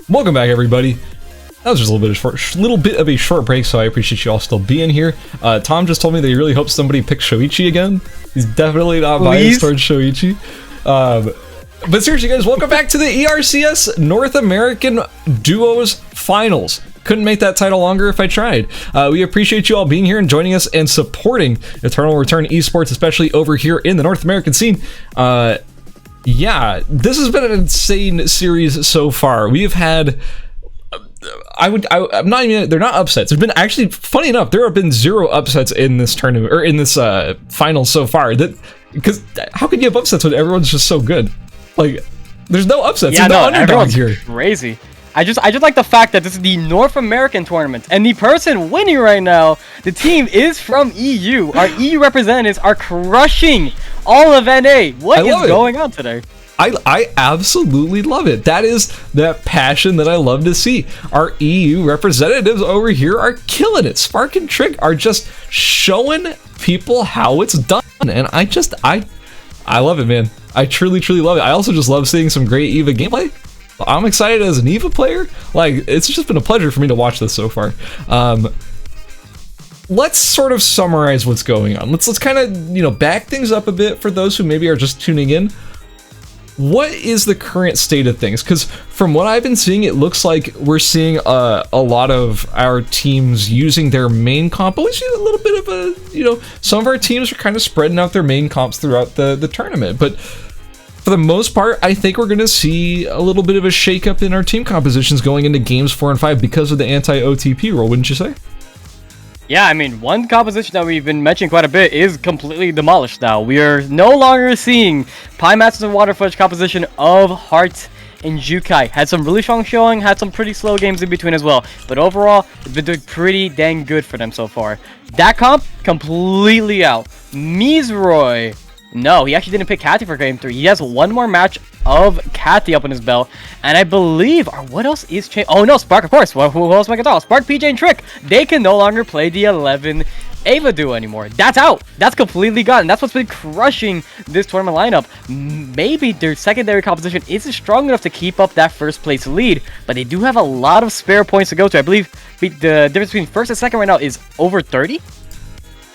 B: Welcome back, everybody. That was just a little bit of a short break, so I appreciate you all still being here. Tom just told me that he really hopes somebody picks Shoichi again. He's definitely not biased towards Shoichi. But seriously, guys, welcome back to the ERCS North American Duos Finals. Couldn't make that title longer if I tried. We appreciate you all being here and joining us and supporting Eternal Return Esports, especially over here in the North American scene. Yeah, this has been an insane series so far. We have had, I'm not even, they're not upsets. There's been actually, funny enough, there have been 0 upsets in this tournament, or in this final so far. Because how can you have upsets when everyone's just so good? Like, there's no upsets.
A: Yeah,
B: no
A: underdogs
B: here.
A: Crazy. I just like the fact that this is the North American tournament, and the person winning right now, the team is from EU. Our EU representatives are crushing all of NA. What is going on today?
B: I absolutely love it. That is that passion that I love to see. Our EU representatives over here are killing it. Spark and Trick are just showing people how it's done, and I love it, man. I truly love it. I also just love seeing some great EVA gameplay. I'm excited as an EVA player. Like, it's just been a pleasure for me to watch this so far. Let's sort of summarize what's going on. Let's kind of, back things up a bit for those who maybe are just tuning in. What is the current state of things? Because from what I've been seeing, it looks like we're seeing a lot of our teams using their main comp, but we see a little bit of a, some of our teams are kind of spreading out their main comps throughout the tournament. But for the most part, I think we're going to see a little bit of a shakeup in our team compositions going into games 4 and 5 because of the anti-OTP rule, wouldn't you say?
A: Yeah, I mean, one composition that we've been mentioning quite a bit is completely demolished now. We are no longer seeing Pie Masters and Waterfudge composition of Heart and Jukai. Had some really strong showing, had some pretty slow games in between as well. But overall, it's been doing pretty dang good for them so far. That comp, completely out. Mizroy, no, he actually didn't pick Cathy for game 3. He has one more match of Cathy up on his belt. And I believe, what else is changed? Oh no, Spark, of course. Who else am I gonna talk? Spark, PJ, and Trick. They can no longer play the 11 Ava duo anymore. That's out. That's completely gone. That's what's been crushing this tournament lineup. Maybe their secondary composition isn't strong enough to keep up that first place lead, but they do have a lot of spare points to go to. I believe the difference between first and second right now is over 30.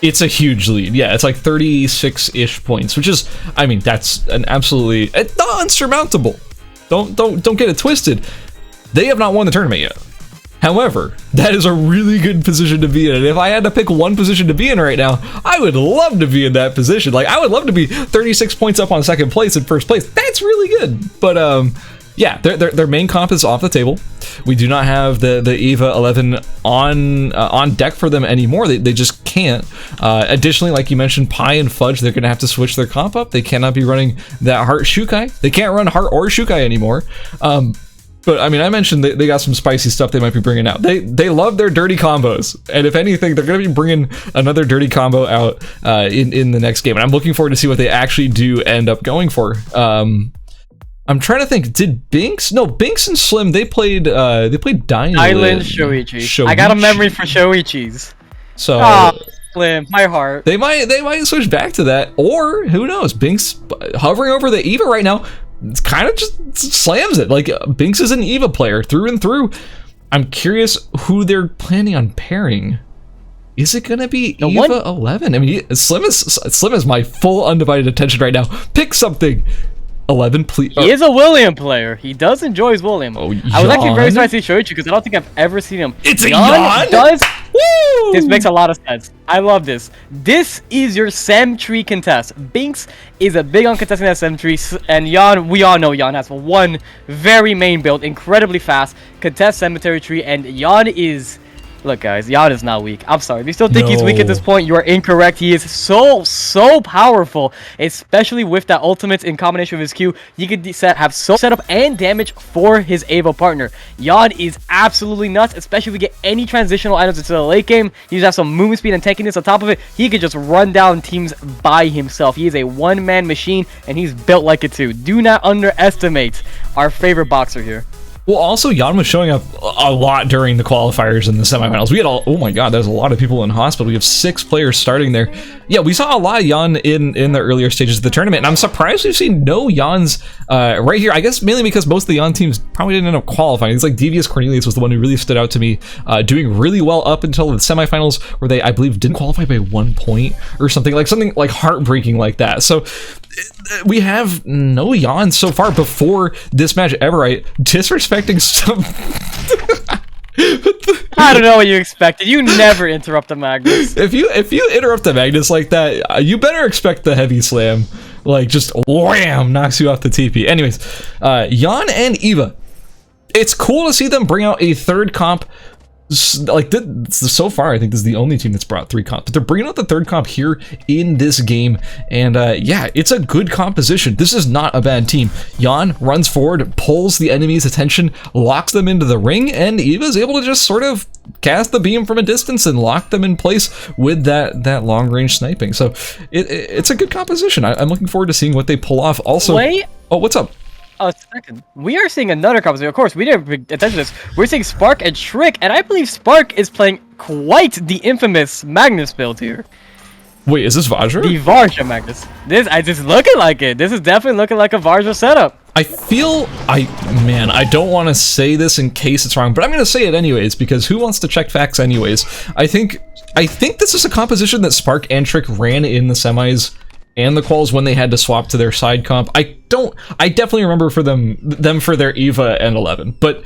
B: It's a huge lead. Yeah, it's like 36-ish points, which is, I mean, that's an absolutely not unsurmountable. Don't get it twisted. They have not won the tournament yet. However, that is a really good position to be in. And if I had to pick one position to be in right now, I would love to be in that position. Like, I would love to be 36 points up on second place and first place. That's really good. But yeah, their main comp is off the table. We do not have the EVA 11 on deck for them anymore. They just can't. Additionally, like you mentioned, Pi and Fudge, they're going to have to switch their comp up. They cannot be running that Heart Shukai. They can't run Heart or Shukai anymore. But I mean, I mentioned they got some spicy stuff they might be bringing out. They love their dirty combos, and if anything, they're going to be bringing another dirty combo out in the next game. And I'm looking forward to see what they actually do end up going for. I'm trying to think. Did Binks? No, Binks and Slim. They played Dying
A: Island Shoichi. I got a memory for Shoichis.
B: So
A: Slim, my heart.
B: They might switch back to that, or who knows? Binks hovering over the EVA right now. It's kind of just slams it. Like Binks is an EVA player through and through. I'm curious who they're planning on pairing. Is it gonna be EVA 11? I mean, Slim is my full undivided attention right now. Pick something. 11, please.
A: He is a William player. He does enjoy his William. I was actually very surprised to see Shoichi because I don't think I've ever seen him.
B: It's a Yan?
A: Does.
B: Woo!
A: This makes a lot of sense. I love this. This is your Sem tree contest. Binks is a big on contesting that Sem tree, and Yan, we all know Yan has one very main build, incredibly fast, contest cemetery tree, and Yan is... Look, guys, Yan is not weak. I'm sorry. If you still think he's weak at this point, you are incorrect. He is so powerful, especially with that ultimates in combination with his Q. He could have setup and damage for his Evo partner. Yan is absolutely nuts, especially if we get any transitional items into the late game. He just has some movement speed and tankiness on top of it. He could just run down teams by himself. He is a one-man machine, and he's built like it too. Do not underestimate our favorite boxer here.
B: Well, also, Yan was showing up a lot during the qualifiers and the semifinals. We had oh my god, there's a lot of people in hospital. We have 6 players starting there. Yeah, we saw a lot of Yan in the earlier stages of the tournament, and I'm surprised we've seen no Yans right here. I guess mainly because most of the Yan teams probably didn't end up qualifying. It's like Devious Cornelius was the one who really stood out to me, doing really well up until the semifinals, where they, I believe, didn't qualify by 1 point or something like heartbreaking like that. So we have no Yan so far before this match ever. Right? Disrespecting some.
A: I don't know what you expected. You never interrupt the Magnus.
B: If you interrupt the Magnus like that, you better expect the heavy slam. Like just wham, knocks you off the TP. Anyways, Yan and Eva. It's cool to see them bring out a third comp. Like so far, I think this is the only team that's brought 3 comps, but they're bringing out the third comp here in this game, and yeah, it's a good composition. This is not a bad team. Yan runs forward, pulls the enemy's attention, locks them into the ring, and Eva's able to just sort of cast the beam from a distance and lock them in place with that long range sniping. So it's a good composition. I'm looking forward to seeing what they pull off. Also, oh, what's up?
A: A second. We are seeing another composition. Of course, we didn't pay attention to this. We're seeing Spark and Trick, and I believe Spark is playing quite the infamous Magnus build here.
B: Wait, is this Vajra?
A: The Vajra Magnus. This is looking like it. This is definitely looking like a Vajra setup.
B: I feel, man, I don't want to say this in case it's wrong, but I'm going to say it anyways, because who wants to check facts anyways? I think this is a composition that Spark and Trick ran in the semis and the quals when they had to swap to their side comp. I definitely remember for them for their EVA and 11, but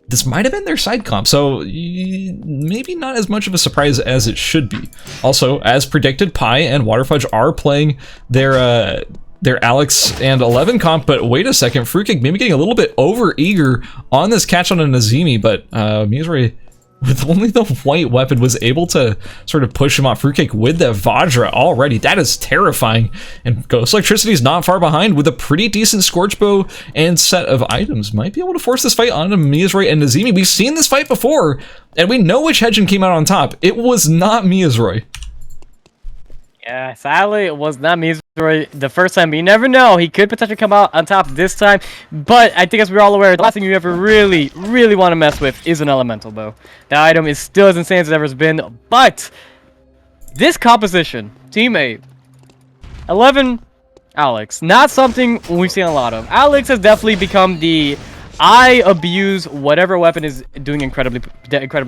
B: this might have been their side comp, so maybe not as much of a surprise as it should be. Also, as predicted, Pi and Waterfudge are playing their Alex and 11 comp, but wait a second, Fruitcake maybe getting a little bit over eager on this catch on a Nazimi, but Mizrahi, with only the white weapon, was able to sort of push him off. Fruitcake with the Vajra already. That is terrifying. And Ghost Electricity is not far behind with a pretty decent Scorch Bow and set of items. Might be able to force this fight onto Mizrahi and Nazimi. We've seen this fight before, and we know which Hedgen came out on top. It was not Mizrahi.
A: Yeah, sadly, it was not Mizrahi the first time. You never know. He could potentially come out on top this time. But I think, as we're all aware, the last thing you ever really want to mess with is an Elemental Bow. That item is still as insane as it ever has been. But this composition, Team 8, 11, Alex, not something we've seen a lot of. Alex has definitely become the I abuse whatever weapon is doing incredibly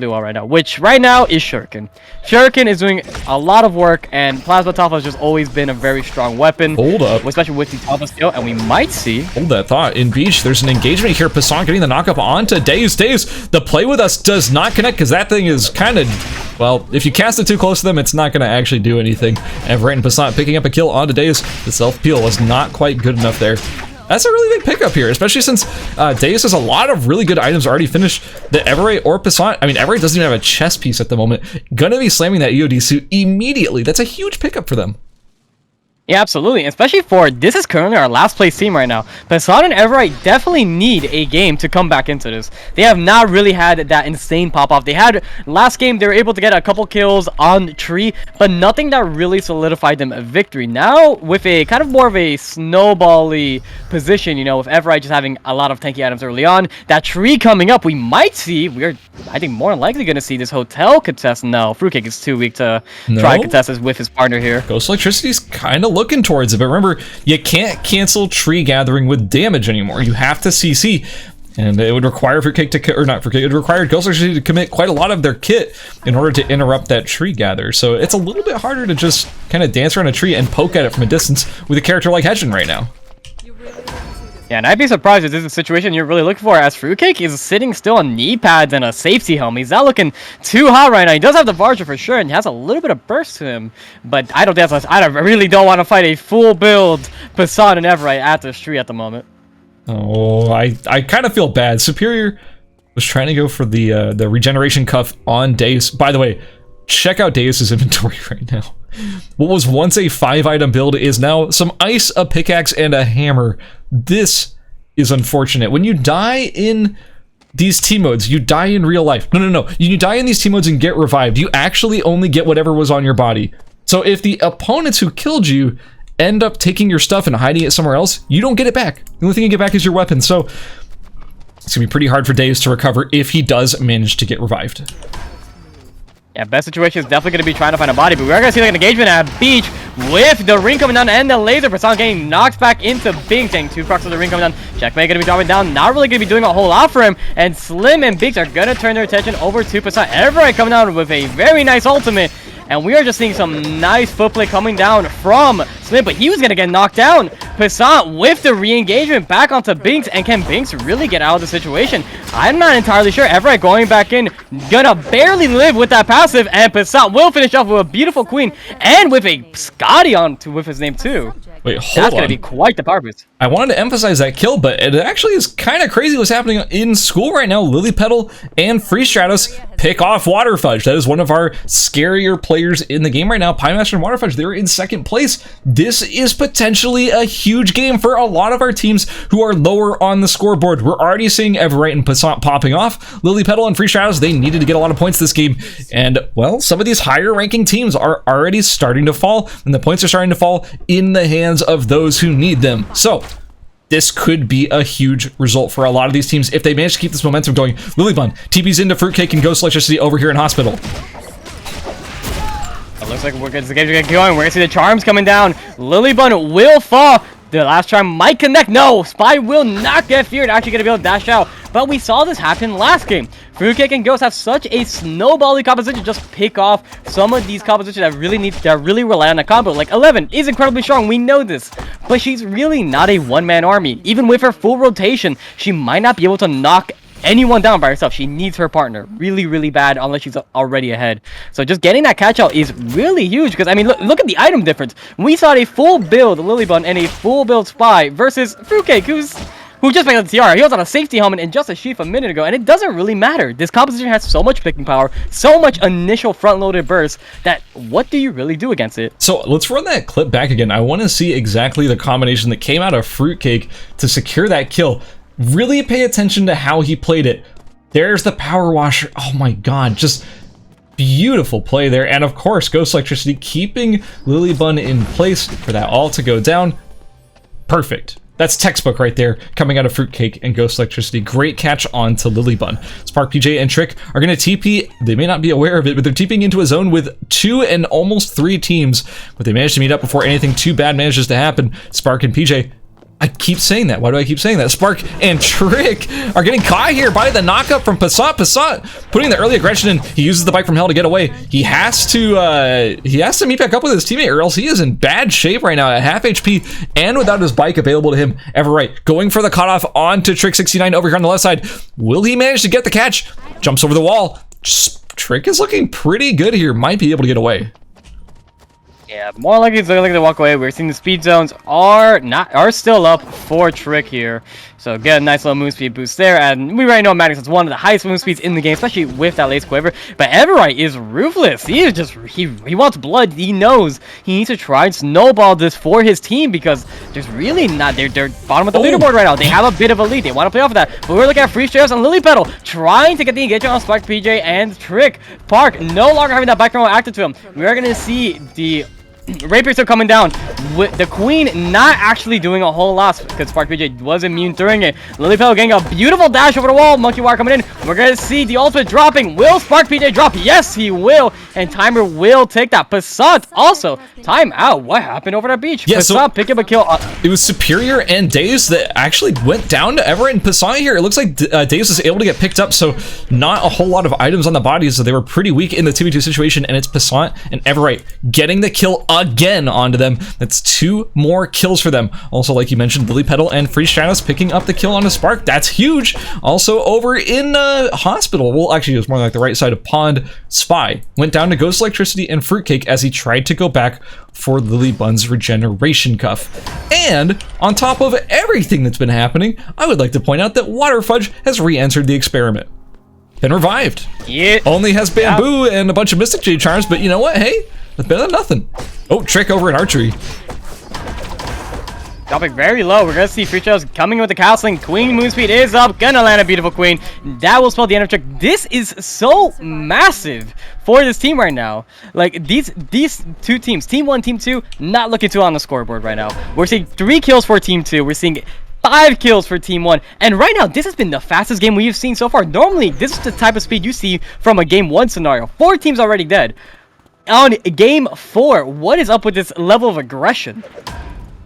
A: well right now, which right now is Shuriken. Shuriken is doing a lot of work, and Plasma Toph has just always been a very strong weapon.
B: Hold up.
A: Especially with the Toph skill, and we might see...
B: Hold that thought. In Beach, there's an engagement here. Passant getting the knockup onto Deus. Deus, the play with us does not connect, because that thing is kind of... Well, if you cast it too close to them, it's not going to actually do anything. And Everett and Passant picking up a kill onto Deus. The self-peel was not quite good enough there. That's a really big pickup here, especially since Deus has a lot of really good items already finished. The Everett or Passant, I mean, Everett doesn't even have a chess piece at the moment. Gonna be slamming that EOD suit immediately. That's a huge pickup for them.
A: Yeah, absolutely. Especially for this is currently our last place team right now. Passant and Everett definitely need a game to come back into this. They have not really had that insane pop-off. They had last game, they were able to get a couple kills on tree, but nothing that really solidified them a victory. Now, with a kind of more of a snowbally position, you know, with Everett just having a lot of tanky items early on, that tree coming up, we might see, I think more than likely going to see this hotel contest. No, Fruitcake is too weak to try contest this with his partner here.
B: Ghost Electricity's kind of looking towards it, but remember, you can't cancel tree gathering with damage anymore. You have to CC, and it would require Fruitcake to, or not Fruitcake, it would require Ghost Electricity to commit quite a lot of their kit in order to interrupt that tree gather. So it's a little bit harder to just kind of dance around a tree and poke at it from a distance with a character like Hedgen right now.
A: Yeah, and I'd be surprised if this is a situation you're really looking for, as Fruitcake is sitting still on knee pads and a safety helmet. He's not looking too hot right now. He does have the Varger for sure, and he has a little bit of burst to him, but I don't think that's, I really don't want to fight a full build Passant and Everett at this tree at the moment.
B: Oh, I kind of feel bad. Superior was trying to go for the regeneration cuff on Deus. By the way, check out Deus's inventory right now. What was once a 5-item build is now some ice, a pickaxe, and a hammer. This is unfortunate. When you die in these team modes, you die in real life. No. You die in these team modes and get revived. You actually only get whatever was on your body. So if the opponents who killed you end up taking your stuff and hiding it somewhere else, you don't get it back. The only thing you get back is your weapon. So it's gonna be pretty hard for Deus to recover if he does manage to get revived.
A: Yeah, best situation is definitely going to be trying to find a body, but we are going to see like an engagement at Beach with the ring coming down and the laser. Passant getting knocked back into Bing, saying 2 procs of the ring coming down. Checkmate going to be dropping down, not really going to be doing a whole lot for him, and Slim and Biggs are going to turn their attention over to Passant. Everett coming down with a very nice ultimate, and we are just seeing some nice footplay coming down from Slim, but he was going to get knocked down. Passant with the re-engagement back onto Binks, and can Binks really get out of the situation? I'm not entirely sure. Everett going back in, gonna barely live with that passive, and Passant will finish off with a beautiful queen, and with a Scotty on with his name too.
B: Wait, hold
A: That's
B: on.
A: gonna be quite the power boost.
B: I wanted to emphasize that kill, but it actually is kind of crazy what's happening in school right now. Lily Petal and Free Stratos pick off Water Fudge. That is one of our scarier players in the game right now. Pie Master and Water Fudge, they're in second place. This is potentially a huge game for a lot of our teams who are lower on the scoreboard. We're already seeing Everett and Passant popping off. Lily Petal and Free Stratos, they needed to get a lot of points this game. And, well, some of these higher ranking teams are already starting to fall, and the points are starting to fall in the hands of those who need them. So this could be a huge result for a lot of these teams if they manage to keep this momentum going. Lilybun TP's into Fruitcake and Ghost Electricity over here in Hospital.
A: It looks like the game's gonna get going. We're gonna see the charms coming down. Lilybun will fall. The last charm might connect. No, Spy will not get feared. Actually gonna be able to dash out. But we saw this happen last game. Fruitcake and Ghost have such a snowbally composition. Just pick off some of these compositions that really rely on a combo. Like 11 is incredibly strong. We know this. But she's really not a one-man army. Even with her full rotation, she might not be able to knock anyone down by herself. She needs her partner really, really bad unless she's already ahead. So just getting that catch out is really huge because, I mean, look at the item difference. We saw a full build Lilybun and a full build Spy versus Fruitcake, who just picked up the tiara. He was on a safety helmet and just a sheath a minute ago, and it doesn't really matter. This composition has so much picking power, so much initial front-loaded burst, that what do you really do against it?
B: So let's run that clip back again. I want to see exactly the combination that came out of Fruitcake to secure that kill. Really pay attention to how he played it. There's the power washer. Oh my god, just beautiful play there. And of course, Ghost Electricity keeping Lilybun in place for that all to go down. Perfect. That's textbook right there, coming out of Fruitcake and Ghost Electricity. Great catch on to Lilybun. Spark, PJ, and Trick are going to TP. They may not be aware of it, but they're TPing into a zone with 2 and almost 3 teams. But they managed to meet up before anything too bad manages to happen. Spark and PJ, I keep saying that. Why do I keep saying that? Spark and Trick are getting caught here by the knockup from Passant. Passant putting the early aggression in. He uses the bike from hell to get away. He has to meet back up with his teammate, or else he is in bad shape right now at half HP and without his bike available to him. Everett going for the cutoff onto Trick 69 over here on the left side. Will he manage to get the catch? Jumps over the wall. Trick is looking pretty good here. Might be able to get away.
A: Yeah, more likely it's looking like they walk away. We're seeing the speed zones are still up for Trick here. So get a nice little move speed boost there, and we already know Maddox is one of the highest move speeds in the game, especially with that lace quiver. But Everite is ruthless. He is just he wants blood. He knows he needs to try and snowball this for his team because there's really not they're bottom of the leaderboard right now. They have a bit of a lead. They want to play off of that. But we're looking at Free Strails and Lily Petal trying to get the engagement on Spark PJ and Trick. Park no longer having that back row active to him. We are gonna see the Rapiers are coming down with the Queen not actually doing a whole lot because Spark PJ was immune during it. Lily Petal getting a beautiful dash over the wall. Monkey Wire coming in. We're gonna see the ultimate dropping. Will Spark PJ drop? Yes, he will. And Timer will take that. Passat also time out. What happened over that beach?
B: Yeah,
A: Passat
B: so
A: pick up a kill.
B: It was Superior and Daze that actually went down to Everett and Passat here. It looks like Daze was able to get picked up, so not a whole lot of items on the bodies, so they were pretty weak in the 2v2 situation, and it's Passat and Everett getting the kill again onto them. That's 2 more kills for them. Also, like you mentioned, Lily Petal and Free Shadows picking up the kill on a Spark. That's huge. Also, over in Hospital, well, actually, it was more like the right side of Pond, Spy went down to Ghost Electricity and Fruitcake as he tried to go back for Lily Bun's Regeneration Cuff. And on top of everything that's been happening, I would like to point out that Water Fudge has re-entered the experiment. Been revived.
A: Yeah.
B: Only has Bamboo and a bunch of Mystic Jade Charms, but you know what? Hey, that's better than nothing. Oh, Trick over in Archery.
A: Dropping very low. We're gonna see Free Shadows coming with the castling. Queen move speed is up. Gonna land a beautiful Queen. That will spell the end of Trick. This is so massive for this team right now. Like these 2 teams, Team 1, Team 2, not looking too on the scoreboard right now. We're seeing 3 kills for Team 2. We're seeing 5 kills for Team 1. And right now, this has been the fastest game we've seen so far. Normally, this is the type of speed you see from a game 1 scenario. 4 teams already dead. On game 4, what is up with this level of aggression?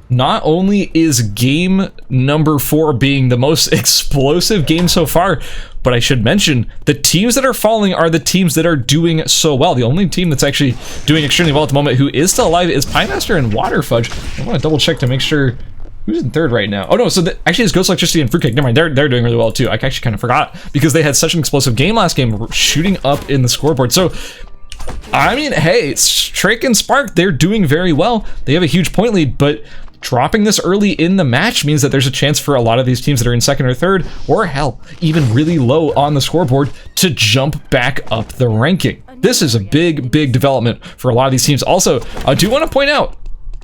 B: Not only is game number 4 being the most explosive game so far, but I should mention the teams that are falling are the teams that are doing so well. The only team that's actually doing extremely well at the moment who is still alive is Piemaster and Water Fudge. I want to double check to make sure who's in 3rd right now. Oh no, so actually it's Ghost Electricity and Fruitcake. Never mind, they're doing really well too. I actually kind of forgot because they had such an explosive game last game, shooting up in the scoreboard. So I mean, hey, Trick and Spark, they're doing very well. They have a huge point lead, but dropping this early in the match means that there's a chance for a lot of these teams that are in 2nd or 3rd, or hell, even really low on the scoreboard, to jump back up the ranking. This is a big, big development for a lot of these teams. Also, I do want to point out,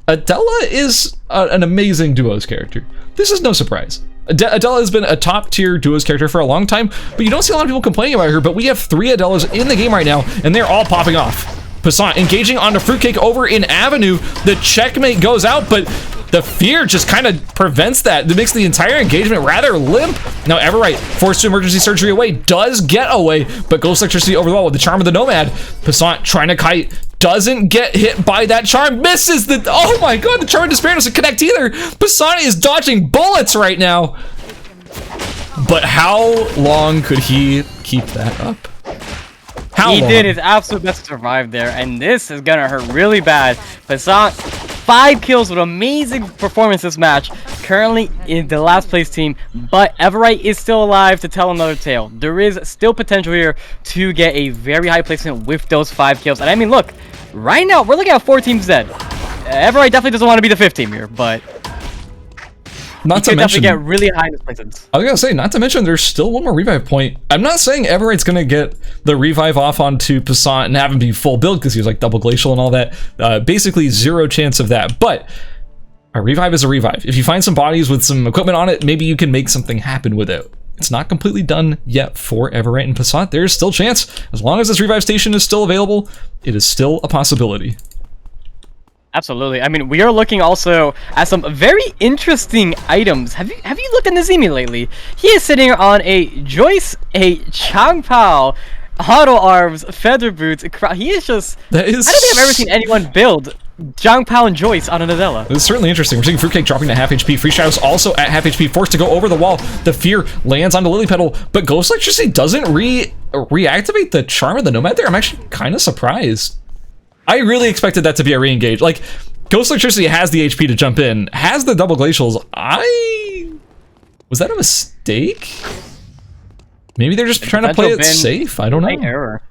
B: Adela is an amazing duos character. This is no surprise. Adela has been a top tier duos character for a long time, but you don't see a lot of people complaining about her, but we have 3 Adelas in the game right now, and they're all popping off. Passat engaging onto Fruitcake over in Avenue. The checkmate goes out, but the fear just kind of prevents that. It makes the entire engagement rather limp. Now Everite, forced to emergency surgery away, does get away, but Ghost Electricity over the wall with the Charm of the Nomad. Passat trying to kite, doesn't get hit by that charm, misses the, oh my god, the Charm of Despair doesn't connect either. Passat is dodging bullets right now. But how long could he keep that up? He
A: did his absolute best to survive there, and this is gonna hurt really bad. Passat, 5 kills with amazing performance this match. Currently in the last place team, but Everite is still alive to tell another tale. There is still potential here to get a very high placement with those 5 kills. And I mean, look, right now we're looking at 4 teams dead. Everite definitely doesn't want to be the 5th team here, but
B: not to mention,
A: get really high in this placements.
B: I was gonna say, not to mention, there's still 1 more revive point. I'm not saying Everite's gonna get the revive off onto Passat and have him be full build because he was like double glacial and all that. Basically, 0 chance of that. But a revive is a revive. If you find some bodies with some equipment on it, maybe you can make something happen with it. It's not completely done yet for Everite and Passat. There's still chance. As long as this revive station is still available, it is still a possibility.
A: Absolutely. I mean, we are looking also at some very interesting items. Have you looked at Nazimi lately? He is sitting on a Joyce, a Changpao, Auto Arms, Feather Boots. He is just...
B: That is...
A: I don't think I've ever seen anyone build Changpao and Joyce on an Adela.
B: It's certainly interesting. We're seeing Fruitcake dropping to half HP. Free Shadows also at half HP, forced to go over the wall. The fear lands onto Lily Petal, but Ghost Electricity doesn't reactivate the Charm of the Nomad there. I'm actually kind of surprised. I really expected that to be a re-engage. Like, Ghost Electricity has the HP to jump in, has the double glacials. Was that a mistake? Maybe they're just trying to play it safe. I don't know.
A: Error.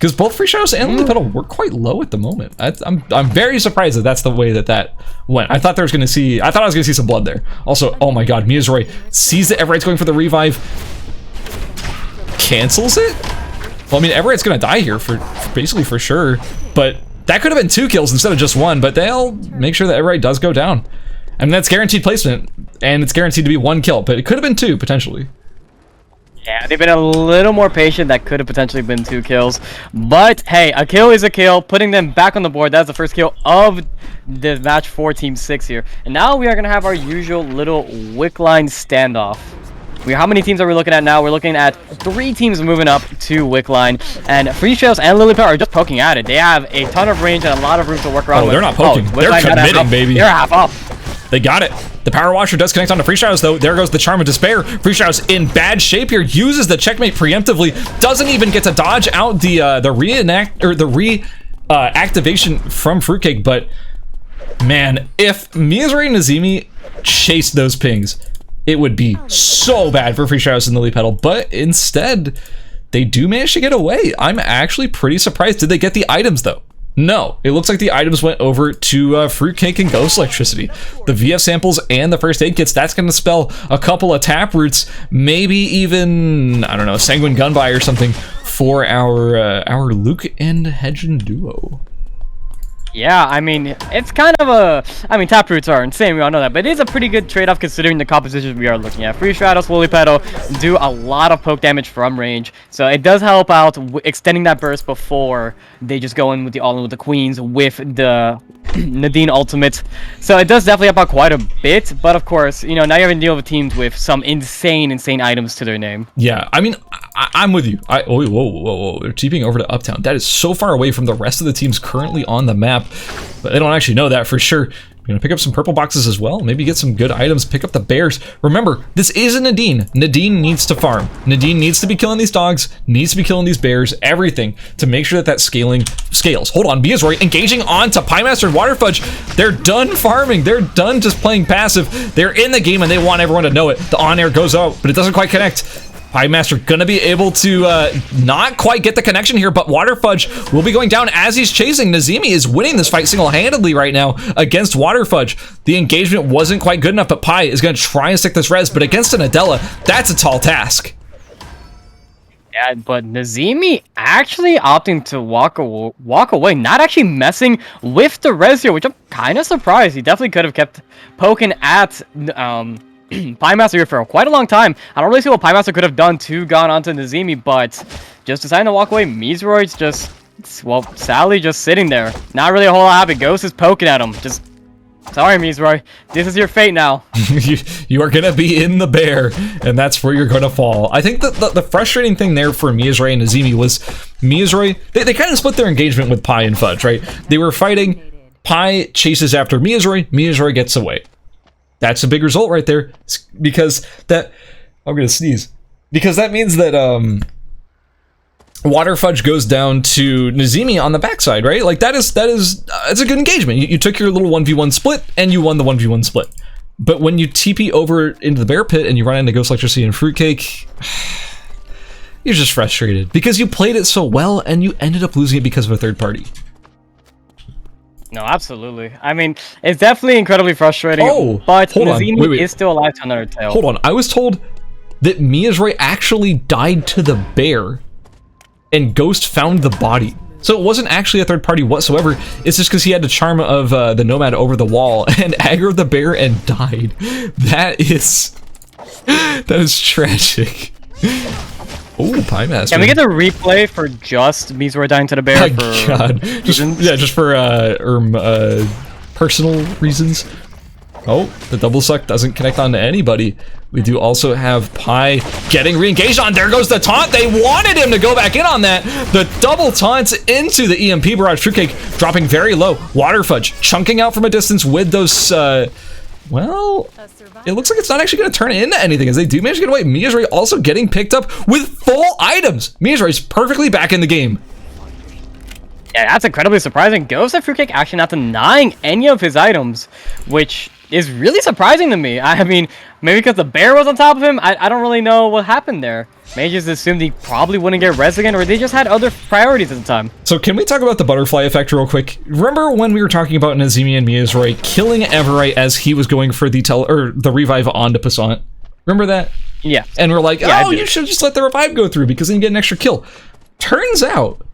B: Because both Free Shadows and Lily Petal were quite low at the moment. I'm very surprised that that's the way that went. I thought I was gonna see some blood there. Also, oh my god, Miyazuri sees that Everight's going for the revive, cancels it. Well, I mean, Everight's gonna die here for basically for sure, but that could have been 2 kills instead of just 1. But they'll make sure that Everright does go down. I mean, that's guaranteed placement, and it's guaranteed to be 1 kill, but it could have been 2 potentially.
A: Yeah, they've been a little more patient. That could have potentially been 2 kills. But, hey, a kill is a kill. Putting them back on the board. That's the first kill of the match for Team 6 here. And now we are going to have our usual little Wickline standoff. How many teams are we looking at now? We're looking at 3 teams moving up to Wickline. And Free Shadows and Lily Petal are just poking at it. They have a ton of range and a lot of room to work around with.
B: They're not poking. They're committing, baby.
A: They're half up.
B: They got it. The Power Washer does connect onto Free Shadows, though. There goes the Charm of Despair. Free Shadows in bad shape here. Uses the checkmate preemptively. Doesn't even get to dodge out the activation from Fruitcake. But man, if Miyazuri and Nazimi chased those pings, it would be so bad for Free Shadows and Lily Petal. But instead, they do manage to get away. I'm actually pretty surprised. Did they get the items, though? No, it looks like the items went over to Fruitcake and Ghost Electricity. The VF samples and the first aid kits, that's going to spell a couple of taproots, maybe even, I don't know, Sanguine Gunby or something for our Luke and Hedgen duo.
A: Yeah, I mean, it's kind of a... I mean, taproots are insane, we all know that, but it is a pretty good trade-off considering the compositions we are looking at. Free Shadows, Lily Petal do a lot of poke damage from range, so it does help out extending that burst before they just go in with the all-in with the queens with the Nadine ultimate. So it does definitely help out quite a bit, but of course, you know, now you're having to deal with teams with some insane items to their name.
B: Yeah, I mean, I'm with you. Whoa. They're TPing over to Uptown. That is so far away from the rest of the teams currently on the map, but they don't actually know that for sure. You're gonna pick up some purple boxes as well, maybe get some good items, pick up the bears. Remember, this is a Nadine. Nadine needs to farm. Nadine needs to be killing these dogs, needs to be killing these bears, everything to make sure that scaling scales. Hold on, Miyazuri engaging on to Piemaster and Waterfudge. They're done farming. They're done just playing passive. They're in the game and they want everyone to know it. The on-air goes out, but it doesn't quite connect. Piemaster gonna be able to not quite get the connection here, but Waterfudge will be going down as he's chasing. Nazimi is winning this fight single-handedly right now against Waterfudge. The engagement wasn't quite good enough, but Pi is gonna try and stick this res, but against an Adela, that's a tall task.
A: Yeah, but Nazimi actually opting to walk away, not actually messing with the res here, which I'm kind of surprised. He definitely could have kept poking at Piemaster here for quite a long time. I don't really see what Piemaster could have done to gone onto Nazimi, but just deciding to walk away. Mizroid's just, well, Sally just sitting there. Not really a whole lot happening. Ghost is poking at him. Just, sorry, Mizroid. This is your fate now.
B: you are going to be in the bear, and that's where you're going to fall. I think the frustrating thing there for Miyazuri and Nazimi was Miyazuri, they kind of split their engagement with Pi and Fudge, right? They were fighting. Pi chases after Miyazuri. Miyazuri gets away. That's a big result right there, because that, I'm gonna sneeze, because that means that Waterfudge goes down to Nazimi on the backside, right? Like it's a good engagement. You took your little 1v1 split and you won the 1v1 split. But when you TP over into the bear pit and you run into Ghost Electricity and Fruitcake, you're just frustrated because you played it so well and you ended up losing it because of a third party.
A: No, absolutely. I mean, it's definitely incredibly frustrating.
B: Oh,
A: but
B: Nazimi
A: is still alive to another tale.
B: Hold on, I was told that Miyazuri actually died to the bear, and Ghost found the body. So it wasn't actually a third party whatsoever. It's just because he had the charm of the Nomad over the wall and aggroed the bear and died. That is tragic. Oh, Piemaster.
A: Can we get the replay for just Mizroid dying to the bear?
B: Oh, God. Just for personal reasons. Oh, the double suck doesn't connect on to anybody. We do also have Pi getting re-engaged on. There goes the taunt. They wanted him to go back in on that. The double taunts into the EMP barrage. Fruitcake dropping very low. Waterfudge chunking out from a distance with those, well, it looks like it's not actually going to turn into anything as they do manage to get away. Miyazuri also getting picked up with full items. Miyazuri's perfectly back in the game.
A: Yeah, that's incredibly surprising. Ghost and Fruitcake actually not denying any of his items, which is really surprising to me. I mean, maybe because the bear was on top of him. I don't really know what happened there. May just assumed he probably wouldn't get res again, or they just had other priorities at the time.
B: So can we talk about the butterfly effect real quick? Remember when we were talking about Nazemi and Miyazuri killing Everite as he was going for the revive onto Passant? Remember that?
A: Yeah.
B: And we're like, oh, you should just let the revive go through because then you get an extra kill. Turns out,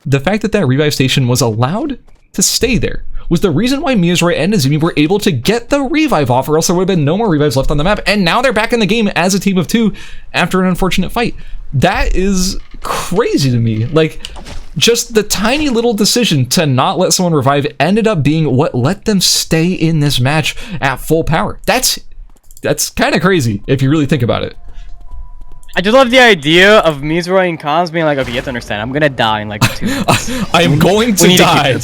B: the fact that revive station was allowed to stay there was the reason why Miyazuri and Nazemi were able to get the revive off, or else there would have been no more revives left on the map, and now they're back in the game as a team of 2 after an unfortunate fight. That is crazy to me. Like, just the tiny little decision to not let someone revive ended up being what let them stay in this match at full power. That's kind of crazy if you really think about it.
A: I just love the idea of Mizroy and Cons being like, okay, you have to understand, I'm gonna die in like 2 minutes.
B: I am going to die.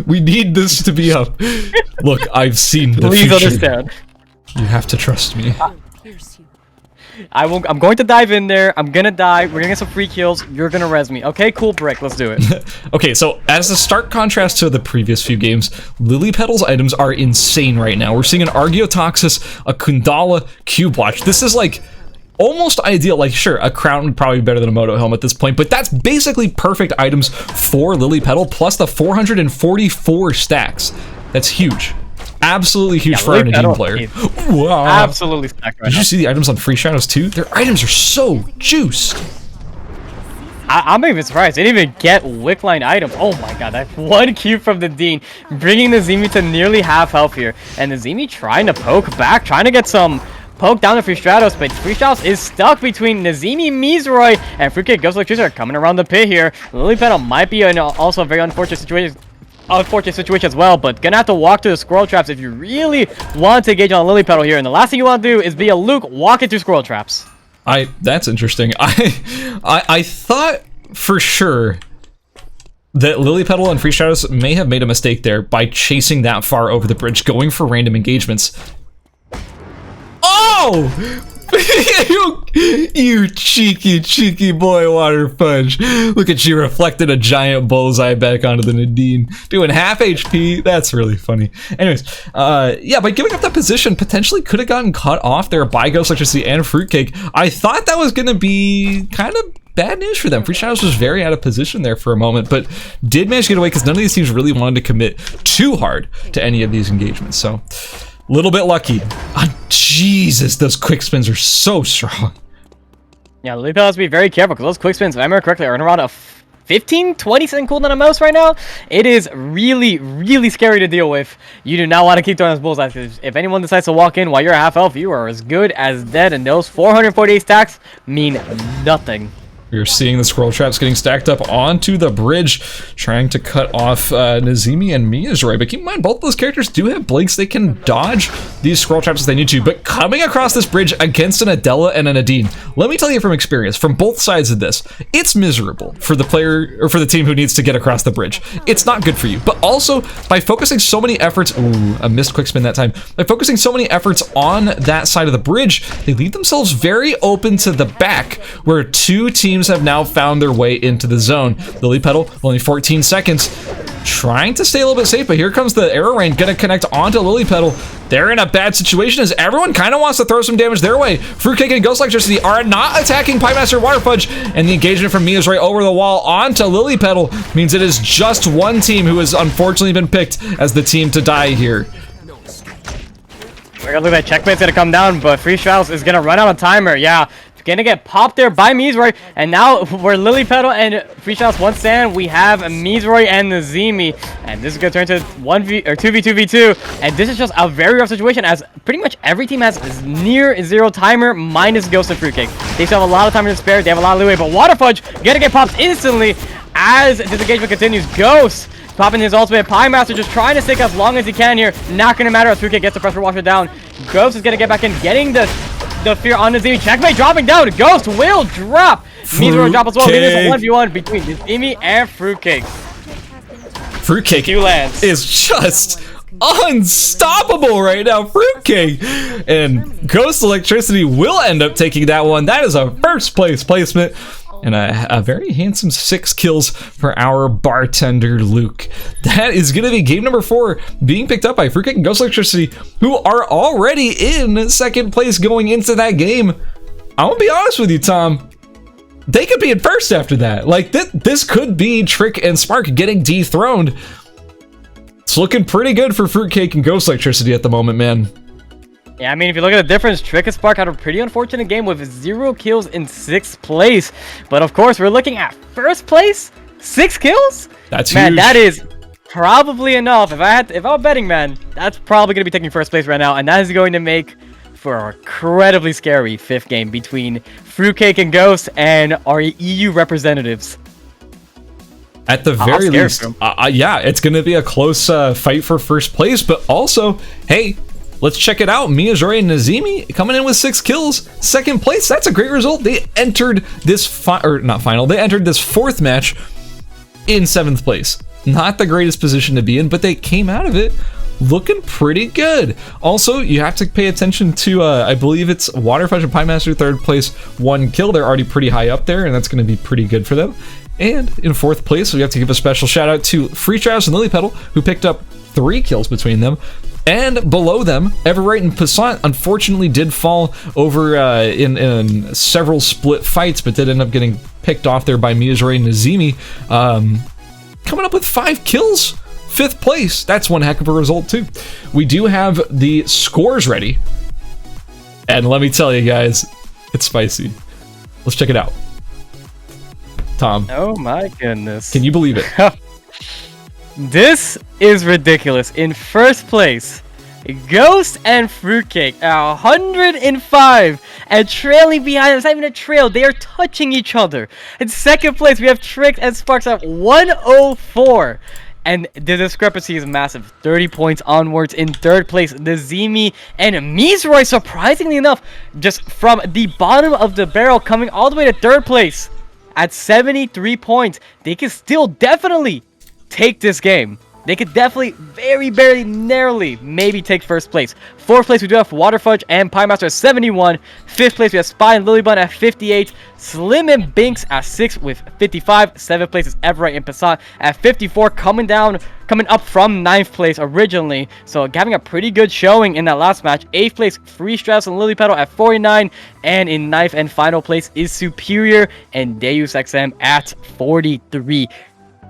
B: We need this to be up. Look, I've seen the
A: Please
B: future.
A: understand.
B: You have to trust me.
A: I'm going to dive in there. I'm gonna die. We're gonna get some free kills. You're gonna res me. Okay, cool, Brick. Let's do it.
B: Okay, so as a stark contrast to the previous few games, Lilypetal's items are insane right now. We're seeing an Archaeotoxis, a Kundala, Cube Watch. This is like almost ideal. Like, sure, a crown would probably be better than a Moto Helm at this point, but that's basically perfect items for Lilypetal, plus the 444 stacks. That's huge. Absolutely huge for a Nadine player. Wow.
A: Absolutely stacked right
B: Did
A: now.
B: you see the items on Free Shadows too? Their items are so juiced.
A: I'm even surprised. They didn't even get Wickline items. Oh my god, that one cube from the Dean, bringing Nazemi to nearly half health here. And Nazemi trying to poke back, trying to get some poke down to Free Stratos, but Free Stratos is stuck between Nazemi, Mizroy, and Fruitcake Ghost Electricity are coming around the pit here. Lilypetal might be also a very unfortunate situation as well, but gonna have to walk through the squirrel traps if you really want to engage on Lilypetal here. And the last thing you want to do is be a Luke walking through squirrel traps.
B: That's interesting. I thought for sure that Lilypetal and Free Shadows may have made a mistake there by chasing that far over the bridge, going for random engagements. Oh! you cheeky boy, Water Fudge. Look at you reflecting a giant bullseye back onto the Nadine. Doing half HP. That's really funny. Anyways, yeah, by giving up that position, potentially could have gotten cut off there by Ghost Electricity and Fruitcake. I thought that was going to be kind of bad news for them. Free Shadows was very out of position there for a moment, but did manage to get away because none of these teams really wanted to commit too hard to any of these engagements. So, little bit lucky. Jesus, those quick spins are so strong.
A: Yeah, Lilypetal has to be very careful because those quick spins, if I remember correctly, are around a 15-20 second cooldown at most right now. It is really scary to deal with. You do not want to keep throwing those bullseyes because if anyone decides to walk in while you're at half health, you are as good as dead, and those 448 stacks mean nothing.
B: We're seeing the squirrel traps getting stacked up onto the bridge, trying to cut off Nazemi and Miyazuri. But keep in mind, both those characters do have blinks. They can dodge these squirrel traps if they need to. But coming across this bridge against an Adela and a Nadine, let me tell you from experience, from both sides of this, it's miserable for the player or for the team who needs to get across the bridge. It's not good for you. But also, by focusing so many efforts, ooh, a missed quick spin that time. By focusing so many efforts on that side of the bridge, they leave themselves very open to the back, where two teams have now found their way into the zone. Lilypetal, only 14 seconds, trying to stay a little bit safe, but here comes the arrow rain, gonna connect onto Lilypetal. They're in a bad situation as everyone kind of wants to throw some damage their way. Fruitcake and Ghost Electricity are not attacking Piemaster Water Fudge, and the engagement from Mia is right over the wall onto Lilypetal means it is just one team who has unfortunately been picked as the team to die here.
A: We're gonna look at checkmate's gonna come down, but Free Shadows is gonna run out of timer. Yeah, gonna get popped there by Mizroy, and now where Lilypetal and Free Shadows once stand, we have Mizroy and Nazemi, and this is gonna turn to 2v2v2, and this is just a very rough situation as pretty much every team has near zero timer minus Ghost and Fruitcake. They still have a lot of time to spare, they have a lot of leeway, but Water Fudge gonna get popped instantly as this engagement continues. Ghost popping his ultimate. Piemaster just trying to stick as long as he can here. Not gonna matter if Fruitcake gets the pressure washer down. Ghost is gonna get back in, getting the fear on Nazemi. Checkmate dropping down. Ghost will drop. Mizroy will drop as well. It is a 1v1 between Nazemi and Fruitcake.
B: Fruitcake is just unstoppable right now. Fruitcake and Ghost Electricity will end up taking that one. That is a first place placement. And a very handsome 6 kills for our bartender, Luke. That is going to be game number 4 being picked up by Fruitcake and Ghost Electricity, who are already in second place going into that game. I'm going to be honest with you, Tom. they could be in first after that. Like, this could be Trick and Spark getting dethroned. It's looking pretty good for Fruitcake and Ghost Electricity at the moment, man.
A: Yeah, I mean, if you look at the difference, Trick and Spark had a pretty unfortunate game with 0 kills in 6th place. But of course, we're looking at first place, 6 kills?
B: That's
A: man,
B: huge.
A: That is probably enough. If I was betting, man, that's probably going to be taking first place right now. And that is going to make for an incredibly scary 5th game between Fruitcake and Ghost and our EU representatives.
B: At the very least, yeah, it's going to be a close fight for first place. But also, hey, let's check it out. Miyazori and Nazimi coming in with 6 kills. 2nd place, that's a great result. They entered this they entered this 4th match in 7th place. Not the greatest position to be in, but they came out of it looking pretty good. Also, you have to pay attention to, I believe it's Waterfudge and Pie Master 3rd place, 1 kill. They're already pretty high up there, and that's going to be pretty good for them. And in 4th place, we have to give a special shout out to Free Travis and Lily Petal, who picked up 3 kills between them. And below them, Everright and Passant unfortunately did fall over in several split fights, but did end up getting picked off there by Miyazori and Nazimi. Coming up with 5 kills, 5th place. That's one heck of a result too. We do have the scores ready. And let me tell you guys, it's spicy. Let's check it out. Tom.
A: Oh my goodness.
B: Can you believe it?
A: This is ridiculous. In first place, Ghost and Fruitcake at 105 and trailing behind. It's not even a trail. They are touching each other. In second place, we have Trick and Sparks at 104. And the discrepancy is massive. 30 points onwards. In third place, Nazimi and Mizroy, surprisingly enough, just from the bottom of the barrel, coming all the way to third place at 73 points. They can still definitely take this game. They could definitely very narrowly maybe take first place. 4th place we do have Waterfudge and Pie Master at 71. 5th place we have Spy and Lilybun at 58. Slim and Binks at 6 with 55. 7th place is Everright and Passat at 54, coming up from 9th place originally. So having a pretty good showing in that last match. 8th place Free Strauss and Lily Petal at 49. And in 9th and final place is Superior and Deus XM at 43.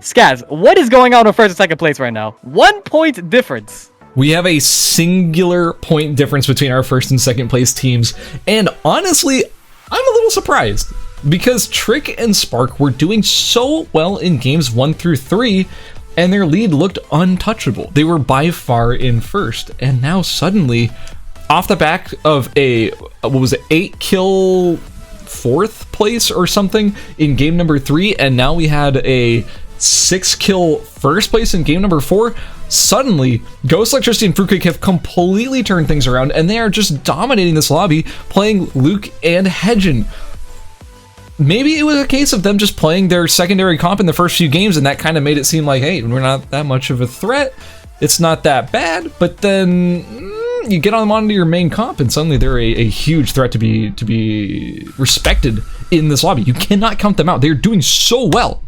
A: Scaz, what is going on in first and 2nd place right now? 1 point difference.
B: We have a singular point difference between our 1st and 2nd place teams, and honestly, I'm a little surprised because Trick and Spark were doing so well in games 1 through 3, and their lead looked untouchable. They were by far in first, and now suddenly, off the back of a 8 kill 4th place or something in game number 3, and now we had a 6 kill 1st place in game number 4, suddenly Ghost Electricity and Fruitcake have completely turned things around, and they are just dominating this lobby, playing Luke and Hedgen. Maybe it was a case of them just playing their secondary comp in the first few games, and that kind of made it seem like, hey, we're not that much of a threat, it's not that bad, but then you get them onto your main comp, and suddenly they're a huge threat to be respected in this lobby. You cannot count them out. They're doing so well.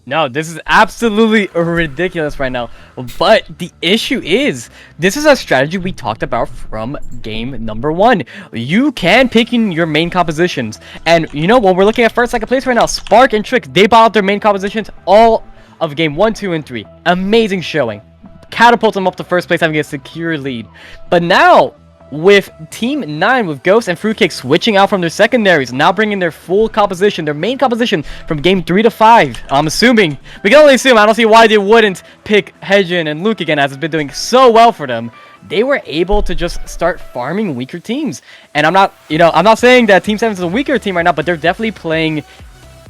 A: No, this is absolutely ridiculous right now. But the issue is, this is a strategy we talked about from game number 1. You can pick in your main compositions. And, you know, when we're looking at first, 2nd place right now, Spark and Trick, they bought out their main compositions all of game 1, 2, and 3. Amazing showing. Catapults them up to first place, having a secure lead. But now, with Team 9, with Ghost and Fruitcake switching out from their secondaries, now bringing their full composition, their main composition from game 3 to 5. I'm assuming, we can only assume, I don't see why they wouldn't pick Hedgen and Luke again, as it's been doing so well for them. They were able to just start farming weaker teams. And I'm not saying that Team 7 is a weaker team right now, but they're definitely playing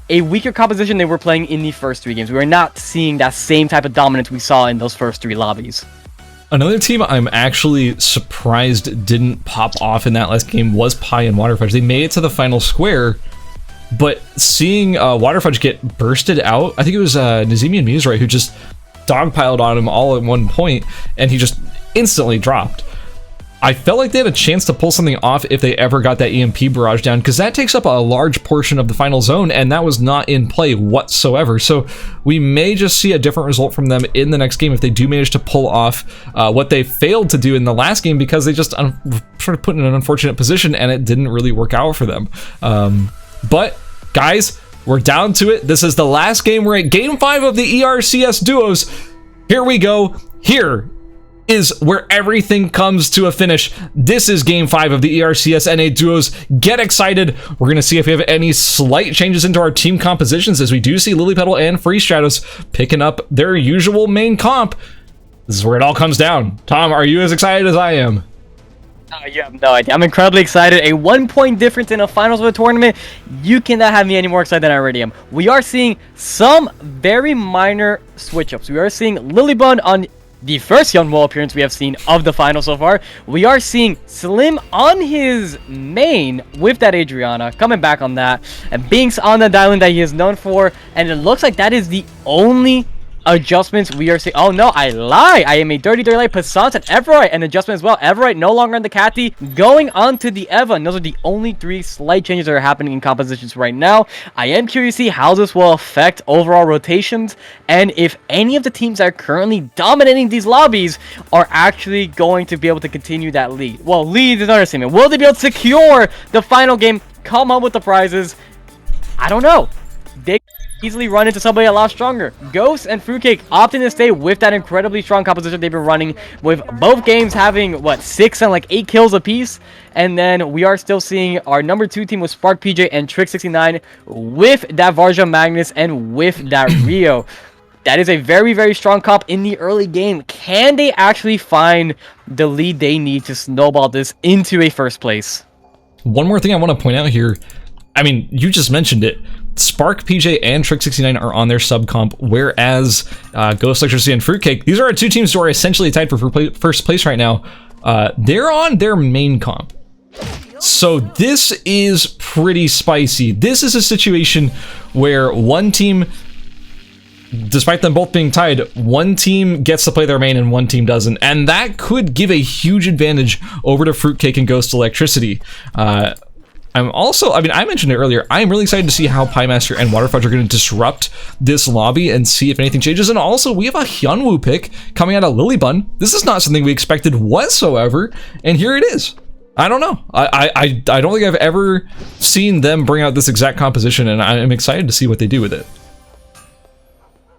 A: a weaker composition they were playing in the first 3 games. We are not seeing that same type of dominance we saw in those first 3 lobbies.
B: Another team I'm actually surprised didn't pop off in that last game was Pie and Waterfudge. They made it to the final square, but seeing Waterfudge get bursted out, I think it was Nazimi and Muzray who just dogpiled on him all at one point, and he just instantly dropped. I felt like they had a chance to pull something off if they ever got that EMP barrage down, because that takes up a large portion of the final zone, and that was not in play whatsoever. So we may just see a different result from them in the next game if they do manage to pull off what they failed to do in the last game, because they just sort of put in an unfortunate position and it didn't really work out for them. But guys, we're down to it. This is the last game. We're at game 5 of the ERCS duos. Here we go. Here is where everything comes to a finish. This is game 5 of the ERCS NA duos. Get excited. We're going to see if we have any slight changes into our team compositions, as we do see Lilypetal and Free Stratos picking up their usual main comp. This is where it all comes down. Tom, are you as excited as I am?
A: You have no idea. I'm incredibly excited. A 1-point difference in a finals of a tournament. You cannot have me any more excited than I already am. We are seeing some very minor switch-ups. We are seeing Lilybun on the first Hyunwoo appearance we have seen of the final so far. We are seeing Slim on his main with that Adriana, coming back on that, and Binks on the diamond that he is known for, and it looks like that is the only adjustments we are seeing. Oh no, I lie. I am a dirty light. Passant and Everite, an adjustment as well. Everite no longer on the Cathy, going on to the Eva. And those are the only 3 slight changes that are happening in compositions right now. I am curious to see how this will affect overall rotations, and if any of the teams that are currently dominating these lobbies are actually going to be able to continue that lead. Well, lead is another statement. Will they be able to secure the final game, come home with the prizes? I don't know. They easily run into somebody a lot stronger. Ghost and Fruitcake opting to stay with that incredibly strong composition they've been running, with both games having, what, 6 and like 8 kills apiece. And then we are still seeing our number 2 team with Spark PJ and Trick 69 with that Varja Magnus and with that Rio. That is a very, very strong comp in the early game. Can they actually find the lead they need to snowball this into a first place?
B: One more thing I want to point out here. I mean, you just mentioned it. Spark, PJ, and Trick 69 are on their sub comp, whereas Ghost Electricity and Fruitcake, these are our 2 teams who are essentially tied for first place right now. They're on their main comp. So this is pretty spicy. This is a situation where one team, despite them both being tied, one team gets to play their main and one team doesn't, and that could give a huge advantage over to Fruitcake and Ghost Electricity. I'm also, I mean, I mentioned it earlier, I'm really excited to see how Piemaster and Waterfudge are going to disrupt this lobby and see if anything changes. And also, we have a Hyunwoo pick coming out of Lilybun. This is not something we expected whatsoever, and here it is. I don't know. I don't think I've ever seen them bring out this exact composition, and I'm excited to see what they do with it.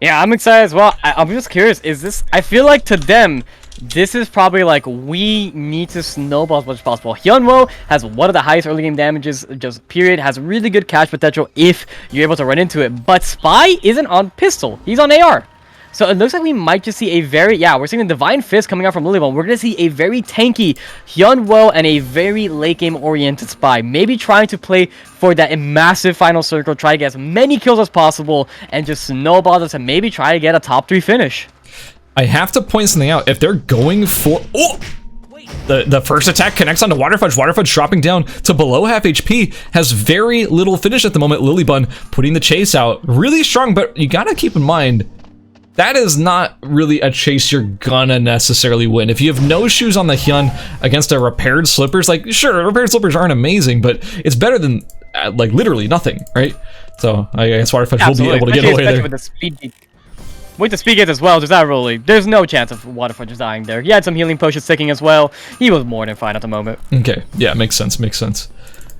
A: Yeah, I'm excited as well. I'm just curious, is this, I feel like to them, this is probably like, we need to snowball as much as possible. Hyunwoo has one of the highest early game damages, just period, has really good catch potential if you're able to run into it. But Spy isn't on pistol, he's on AR. So it looks like we might just see a very, yeah, we're seeing the Divine Fist coming out from Lilybun. We're going to see a very tanky Hyunwoo and a very late game oriented Spy. Maybe trying to play for that massive final circle, try to get as many kills as possible, and just snowball this and maybe try to get a top 3 finish.
B: I have to point something out. If they're going for... Oh! The first attack connects onto Waterfudge. Waterfudge dropping down to below half HP. Has very little finish at the moment. Lilybun putting the chase out. Really strong, but you gotta keep in mind, that is not really a chase you're gonna necessarily win. If you have no shoes on the Hyun against a repaired slippers, like, sure, repaired slippers aren't amazing, but it's better than, like, literally nothing, right? So I guess Waterfudge will be able to get away there.
A: With the speed With the speed gates as well, there's no chance of Waterfudge just dying there. He had some healing potions sticking as well. He was more than fine at the moment.
B: Okay, yeah, makes sense.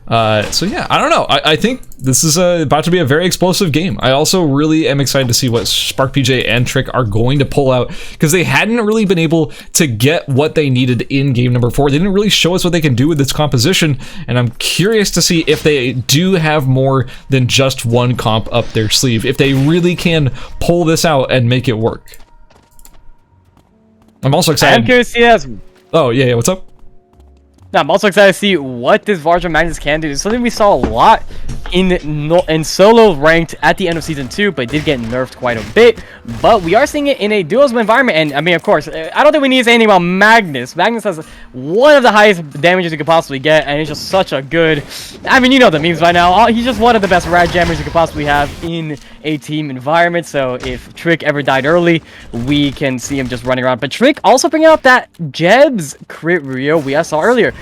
B: So yeah, I don't know. I think this is about to be a very explosive game. I also really am excited to see what Spark PJ and Trick are going to pull out, because they hadn't really been able to get what they needed in game number 4. They didn't really show us what they can do with this composition, and I'm curious to see if they do have more than just one comp up their sleeve, if they really can pull this out and make it work. I'm also excited.
A: I'm curious to see this.
B: Oh, yeah, what's up?
A: Now, I'm also excited to see what this Varja Magnus can do. It's something we saw a lot in solo ranked at the end of season 2, but it did get nerfed quite a bit. But we are seeing it in a duos environment, and I mean, of course, I don't think we need to say anything about Magnus. Magnus has one of the highest damages you could possibly get, and he's just such a good, I mean, you know the memes by now. He's just one of the best rad jammers you could possibly have in a team environment. So if Trick ever died early, we can see him just running around. But Trick also bringing out that Jeb's crit Rio we saw earlier.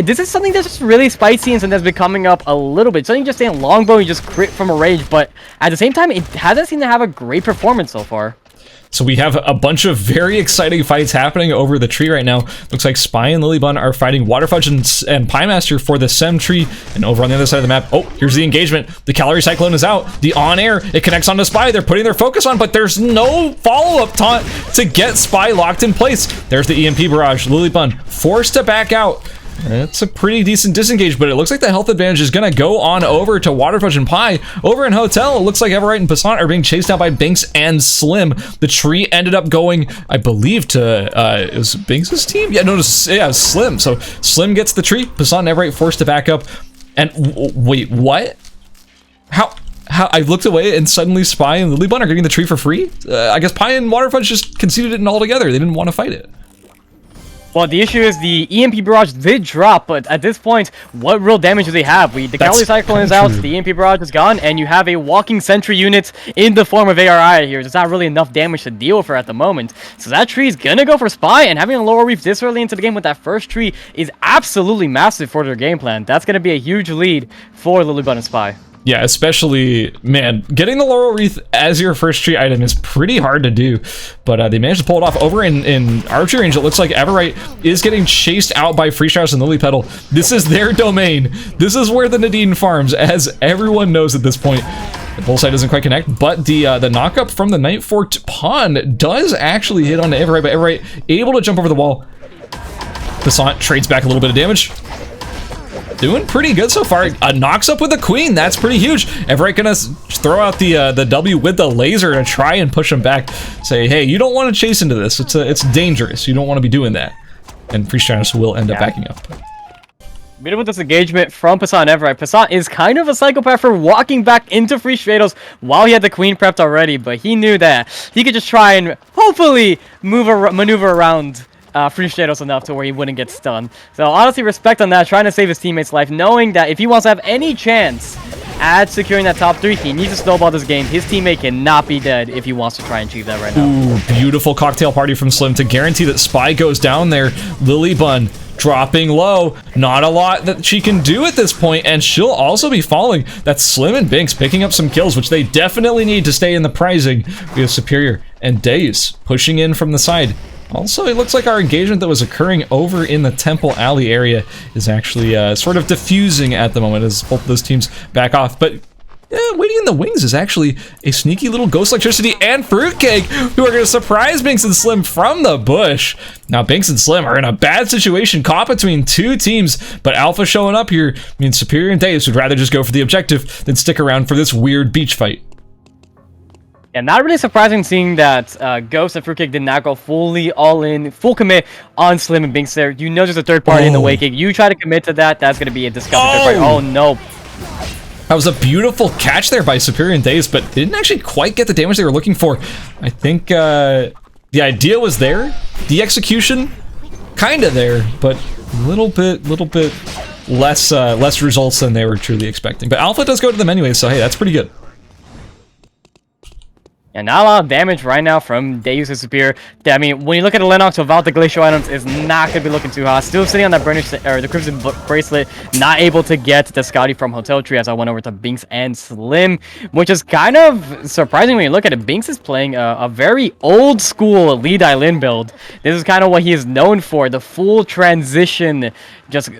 A: This is something that's just really spicy and something that's been coming up a little bit. Something just saying longbow, you just crit from a range, but at the same time, it hasn't seemed to have a great performance so far.
B: So we have a bunch of very exciting fights happening over the tree right now. Looks like Spy and Lilybun are fighting Waterfudge and Piemaster for the Sem tree. And over on the other side of the map, oh, here's the engagement. The Calorie Cyclone is out. The on-air, it connects onto Spy. They're putting their focus on, but there's no follow-up taunt to get Spy locked in place. There's the EMP barrage. Lilybun forced to back out. It's a pretty decent disengage, but it looks like the health advantage is going to go on over to Waterfudge and Pie. Over in Hotel, it looks like Everite and Passant are being chased out by Binks and Slim. The tree ended up going, I believe, to, it was Binks' team? Yeah, no, yeah, Slim. So Slim gets the tree, Passant and Everite forced to back up. And wait, what? How I looked away and suddenly Spy and Lilybun are getting the tree for free? I guess Pie and Waterfudge just conceded it altogether. They didn't want to fight it.
A: Well, the issue is the EMP barrage did drop, but at this point, what real damage do they have? The Calorie Cyclone is out, the EMP barrage is gone, and you have a walking sentry unit in the form of ARI here. There's not really enough damage to deal with her at the moment. So that tree is gonna go for Spy, and having a Laurel Reef this early into the game with that first tree is absolutely massive for their game plan. That's gonna be a huge lead for Lilybun and Spy.
B: Yeah, especially, man, getting the Laurel Wreath as your first tree item is pretty hard to do, but they managed to pull it off. Over in Archer Range, it looks like Everite is getting chased out by Freestrauss and Lily Petal. This is their domain. This is where the Nadine farms, as everyone knows at this point. The bullseye doesn't quite connect, but the knockup from the Night Forked Pawn does actually hit onto Everite, but Everite able to jump over the wall. Passant trades back a little bit of damage. Doing pretty good so far. Knocks up with the Queen. That's pretty huge. Everite gonna throw out the W with the laser to try and push him back. Say, hey, you don't want to chase into this. It's dangerous. You don't want to be doing that. And Freestrauss will end up backing up.
A: Beat with this engagement from Passant and Everite. Passant is kind of a psychopath for walking back into Free Stratos while he had the Queen prepped already, but he knew that he could just try and hopefully maneuver around Free Stratos enough to where he wouldn't get stunned. So honestly, respect on that, trying to save his teammate's life, knowing that if he wants to have any chance at securing that top 3, he needs to snowball this game. His teammate cannot be dead if he wants to try and achieve that right now.
B: Ooh, beautiful cocktail party from Slim to guarantee that Spy goes down there. Lilybun dropping low. Not a lot that she can do at this point, and she'll also be falling. That's Slim and Binks picking up some kills, which they definitely need to stay in the prizing. We have Superior and Deus pushing in from the side. Also, it looks like our engagement that was occurring over in the Temple Alley area is actually sort of diffusing at the moment as both of those teams back off. But waiting in the wings is actually a sneaky little Ghost Electricity and Fruitcake who are going to surprise Binks and Slim from the bush. Now, Binks and Slim are in a bad situation, caught between two teams, but Alpha showing up here means Superior and Deus would rather just go for the objective than stick around for this weird beach fight.
A: Yeah, not really surprising seeing that Ghost and Fruitcake did not go fully all in, full commit on Slim and Binks there. You know there's a third party in the Waking. You try to commit to that, that's going to be a disgusting third party. Oh, no.
B: That was a beautiful catch there by Superior and Deus, but didn't actually quite get the damage they were looking for. I think the idea was there. The execution, kind of there, but a little bit less results than they were truly expecting. But Alpha does go to them anyway, so hey, that's pretty good.
A: And not a lot of damage right now from Deus and Superior. I mean, when you look at the Lennox without the Glacial items, it's not going to be looking too hot. Still sitting on that the Crimson Bracelet, not able to get the Scotty from Hotel Tree as I went over to Binks and Slim, which is kind of surprising when you look at it. Binks is playing a very old school Lee Dai-Lin build. This is kind of what he is known for, the full transition, just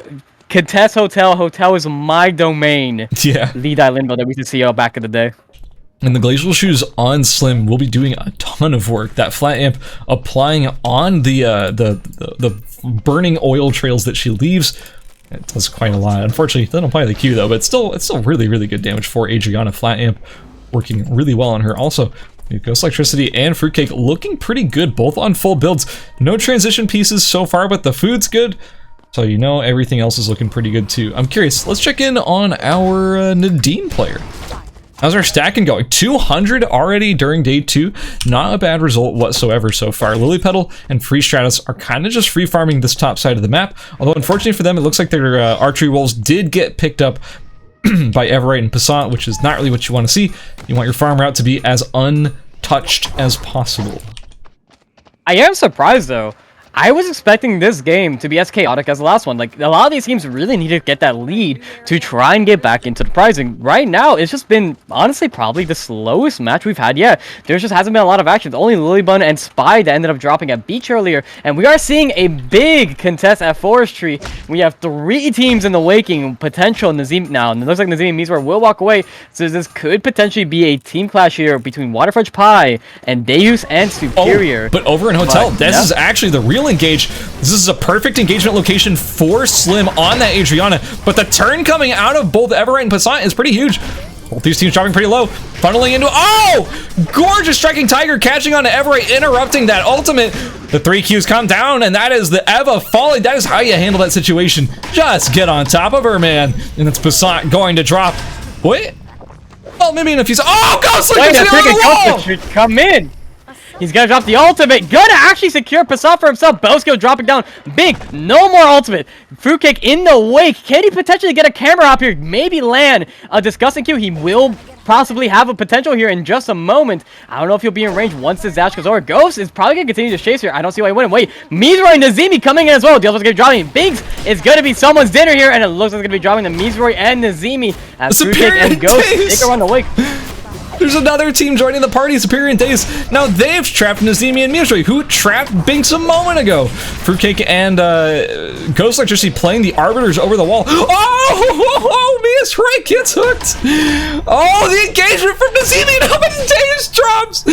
A: contest Hotel. Hotel is my domain. Yeah. Lee Dai-Lin build that we used to see back in the day.
B: And the Glacial Shoes on Slim will be doing a ton of work. That flat amp applying on the burning oil trails that she leaves. It does quite a lot. Unfortunately, it doesn't apply the Q though, but it's still really, really good damage for Adriana. Flat amp working really well on her. Also, Ghost Electricity and Fruitcake looking pretty good, both on full builds. No transition pieces so far, but the food's good. So you know everything else is looking pretty good too. I'm curious, let's check in on our Nadine player. How's our stacking going? 200 already during day 2. Not a bad result whatsoever so far. Lily Petal and Free Stratus are kind of just free farming this top side of the map. Although unfortunately for them, it looks like their archery rolls did get picked up by Everite and Passant, which is not really what you want to see. You want your farm route to be as untouched as possible.
A: I am surprised though. I was expecting this game to be as chaotic as the last one. Like, a lot of these teams really need to get that lead to try and get back into the prizing. Right now, it's just been, honestly, probably the slowest match we've had yet. There just hasn't been a lot of action. Only Lilybun and Spy that ended up dropping at Beach earlier. And we are seeing a big contest at Forestry. We have 3 teams in the waking. Potential Nazim now. And it looks like Nazim and Mizroy will walk away. So this could potentially be a team clash here between Waterfudge Pie and Deus and Superior.
B: But over in Hotel,
A: But,
B: this
A: yeah.
B: is actually the real engage. This is a perfect engagement location for Slim on that Adriana, but the turn coming out of both Everett and Passant is pretty huge. Both these teams dropping pretty low, funneling into, oh! Gorgeous striking Tiger, catching on to Everett, interrupting that ultimate. The 3 Qs come down, and that is the Eva falling. That is how you handle that situation. Just get on top of her, man. And it's Passant going to drop. Wait. Oh, maybe in a few seconds. Oh, Ghostly
A: Wait
B: gets
A: a
B: it on
A: second,
B: the wall!
A: Ghostly should come in. He's gonna drop the ultimate. Gonna actually secure Passat for himself. Bosko dropping down. Big. No more ultimate. Fruitcake in the wake. Can he potentially get a camera up here? Maybe land a disgusting Q. He will possibly have a potential here in just a moment. I don't know if he'll be in range once this dash goes over. Ghost is probably gonna continue to chase here. I don't see why he wouldn't. Wait. Mizroy and Nazimi coming in as well. The other's gonna be dropping. Biggs is gonna be someone's dinner here, and it looks like it's gonna be dropping the Mizroy and Nazimi as Fruitcake and Ghost take her on the wake.
B: There's another team joining the party, Superior and Days. Now they've trapped Nazimi and Mizroy, who trapped Binks a moment ago. Fruitcake and Ghost Electricity playing the Arbiters over the wall. Oh, Mizroy gets hooked. Oh, the engagement from Nazimi and how many Days drops.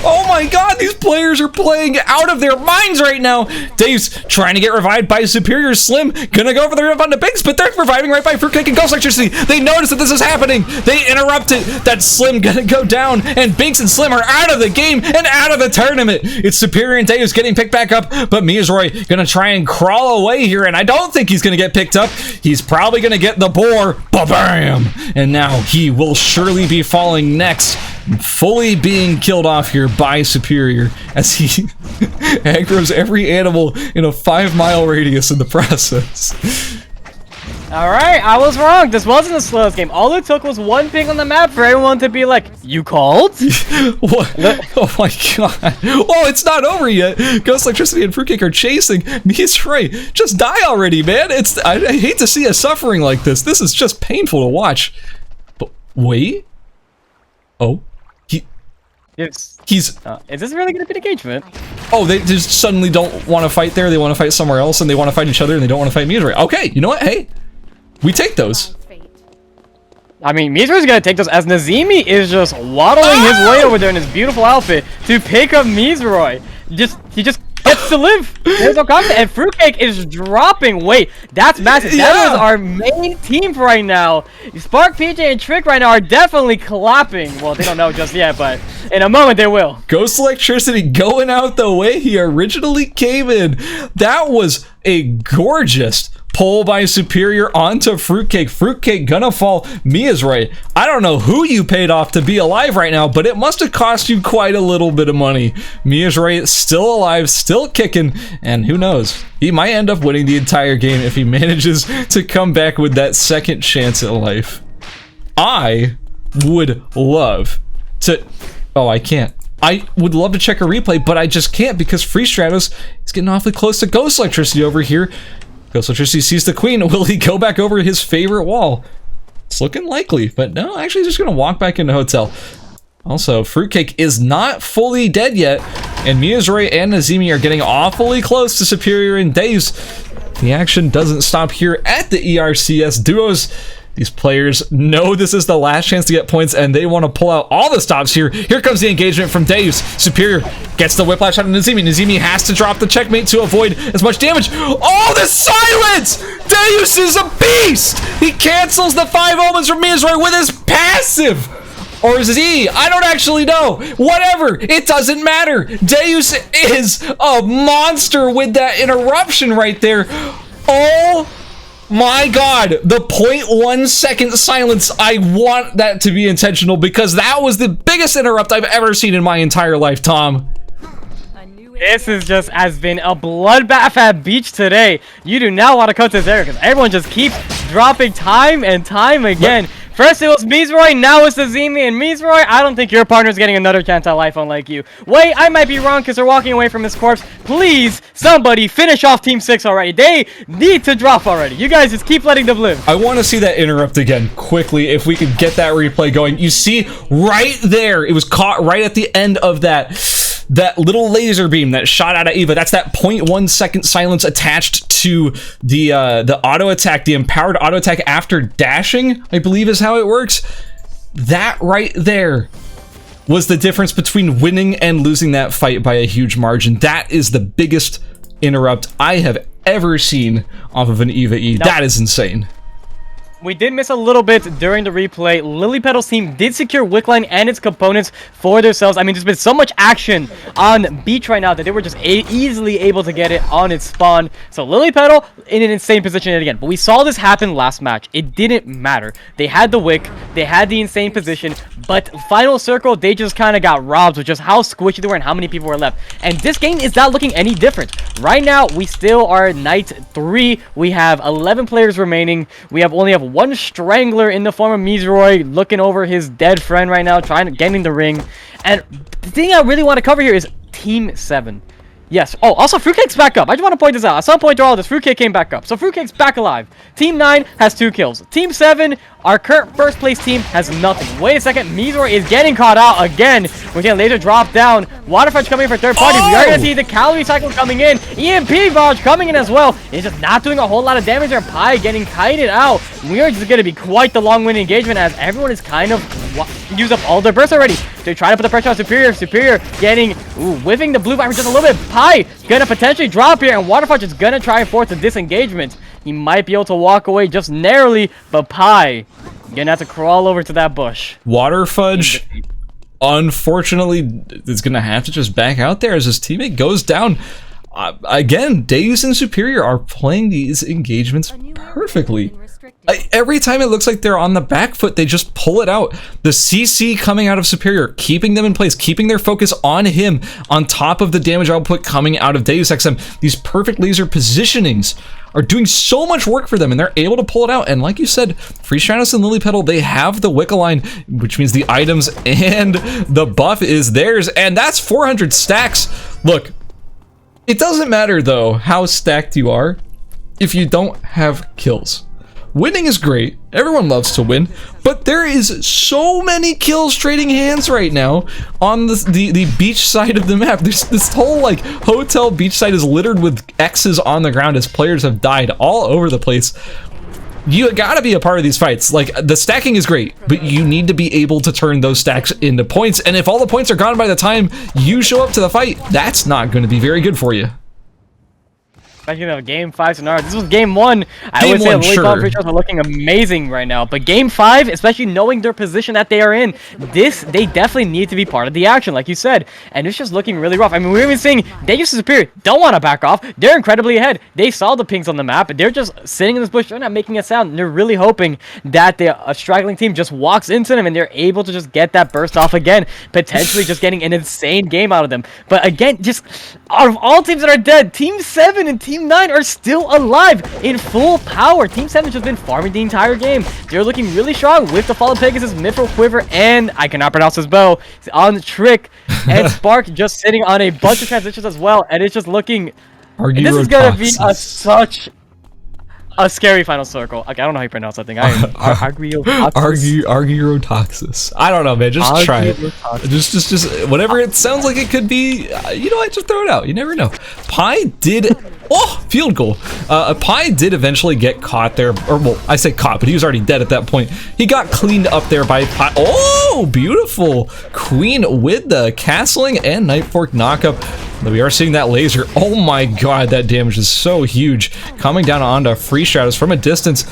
B: Oh my god, these players are playing out of their minds right now. Dave's trying to get revived by Superior. Slim gonna go for the revive on the Binks, but they're reviving right by Fruitcake and Ghost Electricity. They notice that this is happening. They interrupt it. That Slim gonna go down, and Binks and Slim are out of the game and out of the tournament. It's Superior and Deus getting picked back up, but Mizroy gonna try and crawl away here, and I don't think he's gonna get picked up. He's probably gonna get the boar, ba-bam! And now he will surely be falling next, fully being killed off here by Superior as he aggroes every animal in a 5-mile radius in the process.
A: Alright, I was wrong. This wasn't the slowest game. All it took was 1 ping on the map for everyone to be like, you called?
B: What? Oh my god. Oh, it's not over yet. Ghost Electricity and Fruitcake are chasing. Mizroy, just die already, man. I hate to see us suffering like this. This is just painful to watch. But wait. Oh.
A: Is
B: He's...
A: this really going to be the engagement?
B: Oh, they just suddenly don't want to fight there. They want to fight somewhere else, and they want to fight each other, and they don't want to fight Mizroy. Okay, you know what? Hey, we take those.
A: I mean, Mizroy's gonna take those as Nazimi is just waddling his way over there in his beautiful outfit to pick up Mizroy. He just gets to live. There's no confidence. And Fruitcake is dropping. Wait, that's massive. That is our main team for right now. Spark, PJ, and Trick right now are definitely clapping. Well, they don't know just yet, but in a moment they will.
B: Ghost Electricity going out the way he originally came in. That was a gorgeous pull by Superior onto Fruitcake. Fruitcake gonna fall. Mizroy, I don't know who you paid off to be alive right now, but it must have cost you quite a little bit of money. Mizroy still alive, still kicking, and who knows? He might end up winning the entire game if he manages to come back with that second chance at life. I would love to... Oh, I can't. I would love to check a replay, but I just can't because Free Stratos is getting awfully close to Ghost Electricity over here. Ghost Electricity sees the queen. Will he go back over his favorite wall? It's looking likely, but no, actually he's just going to walk back into Hotel. Also, Fruitcake is not fully dead yet, and Mizroy and Nazimi are getting awfully close to Superior and Deus. The action doesn't stop here at the ERCS duos. These players know this is the last chance to get points, and they want to pull out all the stops here. Here comes the engagement from Deus. Superior gets the whiplash out of Nazimi. Nazimi has to drop the checkmate to avoid as much damage. Oh, the silence! Deus is a beast! He cancels the 5 omens from Mizroy with his passive! Or is he? I don't actually know. Whatever. It doesn't matter. Deus is a monster with that interruption right there. Oh my god, the 0.1 second silence, I want that to be intentional because that was the biggest interrupt I've ever seen in my entire life, Tom.
A: This has been a bloodbath at Beach today. You do not want to cut this area because everyone just keeps dropping time and time again. First it was Mizroy, now it's Azimi, and Mizroy, I don't think your partner's getting another chance at life unlike you. Wait, I might be wrong because they're walking away from his corpse. Please, somebody finish off Team 6 already. They need to drop already. You guys just keep letting them live.
B: I want to see that interrupt again, quickly, if we could get that replay going. You see, right there, it was caught right at the end of that little laser beam that shot out of Eva. That's that 0.1 second silence attached to the auto attack, the empowered auto attack after dashing, I believe is how it works. That right there was the difference between winning and losing that fight by a huge margin. That is the biggest interrupt I have ever seen off of an Eva E. That is insane.
A: We did miss a little bit during the replay. Lilypetal's team did secure Wickline and its components for themselves. I mean, there's been so much action on Beach right now that they were just easily able to get it on its spawn. So Lilypetal in an insane position again. But we saw this happen last match. It didn't matter. They had the Wick, they had the insane position, but final circle, they just kind of got robbed with just how squishy they were and how many people were left. And this game is not looking any different. Right now, we still are night 3. We have 11 players remaining. We only have one strangler in the form of Mizroy looking over his dead friend right now, trying to get in the ring. And the thing I really want to cover here is Team 7. Yes. Oh, also Fruitcake's back up. I just want to point this out. At some point through all this, Fruitcake came back up. So Fruitcake's back alive. Team 9 has 2 kills. Team 7, our current first place team, has nothing. Wait a second. Mizroy is getting caught out again. We're getting later drop down. Waterfudge coming in for third party. We are going to see the calorie cycle coming in. EMP Vaj coming in as well. It's just not doing a whole lot of damage there. Pi getting kited out. We are just going to be quite the long-winded engagement as everyone is kind of used up all their bursts already. They're trying to put the pressure on Superior. Superior getting, whiffing the blue Viper just a little bit. Pi gonna potentially drop here, and Waterfudge is gonna try and force a disengagement. He might be able to walk away just narrowly, but Pi gonna have to crawl over to that bush.
B: Waterfudge, unfortunately, is gonna have to just back out there as his teammate goes down. Again, Daze and Superior are playing these engagements perfectly. Every time it looks like they're on the back foot, they just pull it out. The CC coming out of Superior, keeping them in place, keeping their focus on him, on top of the damage output coming out of Deus XM. These perfect laser positionings are doing so much work for them, and they're able to pull it out. And like you said, Free Stratos and Lilypetal, they have the Wickline, which means the items and the buff is theirs, and that's 400 stacks. Look, it doesn't matter, though, how stacked you are if you don't have kills. Winning is great, everyone loves to win, but there is so many kills trading hands right now on the beach side of the map. There's this whole like hotel beach side is littered with X's on the ground as players have died all over the place. You gotta be a part of these fights. Like, the stacking is great, but you need to be able to turn those stacks into points, and if all the points are gone by the time you show up to the fight, that's not going to be very good for you.
A: Speaking of Game 5 scenario, this was Game 1. I would say the Lilypetal Free Stratos are looking amazing right now. But Game 5, especially knowing their position that they are in, they definitely need to be part of the action, like you said. And it's just looking really rough. I mean, we're even seeing Deus and Superior don't want to back off. They're incredibly ahead. They saw the pings on the map, and they're just sitting in this bush. They're not making a sound. And they're really hoping that a straggling team just walks into them, and they're able to just get that burst off again, potentially just getting an insane game out of them. But again, just out of all teams that are dead, Team 7 and Team 9 are still alive in full power. Team 7 has just been farming the entire game. They're looking really strong with the Fall of Pegasus, Mithril Quiver, and I cannot pronounce his bow on the Trick, and Spark just sitting on a bunch of transitions as well, and it's just looking. And this is gonna be such a scary final circle. Okay, I don't know how you pronounce that thing. I am
B: Argyrotoxis. I don't know, man. Just try it. Just whatever it sounds like it could be. You know what? Just throw it out. You never know. Pi did. Oh, field goal. Pi did eventually get caught there. Or, well, I say caught, but he was already dead at that point. He got cleaned up there by Pi. Oh, beautiful. Queen with the castling and Nightfork knockup. We are seeing that laser. Oh my god, that damage is so huge. Coming down onto Free Stratos from a distance.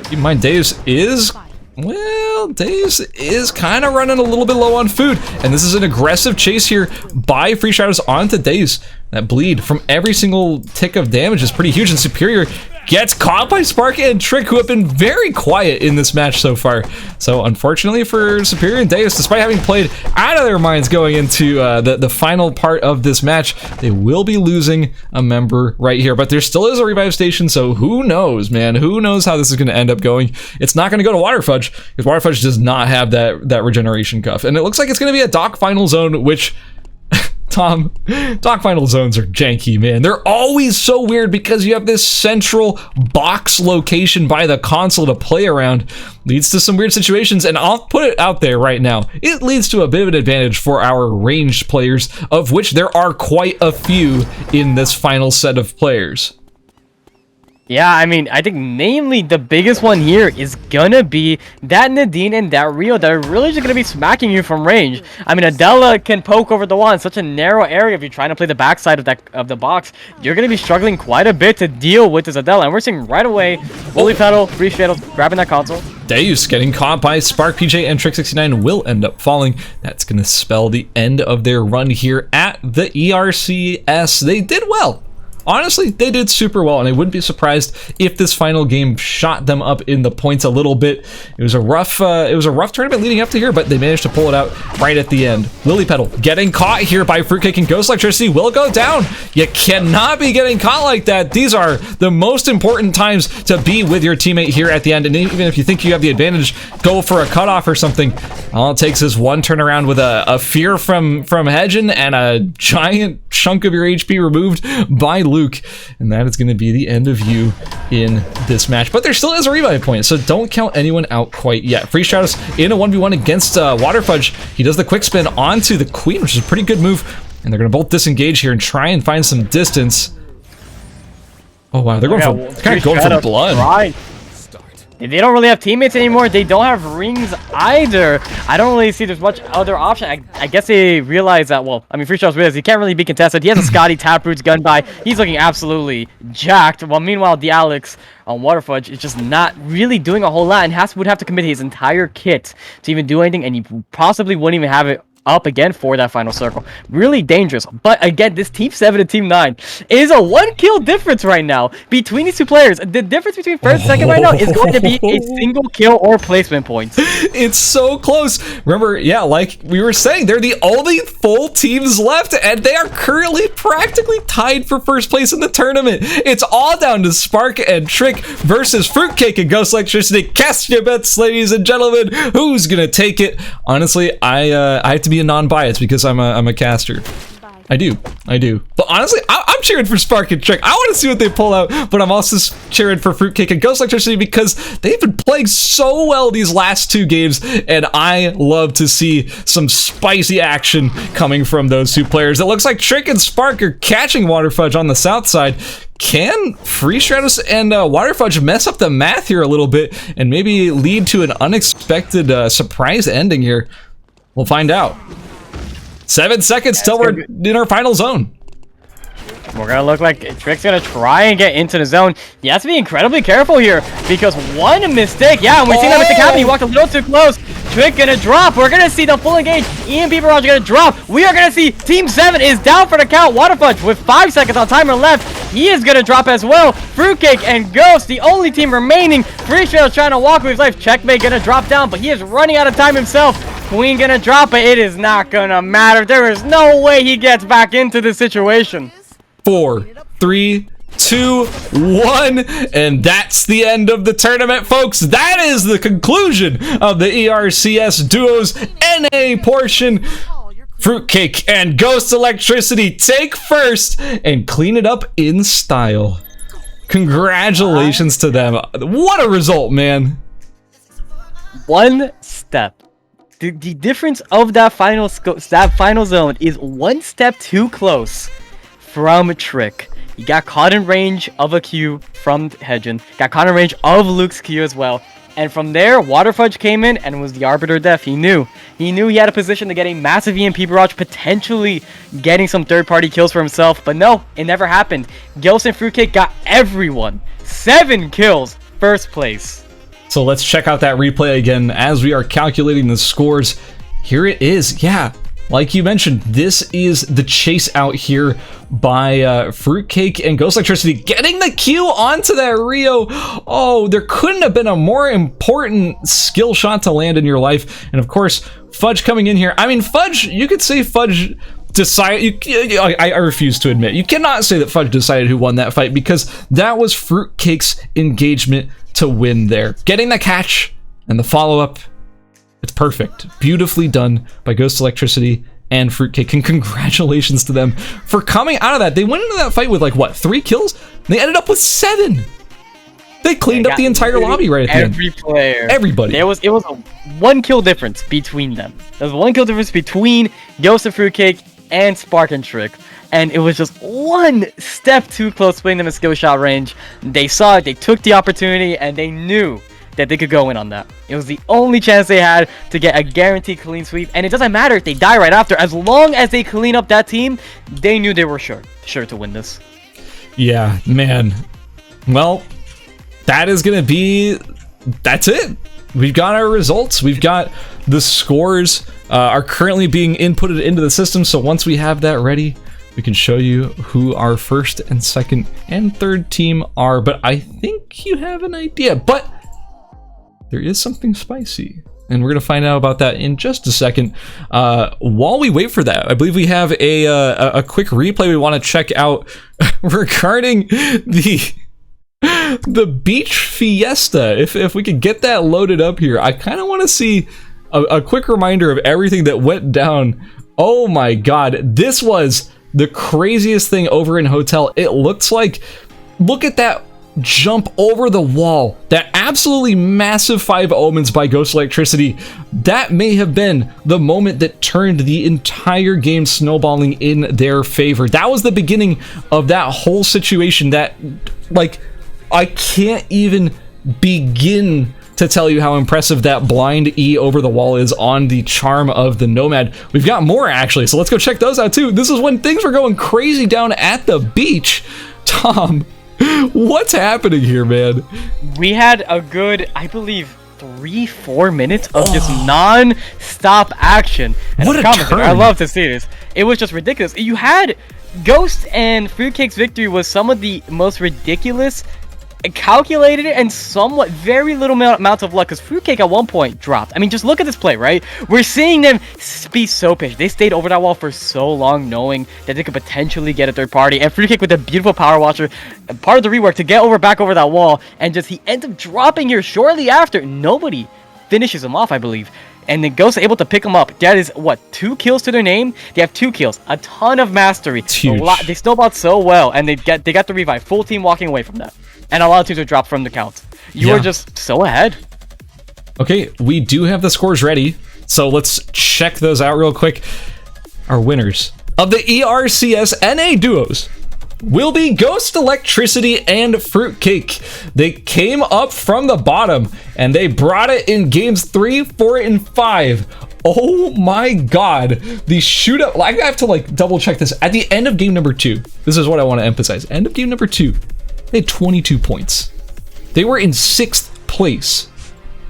B: Keep in mind, Deus is... Well, Deus is kind of running a little bit low on food. And this is an aggressive chase here by Free Stratos onto Deus. That bleed from every single tick of damage is pretty huge, and Superior gets caught by Spark and Trick, who have been very quiet in this match so far. So unfortunately for Superior and Deus, despite having played out of their minds going into the final part of this match, they will be losing a member right here. But there still is a revive station, so who knows, man? Who knows how this is going to end up going? It's not going to go to Waterfudge, because Waterfudge does not have that regeneration cuff. And it looks like it's going to be a Doc Final Zone, which... Tom, Doc Final Zones are janky, man. They're always so weird because you have this central box location by the console to play around. Leads to some weird situations, and I'll put it out there right now. It leads to a bit of an advantage for our ranged players, of which there are quite a few in this final set of players.
A: Yeah, I mean, I think namely the biggest one here is gonna be that Nadine and that Rio that are really just gonna be smacking you from range. I mean, Adela can poke over the wall in such a narrow area. If you're trying to play the backside of the box, you're gonna be struggling quite a bit to deal with this Adela. And we're seeing right away, Woolly Petal, Free Shadow grabbing that console.
B: Deus getting caught by Spark, PJ, and Trick69 will end up falling. That's gonna spell the end of their run here at the ERCS. They did well. Honestly, they did super well, and I wouldn't be surprised if this final game shot them up in the points a little bit. It was a rough tournament leading up to here, but they managed to pull it out right at the end. Lily Petal getting caught here by Fruitcake, and Ghost Electricity will go down. You cannot be getting caught like that. These are the most important times to be with your teammate here at the end, and even if you think you have the advantage, go for a cutoff or something. All it takes is one turnaround with a fear from Hedgen and a giant chunk of your HP removed by Luke, and that is going to be the end of you in this match. But there still is a revive point, so don't count anyone out quite yet. Free Stratus in a 1v1 against Waterfudge. He does the quick spin onto the Queen, which is a pretty good move, and they're going to both disengage here and try and find some distance. Oh wow, they're going for kind of going for blood.
A: Right. They don't really have teammates anymore. They don't have rings either. I don't really see there's much other option. I guess they realize that, well, I mean, Free Show's realized he can't really be contested. He has a Scotty Taproot's gun by. He's looking absolutely jacked. While meanwhile, the Alex on Waterfudge is just not really doing a whole lot and would have to commit his entire kit to even do anything, and he possibly wouldn't even have it up again for that final circle. Really dangerous. But again, this Team 7 and Team 9 is a 1 kill difference right now between these two players. The difference between first and second right now is going to be a single kill or placement points.
B: It's so close. Remember, yeah, like we were saying, they're the only full teams left, and they are currently practically tied for first place in the tournament. It's all down to Spark and Trick versus Fruitcake and Ghost Electricity. Cast your bets, ladies and gentlemen. Who's gonna take it? Honestly, I have to be a non-bias because I'm a caster. I do. But honestly, I'm cheering for Spark and Trick. I want to see what they pull out, but I'm also cheering for Fruitcake and Ghost Electricity because they've been playing so well these last 2 games, and I love to see some spicy action coming from those 2 players. It looks like Trick and Spark are catching Waterfudge on the south side. Can Free Stratus and Waterfudge mess up the math here a little bit and maybe lead to an unexpected surprise ending here? We'll find out. 7 seconds till we're in our final zone.
A: We're gonna look like Trick's gonna try and get into the zone. He has to be incredibly careful here because one mistake, yeah, and we're seeing that mistake happen. He walked a little too close. Trick gonna drop. We're gonna see the full engage. EMP Barrage gonna drop. We are gonna see Team 7 is down for the count. Waterfudge with 5 seconds on timer left. He is gonna drop as well. Fruitcake and Ghost, the only team remaining. Free Shell's trying to walk with his life. Checkmate gonna drop down, but he is running out of time himself. Queen gonna drop, but it is not gonna matter. There is no way he gets back into this situation.
B: 4, 3, 2, 1, and that's the end of the tournament, folks. That is the conclusion of the ERCS Duos NA portion. Fruitcake and Ghost Electricity take first and clean it up in style. Congratulations to them. What a result, man.
A: One step. The difference of that final zone is 1 step too close from Trick. He got caught in range of a Q from Hedgen, got caught in range of Luke's Q as well, and from there, Waterfudge came in and was the arbiter of death. He knew he had a position to get a massive EMP barrage, potentially getting some third-party kills for himself, but no, it never happened. Ghost and Fruitcake got everyone 7 kills, first place.
B: So let's check out that replay again as we are calculating the scores. Here it is. Yeah, like you mentioned, this is the chase out here by Fruitcake and Ghost Electricity, getting the Q onto that Rio. Oh, there couldn't have been a more important skill shot to land in your life. And of course, Fudge coming in here. I mean, Fudge, you could say Fudge decided. I refuse to admit, you cannot say that Fudge decided who won that fight, because that was Fruitcake's engagement to win there. Getting the catch and the follow-up, it's perfect. Beautifully done by Ghost Electricity and Fruitcake, and congratulations to them for coming out of that. They went into that fight with like, what, 3 kills? They ended up with 7. They cleaned up the entire lobby right at the end.
A: Every player.
B: Everybody.
A: It was a 1 kill difference between them. There was 1 kill difference between Ghost and Fruitcake and Spark and Trick. And it was just 1 step too close, putting them in skill shot range. They saw it, they took the opportunity, and they knew that they could go in on that. It was the only chance they had to get a guaranteed clean sweep, and it doesn't matter if they die right after. As long as they clean up that team, they knew they were sure to win this.
B: Yeah, man. Well, that's it. We've got our results. We've got the scores are currently being inputted into the system, so once we have that ready, we can show you who our first and second and third team are. But I think you have an idea, but there is something spicy, and we're going to find out about that in just a second. While we wait for that, I believe we have a quick replay we want to check out regarding the beach fiesta. If we could get that loaded up here, I kind of want to see a quick reminder of everything that went down. Oh my god, this was the craziest thing over in Hotel. It looks like, look at that jump over the wall, that absolutely massive 5 omens by Ghost Electricity. That may have been the moment that turned the entire game snowballing in their favor. That was the beginning of that whole situation that, like, I can't even begin to tell you how impressive that blind E over the wall is on the charm of the Nomad. We've got more actually, so let's go check those out too. This is when things were going crazy down at the beach. Tom, what's happening here, man?
A: We had a good, I believe, 3-4 minutes of just non-stop action. And
B: what a turn!
A: I love to see this. It was just ridiculous. You had Ghost and Fruitcake's victory was some of the most ridiculous, calculated, and somewhat very little amount of luck, because Fruitcake at one point dropped. I mean, just look at this play, right? We're seeing them be so patient. They stayed over that wall for so long, knowing that they could potentially get a third party, and Fruitcake with a beautiful power watcher, part of the rework to get back over that wall, and just he ends up dropping here shortly after. Nobody finishes him off, I believe. And then Ghost able to pick him up. That is, what, 2 kills to their name? They have 2 kills. A ton of mastery.
B: It's huge.
A: They snowballed so well, and they got the revive. Full team walking away from that. And a lot of teams are dropped from the count. You are just so ahead.
B: Okay, we do have the scores ready, so let's check those out real quick. Our winners of the ERCS NA duos will be Ghost Electricity and Fruitcake. They came up from the bottom, and they brought it in games 3, 4, and 5. Oh my god, the shootout. I have to like double check this. At the end of game number 2, this is what I want to emphasize. End of game number 2, they had 22 points. They were in 6th place.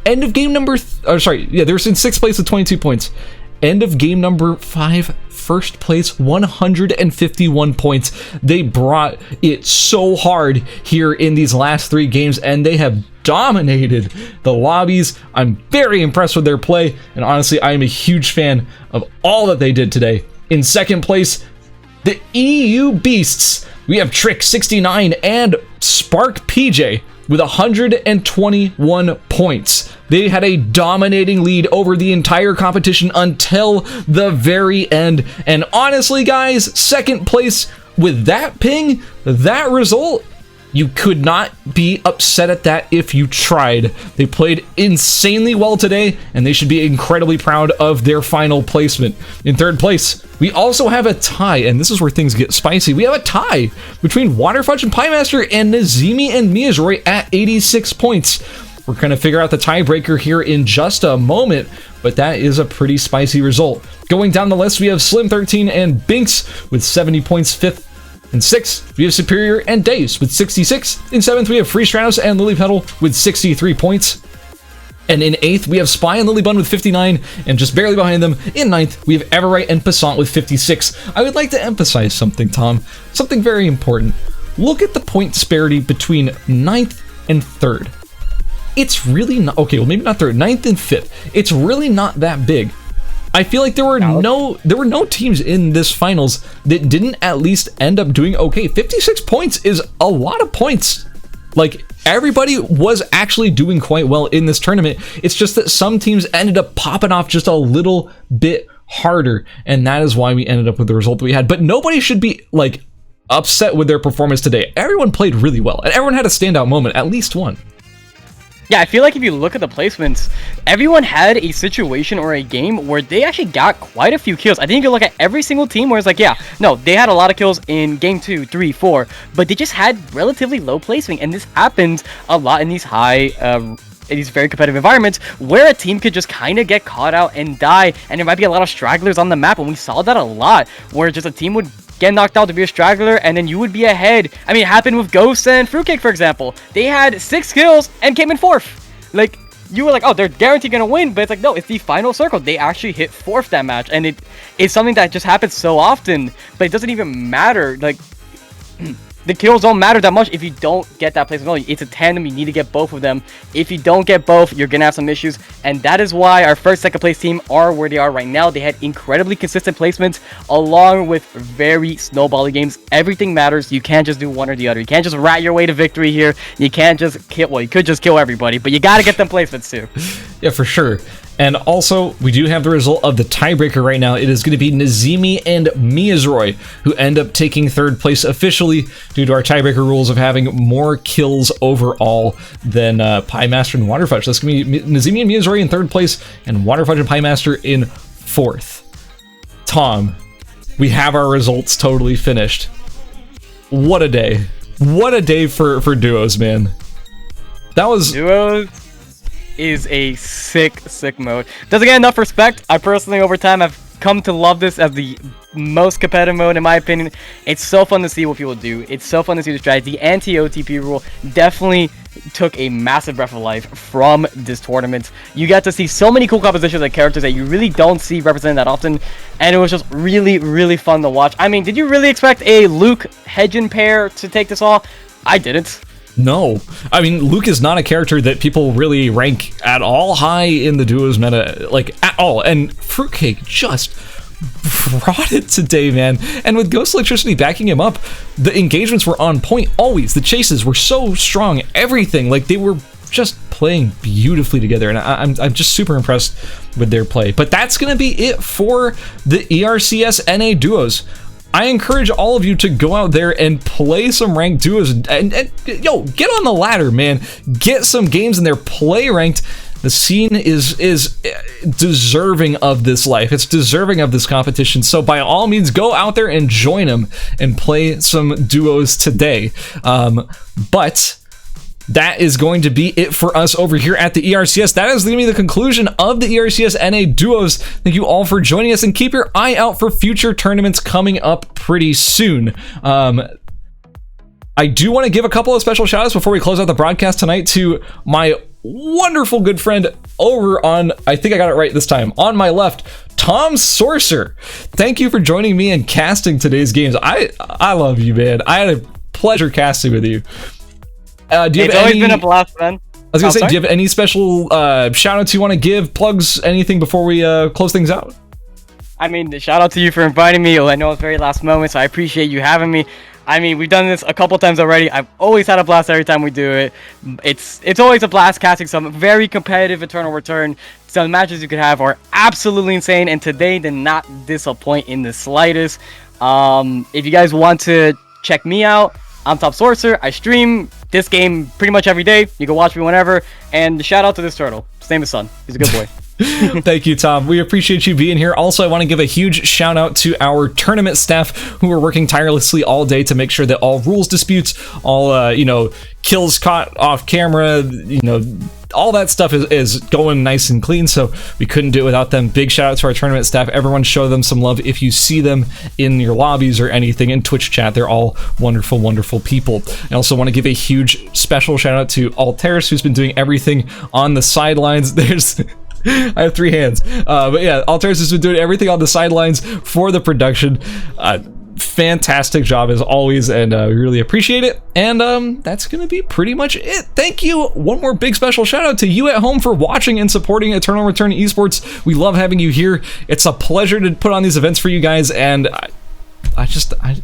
B: End of game number... they were in 6th place with 22 points. End of game number 5, first place, 151 points. They brought it so hard here in these last 3 games, and they have dominated the lobbies. I'm very impressed with their play, and honestly, I am a huge fan of all that they did today. In 2nd place, the EU Beasts. We have Trick 69 and Spark PJ with 121 points. They had a dominating lead over the entire competition until the very end. And honestly, guys, 2nd place with that ping, that result, you could not be upset at that if you tried. They played insanely well today, and they should be incredibly proud of their final placement. In 3rd place, we also have a tie, and this is where things get spicy. We have a tie between Waterfudge and Piemaster and Nazimi and Miazroy at 86 points. We're going to figure out the tiebreaker here in just a moment, but that is a pretty spicy result. Going down the list, we have Slim13 and Binks with 70 points, 5th. In 6th, we have Superior and Dace with 66. In 7th, we have Free Stratos and Lily Petal with 63 points. And in 8th, we have Spy and Lilybun with 59, and just barely behind them, in 9th, we have Everright and Passant with 56. I would like to emphasize something, Tom. Something very important. Look at the point disparity between 9th and 3rd. It's really not... Okay, well, maybe not 3rd. 9th and 5th. It's really not that big. I feel like there were no teams in this finals that didn't at least end up doing okay. 56 points is a lot of points. Like, everybody was actually doing quite well in this tournament. It's just that some teams ended up popping off just a little bit harder, and that is why we ended up with the result that we had. But nobody should be, like, upset with their performance today. Everyone played really well, and everyone had a standout moment, at least one.
A: Yeah, I feel like if you look at the placements, everyone had a situation or a game where they actually got quite a few kills. I think you can look at every single team where it's like, yeah, no, they had a lot of kills in game 2, 3, 4, but they just had relatively low placement, and this happens a lot in these in these very competitive environments where a team could just kind of get caught out and die, and there might be a lot of stragglers on the map, and we saw that a lot, where just a team would get knocked out to be a straggler, and then you would be ahead. I mean, it happened with Ghost and Fruitcake, for example. They had 6 kills and came in 4th. Like, you were like, oh, they're guaranteed gonna win, but it's like, no, it's the final circle. They actually hit 4th that match, and it's something that just happens so often, but it doesn't even matter. Like, the kills don't matter that much if you don't get that placement. It's a tandem, you need to get both of them. If you don't get both, you're gonna have some issues, and that is why our first, second place team are where they are right now. They had incredibly consistent placements along with very snowbally games. Everything matters. You can't just do one or the other. You can't just rat your way to victory here. You can't just kill, well, you could just kill everybody, but you gotta get them placements too.
B: Yeah, for sure. And also, we do have the result of the tiebreaker right now. It is going to be Nazimi and Miyazroy, who end up taking 3rd place officially due to our tiebreaker rules of having more kills overall than Piemaster and Waterfudge. That's going to be Nazimi and Miyazroy in 3rd place, and Waterfudge and Piemaster in 4th. Tom, we have our results totally finished. What a day. What a day for duos, man. That was...
A: Duos is a sick mode. Doesn't get enough respect. I personally, over time, have come to love this as the most competitive mode, in my opinion. It's so fun to see what people do. It's so fun to see the strategy. The anti-OTP rule definitely took a massive breath of life from this tournament. You got to see so many cool compositions of characters that you really don't see represented that often, and it was just really fun to watch. I mean, did you really expect a Luke Hedgen pair to take this all? I didn't.
B: No. I mean, Luke is not a character that people really rank at all high in the duos meta, like, at all. And Fruitcake just brought it today, man. And with Ghost Electricity backing him up, the engagements were on point always. The chases were so strong. Everything, like, they were just playing beautifully together, and I'm just super impressed with their play. But that's going to be it for the ERCS NA duos. I encourage all of you to go out there and play some ranked duos and yo, get on the ladder, man. Get some games in there, play ranked. The scene is deserving of this life. It's deserving of this competition. So by all means, go out there and join them and play some duos today. But that is going to be it for us over here at the ERCS. That is going to be the conclusion of the ERCS NA Duos. Thank you all for joining us, and keep your eye out for future tournaments coming up pretty soon. I do want to give a couple of special shout outs before we close out the broadcast tonight to my wonderful good friend over on, I think I got it right this time, on my left, Tomsorcer. Thank you for joining me and casting today's games. I love you, man. I had a pleasure casting with you.
A: It's always been a blast, man.
B: I was gonna say, do you have any special shout outs you want to give, plugs, anything before we close things out?
A: I mean, shout out to you for inviting me. I know it's very last moment, so I appreciate you having me. I mean, we've done this a couple times already. I've always had a blast every time we do it. It's always a blast casting some very competitive Eternal Return. Some matches you could have are absolutely insane, and today did not disappoint in the slightest. If you guys want to check me out, I'm Tomsorcer. I stream this game pretty much every day. You can watch me whenever. And shout out to this turtle. His name is Sun. He's a good boy.
B: Thank you, Tom. We appreciate you being here. Also, I want to give a huge shout out to our tournament staff who are working tirelessly all day to make sure that all rules disputes, all, kills caught off camera, all that stuff is going nice and clean, so we couldn't do it without them. Big shout out to our tournament staff. Everyone show them some love if you see them in your lobbies or anything in Twitch chat. They're all wonderful, wonderful people. I also want to give a huge special shout out to Alteris, who's been doing everything on the sidelines. There's... I have 3 hands. But yeah, Alteris has been doing everything on the sidelines for the production. Fantastic job as always, and we really appreciate it. And that's gonna be pretty much it. Thank you. One more big special shout out to you at home for watching and supporting Eternal Return Esports. We love having you here. It's a pleasure to put on these events for you guys, and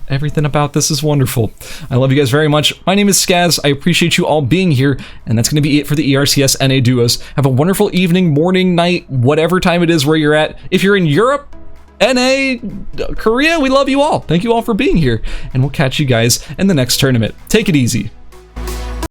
B: everything about this is wonderful. I love you guys very much. My name is Skaz. I appreciate you all being here, and that's going to be it for the ERCS NA Duos. Have a wonderful evening, morning, night, whatever time it is where you're at. If you're in Europe, NA, Korea, we love you all. Thank you all for being here, and we'll catch you guys in the next tournament. Take it easy.